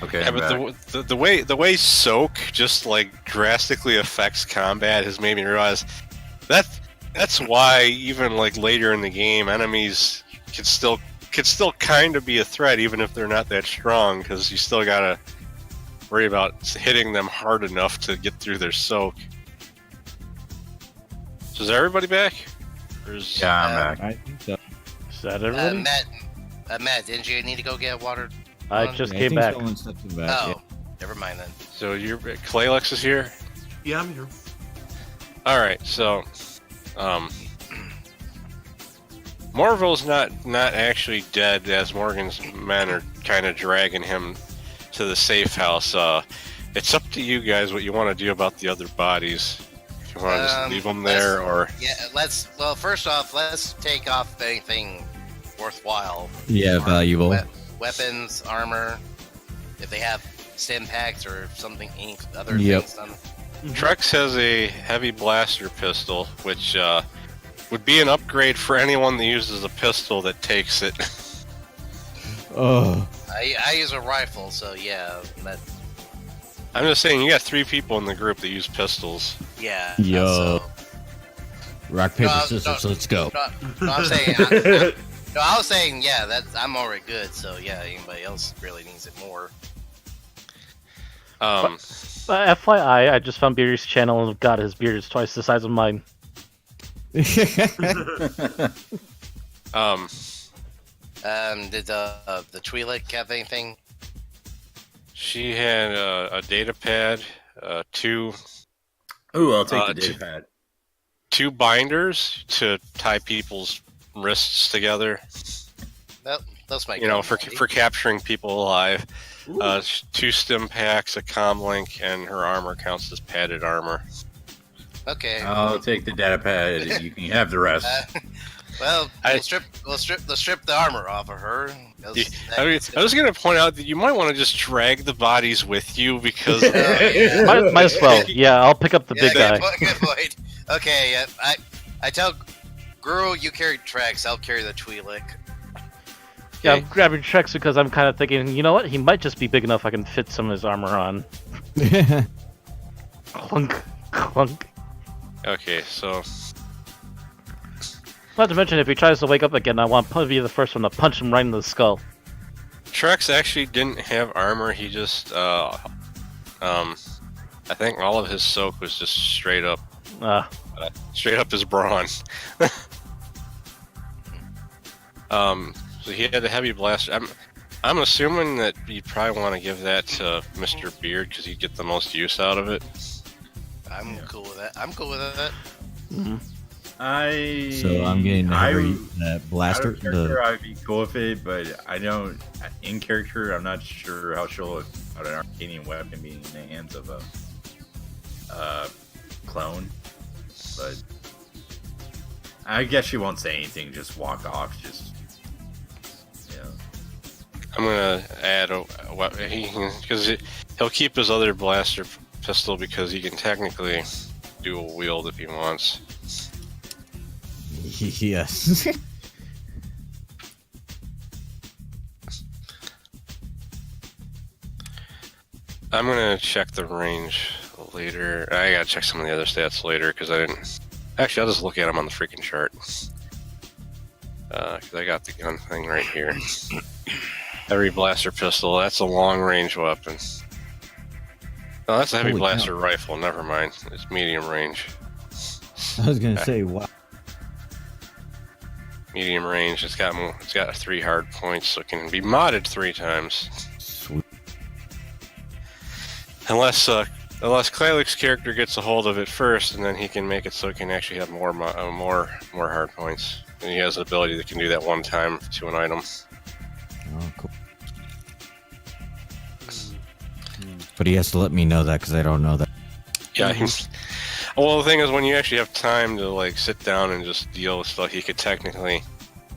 E: Okay.
A: Yeah,
E: I'm
A: but
E: back.
A: the way soak just like drastically affects combat has made me realize that's why even like later in the game enemies can still kind of be a threat even if they're not that strong, because you still gotta worry about hitting them hard enough to get through their soak. So is everybody back? Or is...
E: Yeah, I'm back.
D: I think so.
B: Is that everybody?
F: Matt, didn't you need to go get water?
B: I
F: on?
B: just
D: Yeah, I
B: came
D: think
B: back.
D: someone stepped in back.
F: Oh, never mind then.
A: So you're Claylex is here.
C: Yeah, I'm here.
A: All right, so Morville's not actually dead, as Morgan's men are kind of dragging him to the safe house. It's up to you guys what you want to do about the other bodies. If you want to just leave them there, or
F: Yeah, well, first off, let's take off anything worthwhile.
D: Yeah, valuable.
F: Weapons, armor, if they have stim packs or something, any other
D: Yep.
F: things done.
A: Trex has a heavy blaster pistol, which would be an upgrade for anyone that uses a pistol that takes it.
D: Oh,
F: I use a rifle, so yeah,
A: I'm just saying, you got 3 people in the group that use pistols.
F: yeah.
D: Yo.
F: So,
D: rock paper
F: No,
D: scissors.
F: no,
D: Let's go.
F: no, I'm saying, I was saying, yeah, I'm already good. So yeah, anybody else really needs it more.
B: FYI, I just found Beard's channel and God, his beard is twice the size of mine.
F: Did the Twi'lek have anything?
A: She had a data pad, 2
E: Ooh, I'll take the
A: two-
E: data pad.
A: 2 binders to tie people's wrists together.
F: Those might
A: You know,
F: come
A: for
F: handy.
A: for capturing people alive. 2 stim packs, a comm link, and her armor counts as padded armor.
F: Okay.
E: I'll take the data pad. You can have the rest.
F: Well,
A: I-
F: we'll strip the armor off of her.
A: I was going to point out that you might want to just drag the bodies with you, because
F: Yeah.
B: Might as well. Yeah, I'll pick up the big guy.
F: Good point. Okay, I tell Guru, you carry Trex, I'll carry the Twi'lek.
B: Yeah, I'm grabbing Trex because I'm kind of thinking, you know what? He might just be big enough I can fit some of his armor on. Clunk, clunk.
A: okay, so
B: Not to mention, if he tries to wake up again, I want to be the first one to punch him right in the skull.
A: Trex actually didn't have armor. He just, I think all of his soak was just straight up his brawn. So he had a heavy blaster. I'm assuming that you probably want to give that to Mr. Beard because he'd get the most use out of it.
F: I'm cool with that. I'm cool with that.
D: So I'm getting that blaster.
E: Out of character, I'd be cool with it, but I don't. In character, I'm not sure how she'll look about an Arcadian weapon being in the hands of a clone. But I guess she won't say anything. Just walk off. Just
A: I'm gonna add a weapon because he'll keep his other blaster pistol because he can technically dual wield if he wants.
D: Yes.
A: I'm gonna check the range later. I gotta check some of the other stats later because I didn't. Actually, I'll just look at them on the freaking chart. Because I got the gun thing right here. Heavy blaster pistol. That's a long range weapon. No, that's a heavy
D: Holy
A: blaster
D: cow.
A: rifle. Never mind. It's medium range.
D: I was gonna say, wow.
A: Medium range. It's got 3 hard points, so it can be modded 3 times.
D: Sweet.
A: Unless Klalek's character gets a hold of it first, and then he can make it so it can actually have more hard points. And he has the ability that can do that one time to an item.
D: Oh, cool. But he has to let me know that because I don't know that.
A: Yeah. Well, the thing is, when you actually have time to like sit down and just deal with stuff, he could technically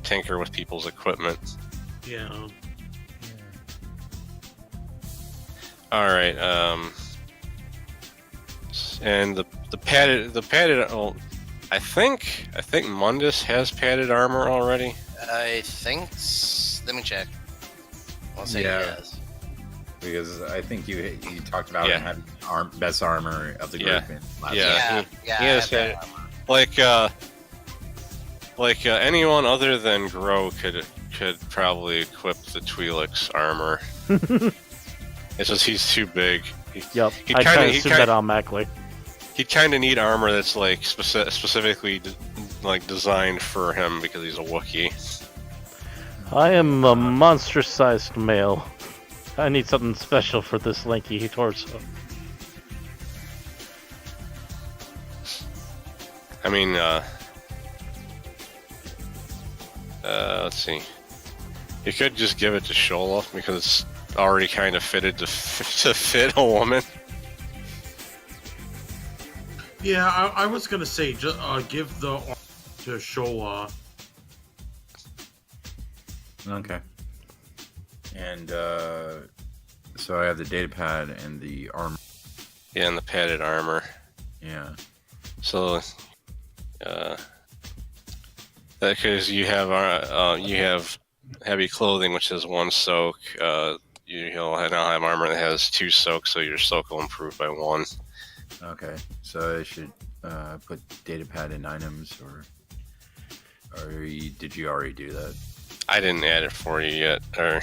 A: tinker with people's equipment.
C: Yeah.
A: All right. And the padded. Oh, I think Mundus has padded armor already.
F: I think. Let me check. I'll say
E: Yeah.
F: yes.
I: Because I think you talked about
A: Yeah.
I: him having best armor of the group.
A: Yeah.
I: in last
A: Yeah.
I: week.
F: Yeah,
A: He has
F: yeah,
A: like anyone other than Gro could probably equip the Twi'lek's armor. It's just he's too big.
B: Yep.
A: He
B: I kind
A: kinda-
B: of
A: he
B: assumed
A: kinda-
B: that automatically.
A: He'd kind of need armor that's like specifically like designed for him because he's a Wookiee.
B: I am a monstrous-sized male. I need something special for this lanky torso.
A: I mean, let's see. You could just give it to Shola because it's already kind of fitted to fit a woman.
C: Yeah, I was gonna say just give the arm to Shola.
I: Okay. And so I have the data pad and the armor.
A: Yeah, and the padded armor.
I: Yeah.
A: So, because you have heavy clothing, which has 1 soak. You'll now have armor that has 2 soaks, so your soak will improve by 1.
I: Okay. So I should put data pad in items, did you already do that?
A: I didn't add it for you yet. Or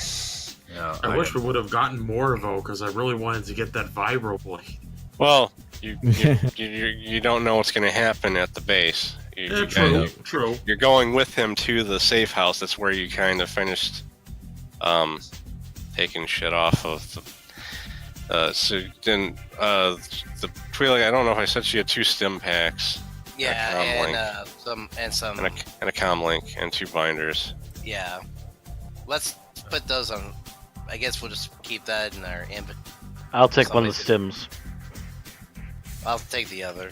I: No.
C: I wish we would have gotten more though, because I really wanted to get that vibro blade.
A: well, you don't know what's going to happen at the base.
C: Yeah, true, true.
A: You're going with him to the safe house. That's where you kind of finished taking shit off of the. So then the Twi'lek, I don't know if I said she had 2 stim packs.
F: yeah,
A: and
F: some.
A: And a comm link and 2 binders.
F: Yeah, let's put those on. I guess we'll just keep that in our inventory.
B: I'll take one of the
F: Somebody
B: stims.
F: I'll take the other.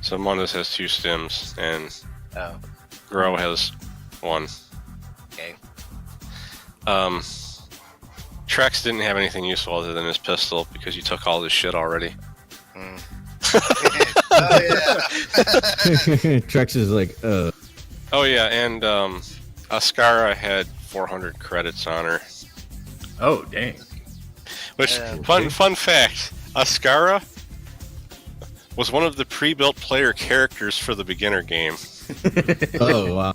A: So Mundus has 2 stims and
F: Oh,
A: Gro has 1.
F: okay.
A: Trex didn't have anything useful other than his pistol because you took all his shit already.
F: Mm. Oh yeah.
D: Trex is like,
A: Oh yeah, and Ascara had 400 credits on her.
I: Oh, dang.
A: Which
F: Yeah.
A: fun fact, Ascara was one of the pre-built player characters for the beginner game.
D: oh wow,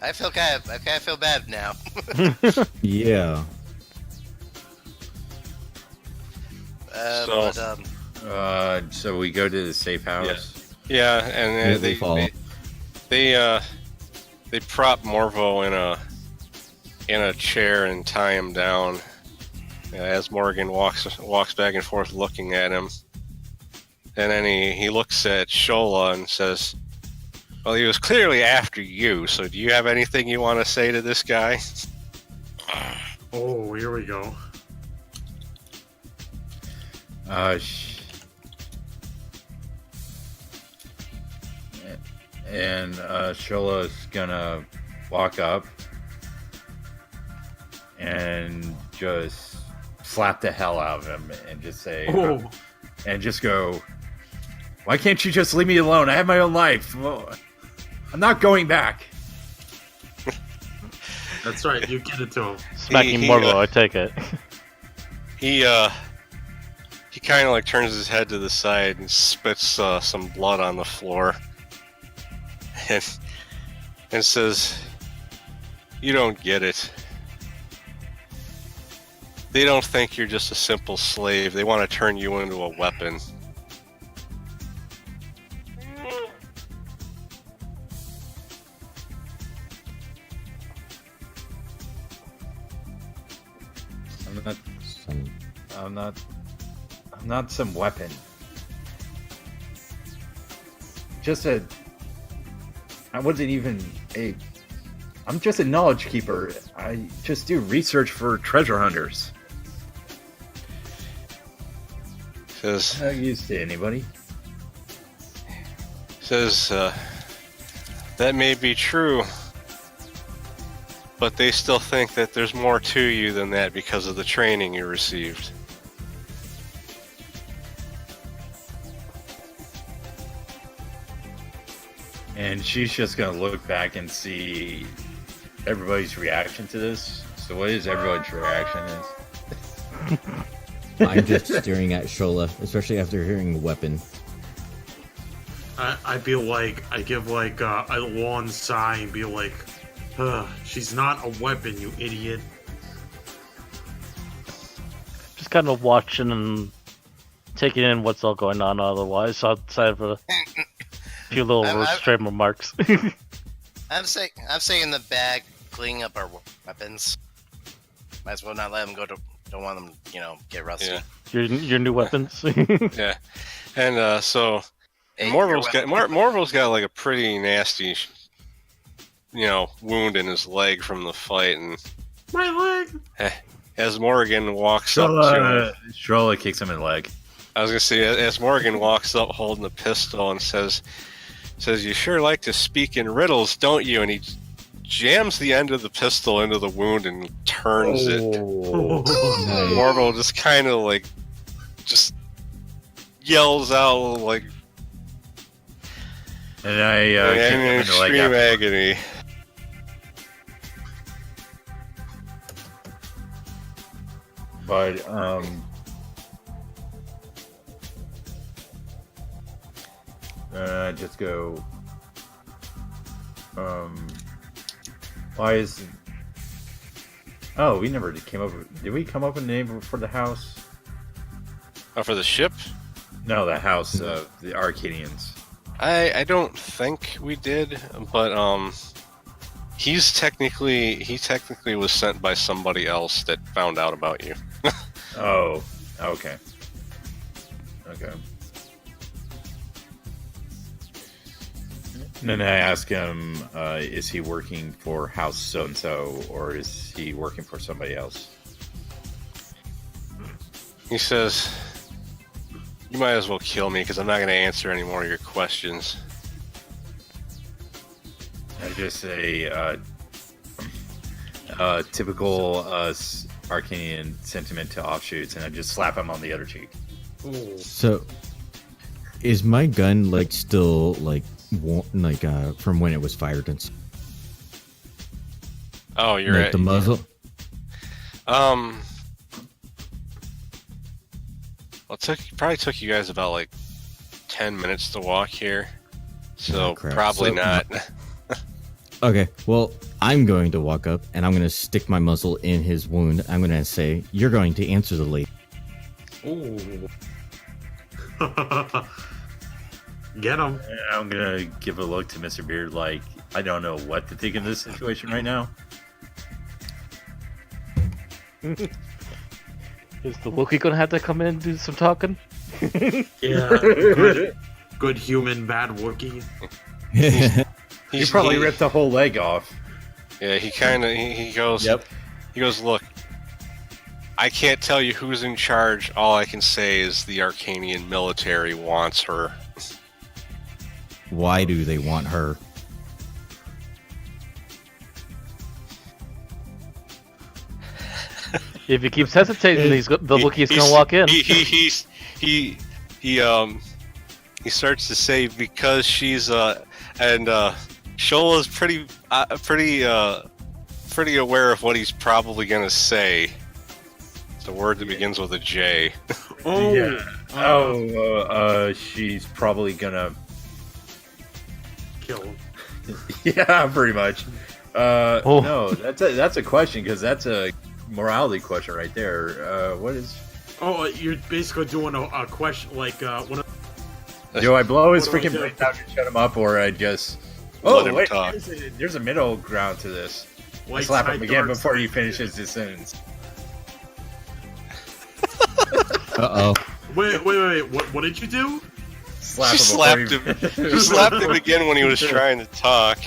F: I feel kind of feel bad now.
D: yeah.
I: So we go to the safe house.
A: Yeah, and
D: Yeah, they fall.
A: they prop Morvo in a chair and tie him down as Morgan walks back and forth looking at him. And then he looks at Shola and says, "Well, he was clearly after you. So do you have anything you want to say to this guy?"
C: Oh, here we go.
I: And Shola's gonna walk up and just slap the hell out of him and just say,
C: Oh,
I: and just go, "Why can't you just leave me alone? I have my own life. Well, I'm not going back."
C: that's right. You get it to him.
B: Smacking
A: he,
B: Morvo, I take it.
A: He kind of like turns his head to the side and spits some blood on the floor, and says, "You don't get it. They don't think you're just a simple slave. They want to turn you into a weapon."
I: I'm not some weapon. I wasn't even I'm just a knowledge keeper. I just do research for treasure hunters.
A: Says,
I: Not used to anybody.
A: that may be true, but they still think that there's more to you than that because of the training you received.
I: And she's just gonna look back and see everybody's reaction to this. So what is everybody's reaction is?
D: I'm just staring at Shola, especially after hearing the weapon.
C: I feel like I give like a long sigh and be like, she's not a weapon, you idiot.
B: Just kind of watching and taking in what's all going on otherwise, outside of a few little restrained remarks.
F: I'm saying the bag, cleaning up our weapons. Might as well not let them go to. Don't want them, get rusty.
A: Yeah.
B: Your new weapons.
A: Yeah, and so Morville's got like a pretty nasty, wound in his leg from the fight, and
C: my leg.
A: As Morgan walks up to him,
I: Strolla kicks him in the leg.
A: I was gonna say, as Morgan walks up holding the pistol and says, "You sure like to speak in riddles, don't you?" And he jams the end of the pistol into the wound and turns it.
D: Nice.
A: Morville just kind of like, just yells out like,
I: And I kick him
A: in
I: in the leg.
A: extreme
I: after.
A: agony.
I: But just go. Why is? Oh, we never came up. Did we come up with a name for the house?
A: Oh, for the ship?
I: No, the house of the Arcadians.
A: I don't think we did, but he technically was sent by somebody else that found out about you.
I: Oh, okay. Okay. And then I ask him, is he working for House so-and-so, or is he working for somebody else?
A: He says, "You might as well kill me because I'm not going to answer any more of your questions."
I: I just say, typical Arcanian sentiment to offshoots, and I just slap him on the other cheek.
D: So, is my gun like still like from when it was fired and
A: Oh, you're
D: like
A: right.
D: the muzzle?
A: Well, it probably took you guys about like 10 minutes to walk here, so
D: Oh, crap.
A: probably
D: So-
A: not.
D: Okay, well, I'm going to walk up and I'm going to stick my muzzle in his wound. I'm going to say, "You're going to answer the lady."
C: Ooh. Get him.
I: I'm gonna give a look to Mr. Beard like, I don't know what to think in this situation right now.
B: Is the Wookiee gonna have to come in and do some talking?
C: Yeah. Good human, bad Wookiee.
I: He probably ripped the whole leg off.
A: Yeah, he goes.
D: Yep.
A: He goes, "Look, I can't tell you who's in charge. All I can say is the Arcanian military wants her."
D: Why do they want her?
B: If he keeps hesitating, the Wookiee's gonna walk in.
A: He starts to say because she's and Shola's pretty aware of what he's probably gonna say. It's a word that begins with a J.
C: Oh.
I: Yeah. She's probably gonna.
C: Kill him.
I: Yeah, pretty much.
B: Oh.
I: No, that's a question because that's a morality question right there. What is?
C: Oh, you're basically doing a question like one of.
I: Do I blow his
C: What do I
I: freaking
C: do?
I: brains out and shut him up, or I just?
A: Let him talk.
I: There's a middle ground to this. I
C: Light
I: slap
C: side,
I: him again
C: dark
I: before
C: side.
I: he finishes his sentence.
D: Uh-oh.
C: Wait. What did you do?
I: Slap
A: She
I: him
A: slapped
I: before
A: him.
I: he-
A: She slapped him again when he was trying to talk.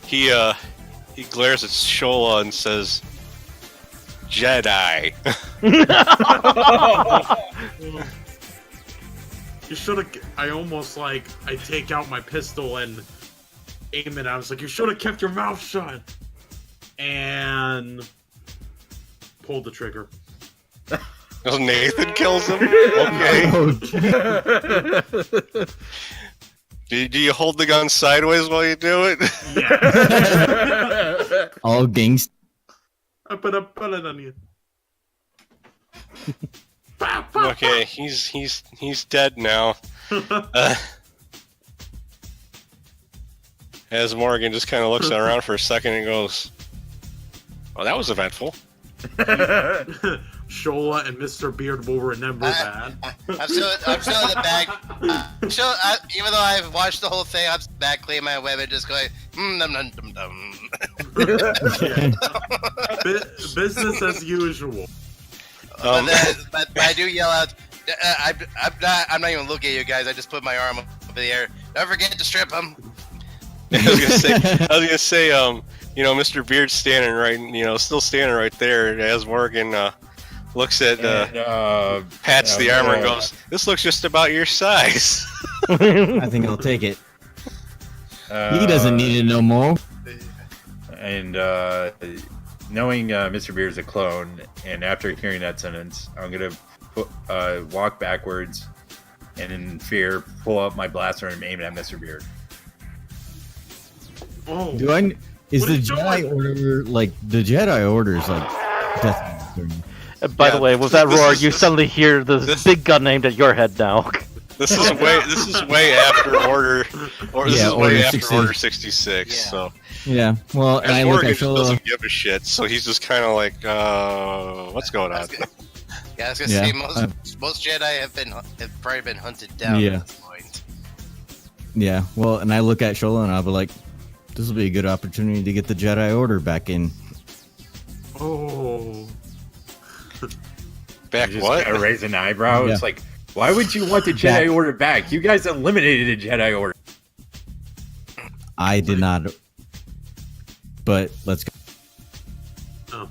A: He glares at Shola and says, "Jedi."
C: You should have. I almost I take out my pistol and aim it. I was like, you should have kept your mouth shut. And pulled the trigger.
A: Nathan kills him. Okay. Do you hold the gun sideways while you do it?
C: Yeah.
D: All gangs.
C: I put a bullet on you.
A: Okay, he's dead now. As Morgan just kind of looks around for a second and goes, "Oh, that was eventful."
C: Shola and Mr. Beard will remember that.
F: I'm still in the back. Even though I've watched the whole thing, I'm back cleaning my weapon, just going, dum dum dum dum.
C: Business as usual.
F: But I do yell out. I'm not even looking at you guys. I just put my arm up in the air. Don't forget to strip him.
A: I was gonna say, Mr. Beard's standing right, still standing right there as Morgan looks at, pats the armor and goes, "This looks just about your size."
D: I think I'll take it. He doesn't need it no more.
I: And knowing Mr. Beard's a clone, and after hearing that sentence, I'm gonna walk backwards and in fear pull up my blaster and aim it at Mr. Beard.
C: Oh.
D: Is
C: What
D: the
C: are you
D: Jedi
C: doing?
D: Order like the Jedi Order is like death?
B: By the
A: Yeah,
B: way, with that roar, you
A: this-
B: suddenly hear this big gun aimed at your head now.
A: This is way after Order 66.
F: Yeah.
A: So
D: Yeah. Well, and I
A: and
D: look
A: Morgan
D: at
A: just
D: Shola.
A: doesn't give a shit. So he's just kind of like, "What's going on?"
F: Yeah, I was gonna
D: Yeah,
F: say most Jedi have probably been hunted down
D: Yeah.
F: at this point.
D: Yeah. Well, and I look at Shola and I'll be like, "This will be a good opportunity to get the Jedi Order back in."
C: Oh.
A: Back
I: Just
A: what?
I: kinda raise an eyebrow.
D: Yeah.
I: It's like, why would you want the Jedi Order back? You guys eliminated the Jedi Order.
D: I did not. But let's go.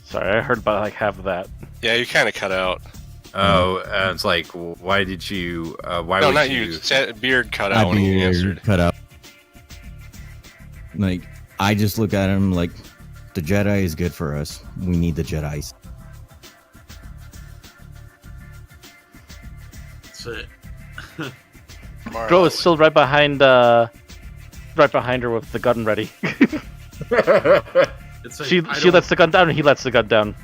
B: Sorry, I heard about like half of that.
A: Yeah, you kind of cut out.
I: Oh, it's like, why did you? Why
A: No,
I: would
A: not
I: you?
A: you. Beard cut out when he answered.
D: Cut out. Like, I just look at him like, the Jedi is good for us. We need the Jedis.
C: That's it.
B: Dro is still right behind her with the gun ready.
C: It's like,
B: she
C: I
B: she
C: don't-
B: lets the gun down and he lets the gun down.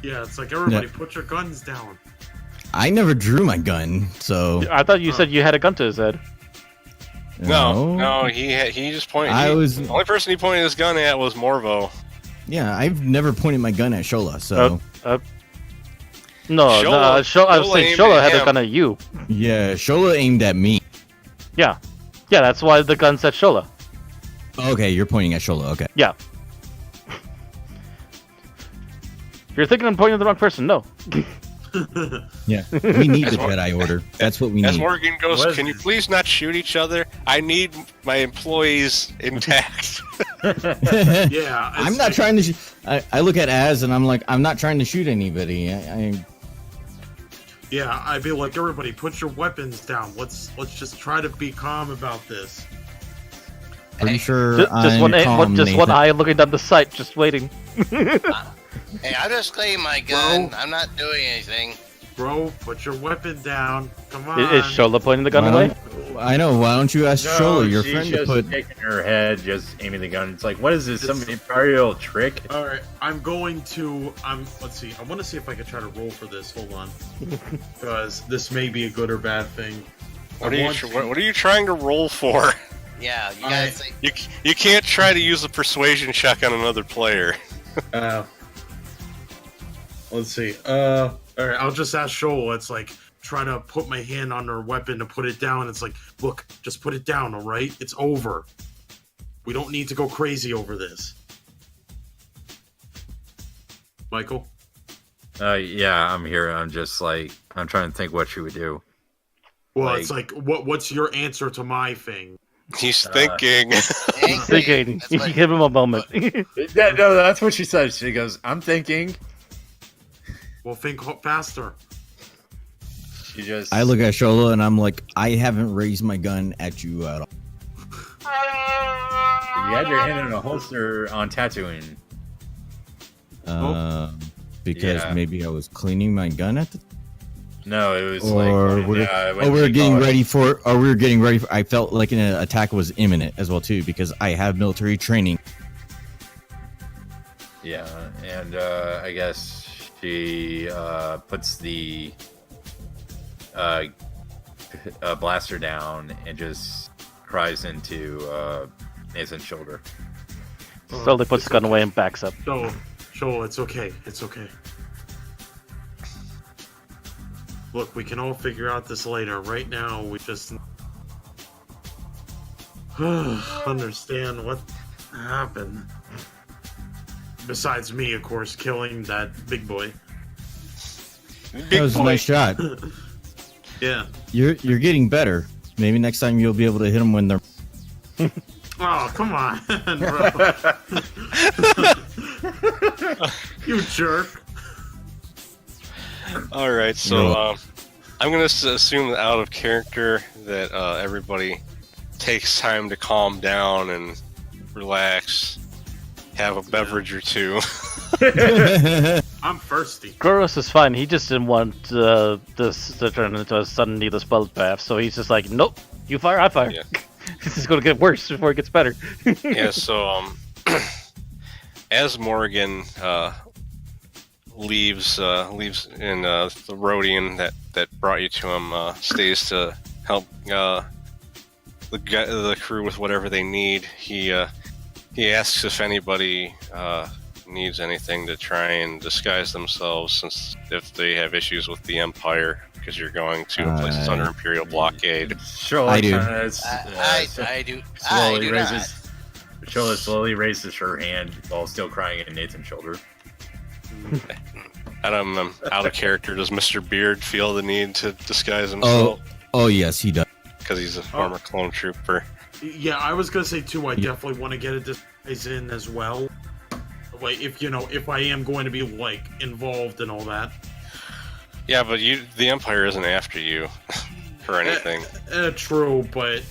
C: Yeah, it's like, everybody
D: Yeah.
C: put your guns down.
D: I never drew my gun, so
B: I thought you said you had a gun to his head.
A: No, he just pointed. The only person he pointed his gun at was Morvo.
D: Yeah, I've never pointed my gun at Shola, so
B: No, I was saying
A: aimed
B: Shola
A: at
B: had a
A: him.
B: gun at you.
D: yeah, Shola aimed at me.
B: Yeah, that's why the gun's at Shola.
D: Okay, you're pointing at Shola. Okay.
B: Yeah. You're thinking I'm pointing at the wrong person. No.
D: Yeah, we need the Jedi Order. That's what we
A: As
D: need.
A: Morgan goes,
C: What is
A: "Can you
C: this?
A: please not shoot each other? I need my employees intact."
C: Yeah.
D: I'm
C: it's
D: not
C: like-
D: trying to. I look at Az and I'm like, I'm not trying to shoot anybody.
C: Yeah, I'd be like, everybody, put your weapons down. Let's just try to be calm about this.
D: Pretty sure
B: Just
D: I'm
B: one
D: calm,
B: just one
D: Nathan.
B: eye looking down the sight, just waiting.
F: Hey, I'm just cleaning my gun.
C: Bro.
F: I'm not doing anything.
C: Bro, put your weapon down. Come on.
B: Is Shola pointing the gun
D: Why
B: away?
D: don't- I know. Why don't you ask Shola, your
I: she's
D: friend, to
I: just
D: put?
I: taking her head, just aiming the gun. It's like, what is this? Some
C: It's-
I: imperial trick?
C: All right, I'm going to. Let's see. I want to see if I can try to roll for this. Hold on, because this may be a good or bad thing.
A: What are you trying to roll for?
F: Yeah, you
C: Alright.
F: guys.
A: You can't try to use a persuasion check on another player.
C: Let's see. All right, I'll just ask Shola. It's like, try to put my hand on her weapon to put it down. It's like, look, just put it down. All right, it's over. We don't need to go crazy over this. Michael.
E: Yeah, I'm here. I'm just like, I'm trying to think what she would do.
C: Well, it's like, what's your answer to my thing?
A: He's thinking.
B: Thinking.
F: That's what-
B: Give him a moment.
I: No, that's what she said. She goes, I'm thinking.
C: Well, think faster.
I: She just.
D: I look at Shola and I'm like, I haven't raised my gun at you at all.
I: You had your hand in a holster on Tatooine.
D: Because
E: Yeah.
D: maybe I was cleaning my gun at the.
I: No, it was
D: Or
I: like.
D: we were getting ready for. Or we were getting ready. I felt like an attack was imminent as well too, because I have military training.
I: Yeah, and I guess she puts the blaster down and just cries into Nathan's shoulder.
B: Slowly puts the gun away and backs up.
C: Joel, it's okay. It's okay. Look, we can all figure out this later. Right now, we just understand what happened. Besides me, of course, killing that big boy.
D: That was a nice shot.
C: Yeah.
D: You're getting better. Maybe next time you'll be able to hit them when they're.
C: Oh, come on, bro. You jerk.
A: All right, so I'm gonna assume that out of character that everybody takes time to calm down and relax, have a beverage or two.
C: I'm thirsty.
B: Goros is fine. He just didn't want this to turn into a sudden needless bloodbath, so he's just like, nope, you fire, I fire.
A: Yeah.
B: This is going to get worse before it gets better.
A: Yeah, so as Morgan leaves and the Rhodian that brought you to him stays to help the crew with whatever they need. He asks if anybody needs anything to try and disguise themselves, since if they have issues with the Empire, because you're going to a place that's under Imperial blockade.
I: Shola
D: I do.
F: I do.
I: Slowly raises. Shola slowly raises her hand while still crying at Nathan's shoulder.
A: Out of character, does Mr. Beard feel the need to disguise himself?
D: Oh yes, he does.
A: Because he's a former clone trooper.
C: Yeah, I was gonna say too. I definitely want to get a disguise in as well. Like, if I am going to be like involved in all that.
A: Yeah, but the Empire isn't after you for anything.
C: True, but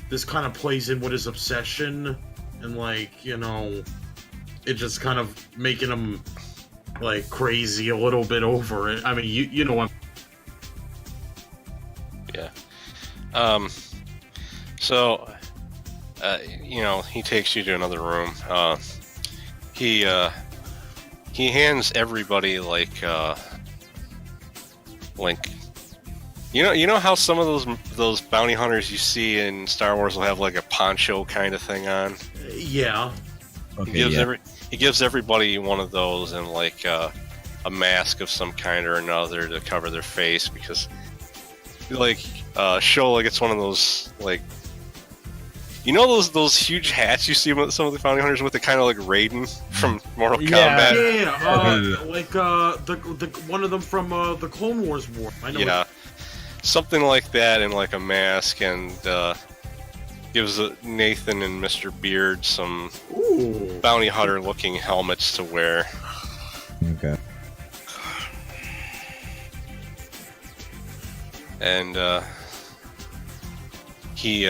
C: this kind of plays in with his obsession, and it just kind of making him like crazy a little bit over it. I mean, you know what?
A: Yeah. So, he takes you to another room. He hands everybody like you know how some of those bounty hunters you see in Star Wars will have like a poncho kind of thing on.
C: Yeah.
D: Okay.
A: He gives everybody one of those and like a mask of some kind or another to cover their face, because Shola gets one of those those huge hats you see some of the bounty hunters with, the kind of like Raiden from Mortal Kombat.
C: The one of them from the Clone Wars war. I know.
A: Yeah, something like that, and like a mask, and gives Nathan and Mr. Beard some bounty hunter looking helmets to wear.
D: Okay.
A: And he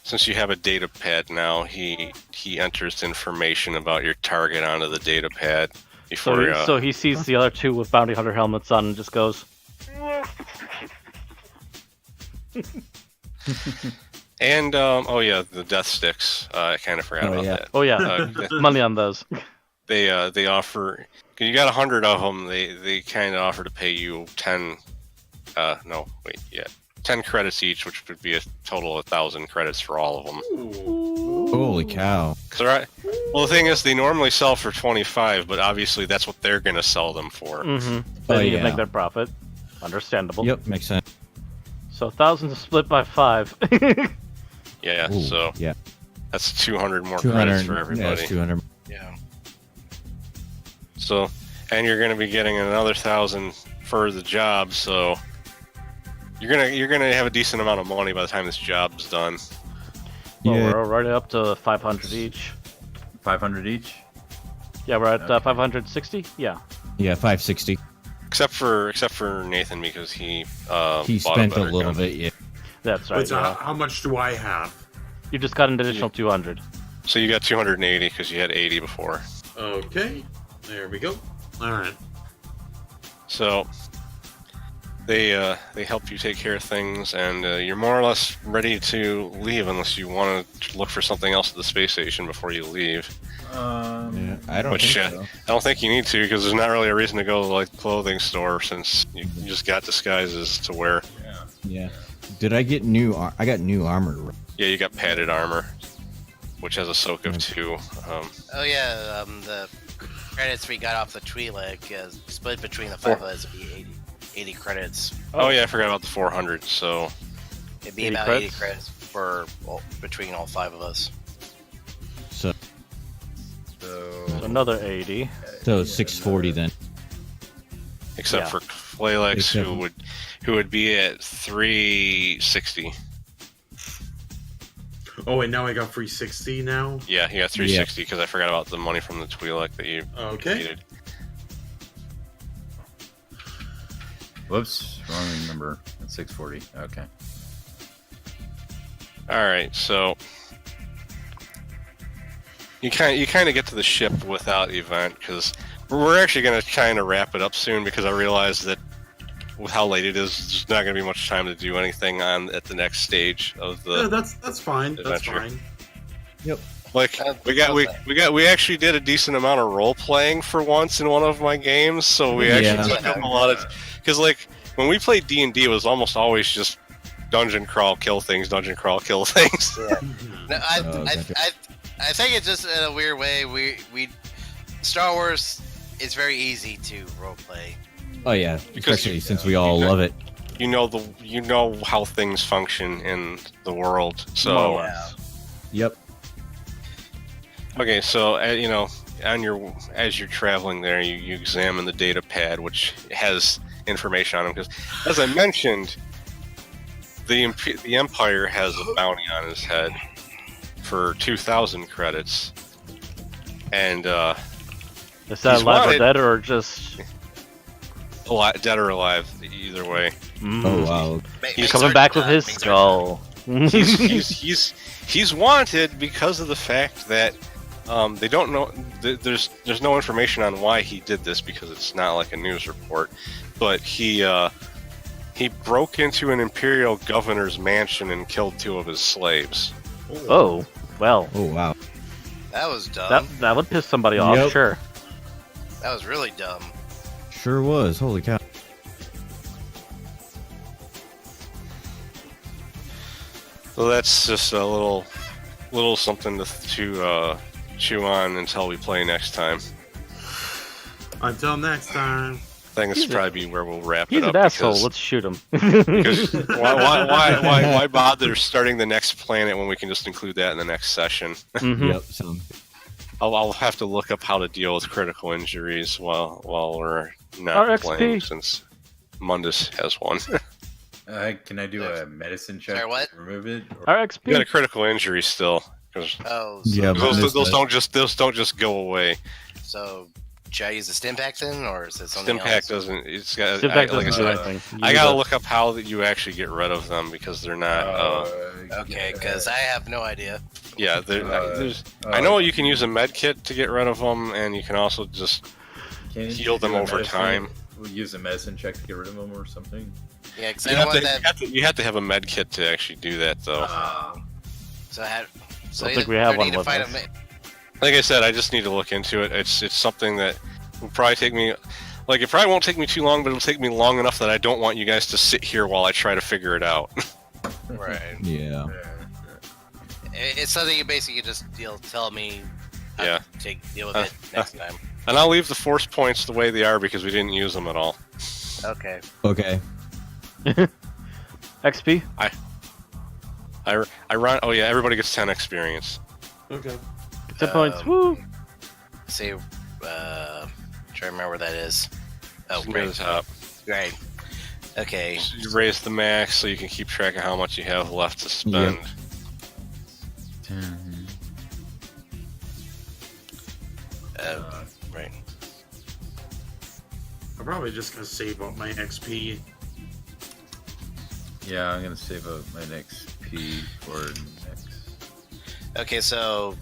A: since you have a data pad now, he enters information about your target onto the data pad before.
B: So he sees the other two with bounty hunter helmets on and just goes.
A: And the death sticks. I kind of forgot about that.
B: Oh yeah, money on those.
A: They offer, cause you got 100 of them. They kind of offer to pay you 10 credits each, which would be a total of 1,000 credits for all of them.
D: Holy cow!
A: Well, the thing is, they normally sell for 25, but obviously that's what they're gonna sell them for.
B: Mm-hmm. They need to make their profit. Understandable.
D: Yep, makes sense.
B: So 1,000 to split by 5.
A: Yeah.
D: Ooh,
A: so
D: yeah,
A: that's 200 more credits for everybody.
D: Yeah, that's 200.
F: Yeah.
A: So, and you're gonna be getting another 1,000 for the job. So. You're gonna have a decent amount of money by the time this job's done.
B: Well,
D: Yeah.
B: we're right up to 500 each.
I: 500 each?
B: Yeah, we're at 560. Yeah.
D: Yeah, 560.
A: Except for Nathan, because he
D: He
A: bought
D: spent a
A: better
D: little
A: gun.
D: bit. Yeah.
B: That's right.
C: Wait, so how much do I have?
B: You just got an additional 200.
A: So you got 280 because you had 80 before.
C: Okay, there we go. All right.
A: So they help you take care of things, and you're more or less ready to leave unless you want to look for something else at the space station before you leave.
D: Yeah, I don't
A: Which
D: think so.
A: I don't think you need to, because there's not really a reason to go to like clothing store since you just got disguises to wear.
D: Yeah. Did I get I got new armor.
A: Yeah, you got padded armor, which has a soak of 2.
F: Oh yeah, the credits we got off the Twi'lek split between the 5 of us would be 80 credits.
A: Oh yeah, I forgot about the 400. So
F: It'd be
B: 80
F: about
B: credits?
F: 80 credits between all 5 of us.
D: So
B: So another 80.
D: so 640 then.
A: except
B: Yeah.
A: for Flaylex,
D: Except-
A: who would be at 360.
C: Oh, and now I got free 60 now.
A: Yeah, you got 360 because I forgot about the money from the Twi'lek that you
C: Okay.
A: needed.
I: Whoops, wrong number. That's 640. Okay.
A: All right, so you kind of get to the ship without event because we're actually going to kind of wrap it up soon because I realize that with how late it is, there's not going to be much time to do anything at the next stage of the.
C: Yeah, that's fine. That's
A: adventure.
C: fine.
A: Like we actually did a decent amount of role playing for once in one of my games, so we actually
D: Yeah.
A: took up a lot of because like when we played D&D, it was almost always just dungeon crawl, kill things, dungeon crawl, kill things.
F: Yeah. No,
D: gotcha.
F: I think it's just in a weird way. We Star Wars is very easy to roleplay.
D: Oh yeah,
A: Because
D: especially
A: you-
D: since we all love it.
A: You know how things function in the world.
B: More
A: So
B: or less.
D: Yep.
A: okay, so as you're traveling there, you examine the data pad, which has information on them. Because as I mentioned, the Empire has a bounty on his head for 2,000 credits, and
B: Is that
A: He's
B: alive
A: wanted.
B: or dead or just
A: dead or alive, either way.
D: Oh wow.
F: He's
B: coming back with his skull?
A: He's wanted because of the fact that they don't know. There's no information on why he did this because it's not like a news report. But he broke into an imperial governor's mansion and killed 2 of his slaves.
B: Oh, well,
D: Oh wow.
F: That was dumb.
B: that would piss somebody off,
D: Yep.
B: sure.
F: That was really dumb.
D: Sure was. Holy cow.
A: So that's just a little something to chew on until we play next time.
C: Until next time.
A: I think this will probably be where we'll wrap
B: He's
A: it up.
B: an asshole.
A: because-
B: Let's shoot him.
A: Because why bother starting the next planet when we can just include that in the next session?
B: Mhm.
D: Yep. So
A: I'll have to look up how to deal with critical injuries while we're not
B: RXP.
A: playing, since Mundus has one.
I: Can I do a medicine check
F: Sorry, what?
I: to remove it? Or-
A: You got a
B: RXP.
A: critical injury still. 'Cause
F: Oh, so,
D: Yeah, but-
A: those
D: Mundus
A: don't just go away.
F: so should I use the stim pack then, or is it something
A: Stimpack
F: else?
A: doesn't. It's got.
B: Sit
A: I,
B: back
A: like I
B: doesn't do
A: said,
B: anything.
A: I
B: Use
A: gotta
B: a-
A: look up how that you actually get rid of them because they're not.
F: Okay, because I have no idea.
A: Yeah, I know you can use a med kit to get rid of them, and you can also just
I: Can you
A: heal them
I: do a
A: over
I: medicine-
A: time.
I: We'll use a medicine check to get rid of them or something.
F: Yeah, because I
A: You
F: don't
A: have,
F: want that.
A: you have to have a med kit to actually do that, though.
F: So I had. So
B: Don't think we have
F: I
B: one
F: need to
B: with
F: find
B: us.
A: Like I said, I just need to look into it. It's something that will probably take me. Like, it probably won't take me too long, but it'll take me long enough that I don't want you guys to sit here while I try to figure it out.
F: Right.
D: yeah.
F: It's something you basically just tell me. How
A: Yeah.
F: to deal with it next time.
A: And I'll leave the force points the way they are because we didn't use them at all.
F: Okay.
D: Okay.
B: XP.
A: I run. Oh yeah, everybody gets 10 experience.
C: Okay.
B: 10 points. Woo.
F: See, try to remember where that is. Oh,
A: Just near the
F: right.
A: top.
F: Right. Okay.
A: So you raise the max so you can keep track of how much you have left to spend.
F: Right.
C: I'm probably just gonna save up my XP.
I: Yeah, I'm gonna save up my XP for next.
F: Okay, so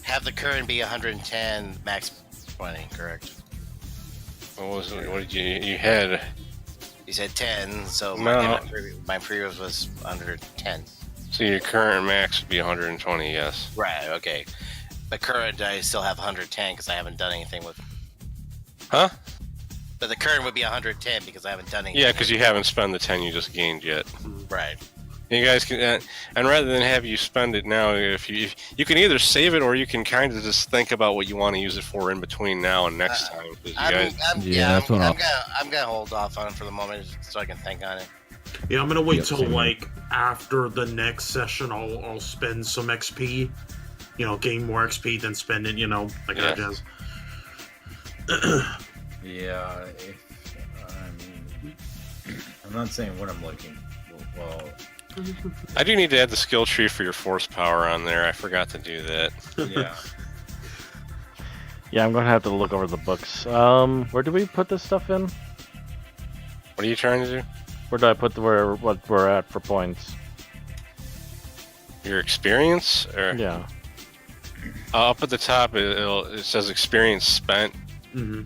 F: have the current be 110, max 20, correct?
A: What was it? What did you had?
F: You said 10, so
A: No.
F: my previous was 110.
A: So your current max would be 120, yes.
F: Right, okay. The current, I still have 110 because I haven't done anything with.
A: Huh?
F: But the current would be 110 because I haven't done anything.
A: Yeah, because you haven't spent the 10 you just gained yet.
F: Right.
A: You guys can, and rather than have you spend it now, if you can either save it or you can kind of just think about what you want to use it for in between now and next time. 'Cause you guys,
F: I'm gonna hold off on it for the moment so I can think on it.
C: Yeah, I'm gonna wait
D: Yep,
C: till
D: same here.
C: like after the next session. I'll spend some XP. You know, gain more XP than spend it. You know, like
A: Yeah.
C: that jazz.
I: Yeah, I'm not saying what I'm looking. Well,
A: I do need to add the skill tree for your force power on there. I forgot to do that.
I: yeah.
B: Yeah, I'm gonna have to look over the books. Where do we put this stuff in?
A: What are you trying to do?
B: Where do I put what we're at for points?
A: Your experience, or
B: Yeah.
A: up at the top, it says experience spent.
C: Mm-hmm.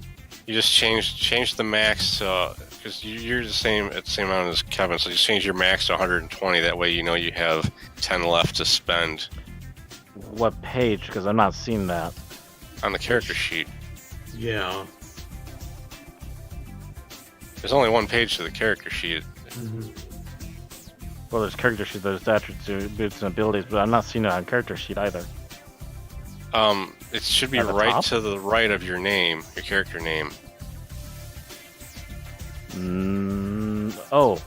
A: You just change the max to, because you're the same amount as Kevin, so just change your max to 120. That way, you know you have 10 left to spend
B: What page? Because I'm not seeing that.
A: on the character sheet.
C: Yeah.
A: There's only one page to the character sheet.
C: Mm-hmm.
B: Well, there's character sheet, there's attributes and abilities, but I'm not seeing it on character sheet either.
A: It should be
B: At the
A: right
B: top?
A: to the right of your name, your character name.
B: Oh.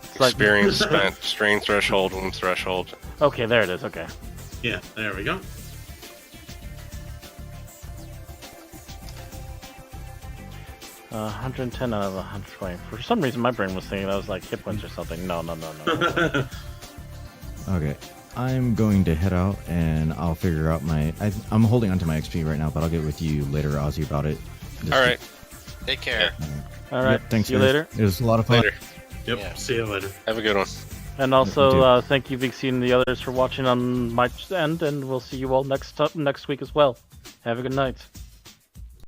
B: It's like-
A: Experience spent, strain threshold, wound threshold.
B: Okay, there it is. Okay.
C: Yeah. There we go.
B: Uh, 110 out of 120. For some reason, my brain was thinking that was like hit points or something. No.
D: Okay. I'm going to head out and I'll figure out my. I'm holding onto my XP right now, but I'll get with you later, Ozzy, about it. Just
A: All right,
F: Take care.
B: All right.
D: Yep, thanks.
B: See you
D: guys.
B: later.
D: It was a lot of fun.
A: later.
C: Yep.
F: Yeah.
C: See you later.
A: Have a good one.
B: And
D: you
B: also,
D: too.
B: thank you, Vixie, and the others for watching on my end, and we'll see you all next week as well. Have a good night.